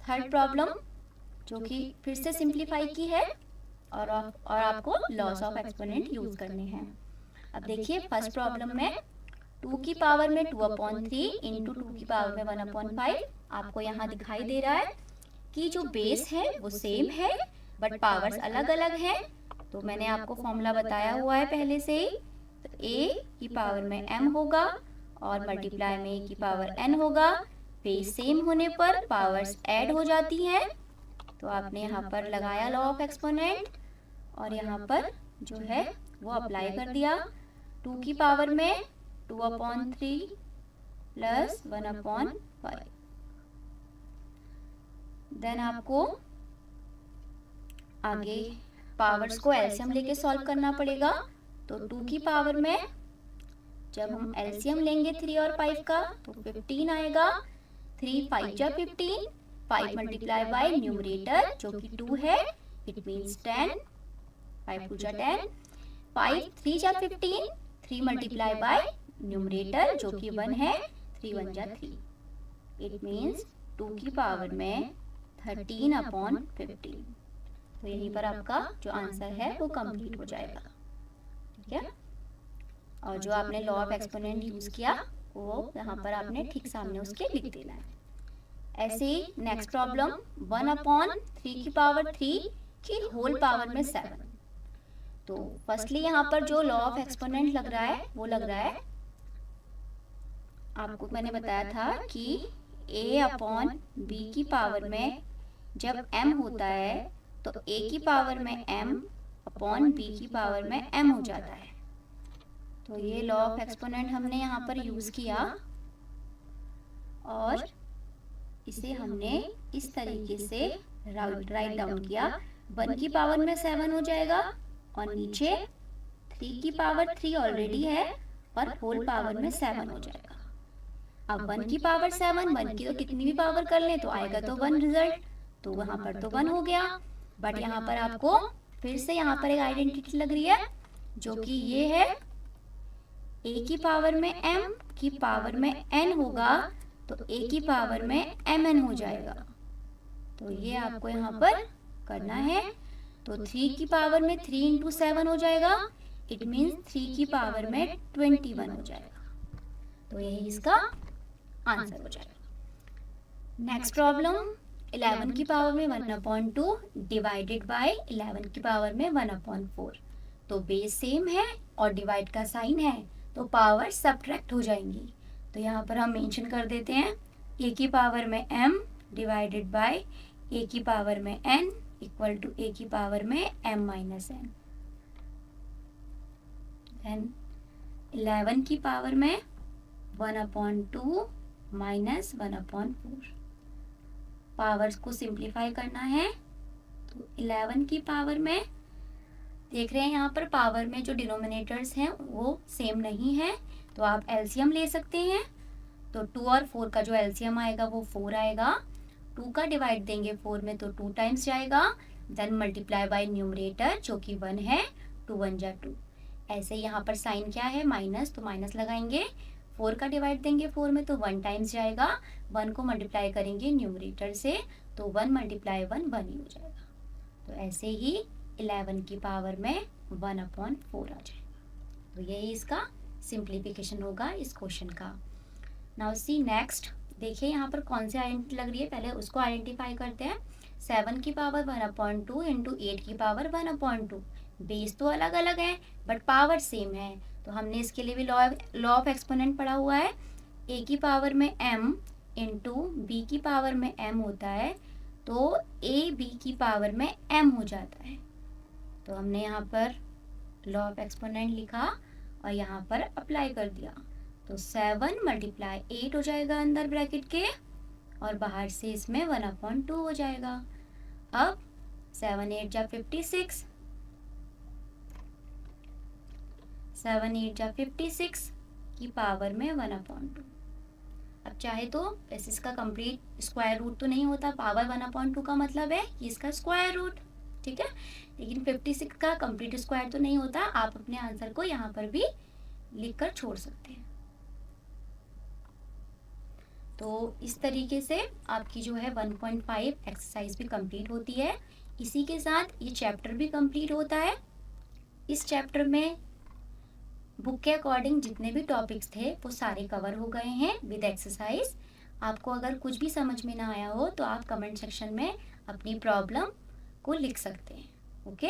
थर्ड प्रॉब्लम, जो कि फिर से सिंप्लीफाई की है और आपको लॉस ऑफ एक्सपोनेंट यूज करने हैं। अब देखिए फर्स्ट प्रॉब्लम में 2 की पावर में 2/3 इंटू 2 की पावर में 1/5 आपको यहाँ दिखाई दे रहा है कि जो बेस है वो सेम है बट पावर्स अलग अलग हैं। तो मैंने आपको फॉर्मूला बताया हुआ है पहले से ही, तो a की पावर में m होगा और मल्टीप्लाई में a की पावर n होगा। बेस सेम होने पर पावर्स ऐड हो जाती हैं, तो आपने यहाँ पर लगाया लॉ ऑफ एक्सपोनेंट और यहाँ पर जो है वो अप्लाई कर दिया। 2 की पावर में 2/3 प्लस 1/5, देन आपको आगे पावर्स को एलसीएम लेके सॉल्व करना पड़ेगा। तो 2 की पावर में जब हम एलसीएम लेंगे 3 और 5 का तो 15 आएगा। 3 5 जा 15, 5 मल्टीप्लाई बाय न्यूमरेटर जो कि 2 है, इट मीन्स 10, 5 2 जा 10, 5 3 जा 15, 3 मल्टीप्लाई बाय न्यूमरेटर जो कि 1 है, 3 1 जा 3, इट मीन्स 2 की पावर में 13/15। तो यहीं पर आपका जो आंसर है वो कंप्लीट हो जाएगा। ठीक है, और जो आपने लॉ ऑफ एक्सपोनेंट यूज किया वो यहाँ पर आपने ठीक सामने उसके लिख देना है। ऐसे ही नेक्स्ट प्रॉब्लम 1/3 की पावर 3 की होल पावर में 7। तो फर्स्टली यहाँ पर जो लॉ ऑफ एक्सपोनेंट लग रहा है वो लग रहा है, आपको मैंने बताया था कि a/b की पावर में जब m होता है तो a की पावर में m अपॉन b की पावर में m हो जाता है। तो ये लॉ ऑफ एक्सपोनेंट हमने यहाँ पर यूज किया और इसे हमने इस तरीके से राइट डाउन किया। 1 की पावर में 7 हो जाएगा और नीचे 3 की पावर 3 ऑलरेडी है और होल पावर में 7 हो जाएगा। अब 1 की पावर 7, 1 की तो कितनी भी पावर कर लें तो आएगा तो 1 रिजल्ट, तो वहां पर तो 1 हो गया। बट यहाँ पर आपको फिर से यहाँ पर एक आइडेंटिटी लग रही है जो कि ये है a की पावर में m की पावर में n होगा तो a की पावर में mn हो जाएगा। तो ये आपको यहाँ पर करना है। तो 3 की पावर में 3 इंटू 7 हो जाएगा, इट मीन्स 3 की पावर में 21 हो जाएगा। तो यही इसका आंसर हो जाएगा। नेक्स्ट प्रॉब्लम, 11 की पावर में 1/2 डिवाइडेड बाय 11 की पावर में 1/4। तो बेस सेम है और डिवाइड का साइन है तो पावर सब्ट्रैक्ट हो जाएंगी। तो यहाँ पर हम मेंशन कर देते हैं a की पावर में m डिवाइडेड बाय a की पावर में n इक्वल टू a की पावर में m माइनस n। देन 11 की पावर में 1/2 माइनस 1/4। पावर्स को सिंप्लीफाई करना है तो 11 की पावर में देख रहे हैं यहाँ पर पावर में जो डिनोमिनेटर्स हैं वो सेम नहीं है तो आप एलसीएम ले सकते हैं। तो 2 और 4 का जो एलसीएम आएगा वो 4 आएगा। 2 का डिवाइड देंगे 4 में तो 2 टाइम्स जाएगा। देन मल्टीप्लाई बाय न्यूमरेटर जो कि 1 है, 2 1 जा 2। ऐसे यहाँ पर साइन क्या है माइनस, तो माइनस लगाएंगे। 4 का डिवाइड देंगे 4 में तो 1 टाइम्स जाएगा। 1 को मल्टीप्लाई करेंगे न्यूमरेटर से तो 1 मल्टीप्लाई 1 1 ही हो जाएगा। तो ऐसे ही 11 की पावर में 1/4 आ जाएगा। तो यही इसका सिंप्लीफिकेशन होगा इस क्वेश्चन का। नाउ सी नेक्स्ट, देखिए यहाँ पर कौन सी आइडेंटिटी लग रही है, पहले उसको आइडेंटिफाई करते हैं। 7 की पावर 1/2 इंटू 8 की पावर 1/2। बेस तो अलग अलग है बट पावर सेम है तो हमने इसके लिए भी लॉ ऑफ एक्सपोनेंट पढ़ा हुआ है। a की पावर में m इंटू बी की पावर में m होता है तो a b की पावर में m हो जाता है। तो हमने यहाँ पर लॉ ऑफ एक्सपोनेंट लिखा और यहाँ पर अप्लाई कर दिया। तो 7 मल्टीप्लाई 8 हो जाएगा अंदर ब्रैकेट के और बाहर से इसमें 1/2 हो जाएगा। अब 7 8 जा 56, 7 8 जा 56 की पावर में 1/2। अब चाहे तो वैसे इसका कंप्लीट स्क्वायर रूट तो नहीं होता, पावर 1/2 का मतलब है कि इसका स्क्वायर रूट, ठीक है। लेकिन 56 का कंप्लीट स्क्वायर तो नहीं होता, आप अपने आंसर को यहाँ पर भी लिखकर छोड़ सकते हैं। तो इस तरीके से आपकी जो है 1.5 एक्सरसाइज भी कंप्लीट होती है। इसी के साथ ये चैप्टर भी कंप्लीट होता है। इस चैप्टर में बुक के अकॉर्डिंग जितने भी टॉपिक्स थे वो सारे कवर हो गए हैं विद एक्सरसाइज। आपको अगर कुछ भी समझ में ना आया हो तो आप कमेंट सेक्शन में अपनी प्रॉब्लम को लिख सकते हैं। ओके।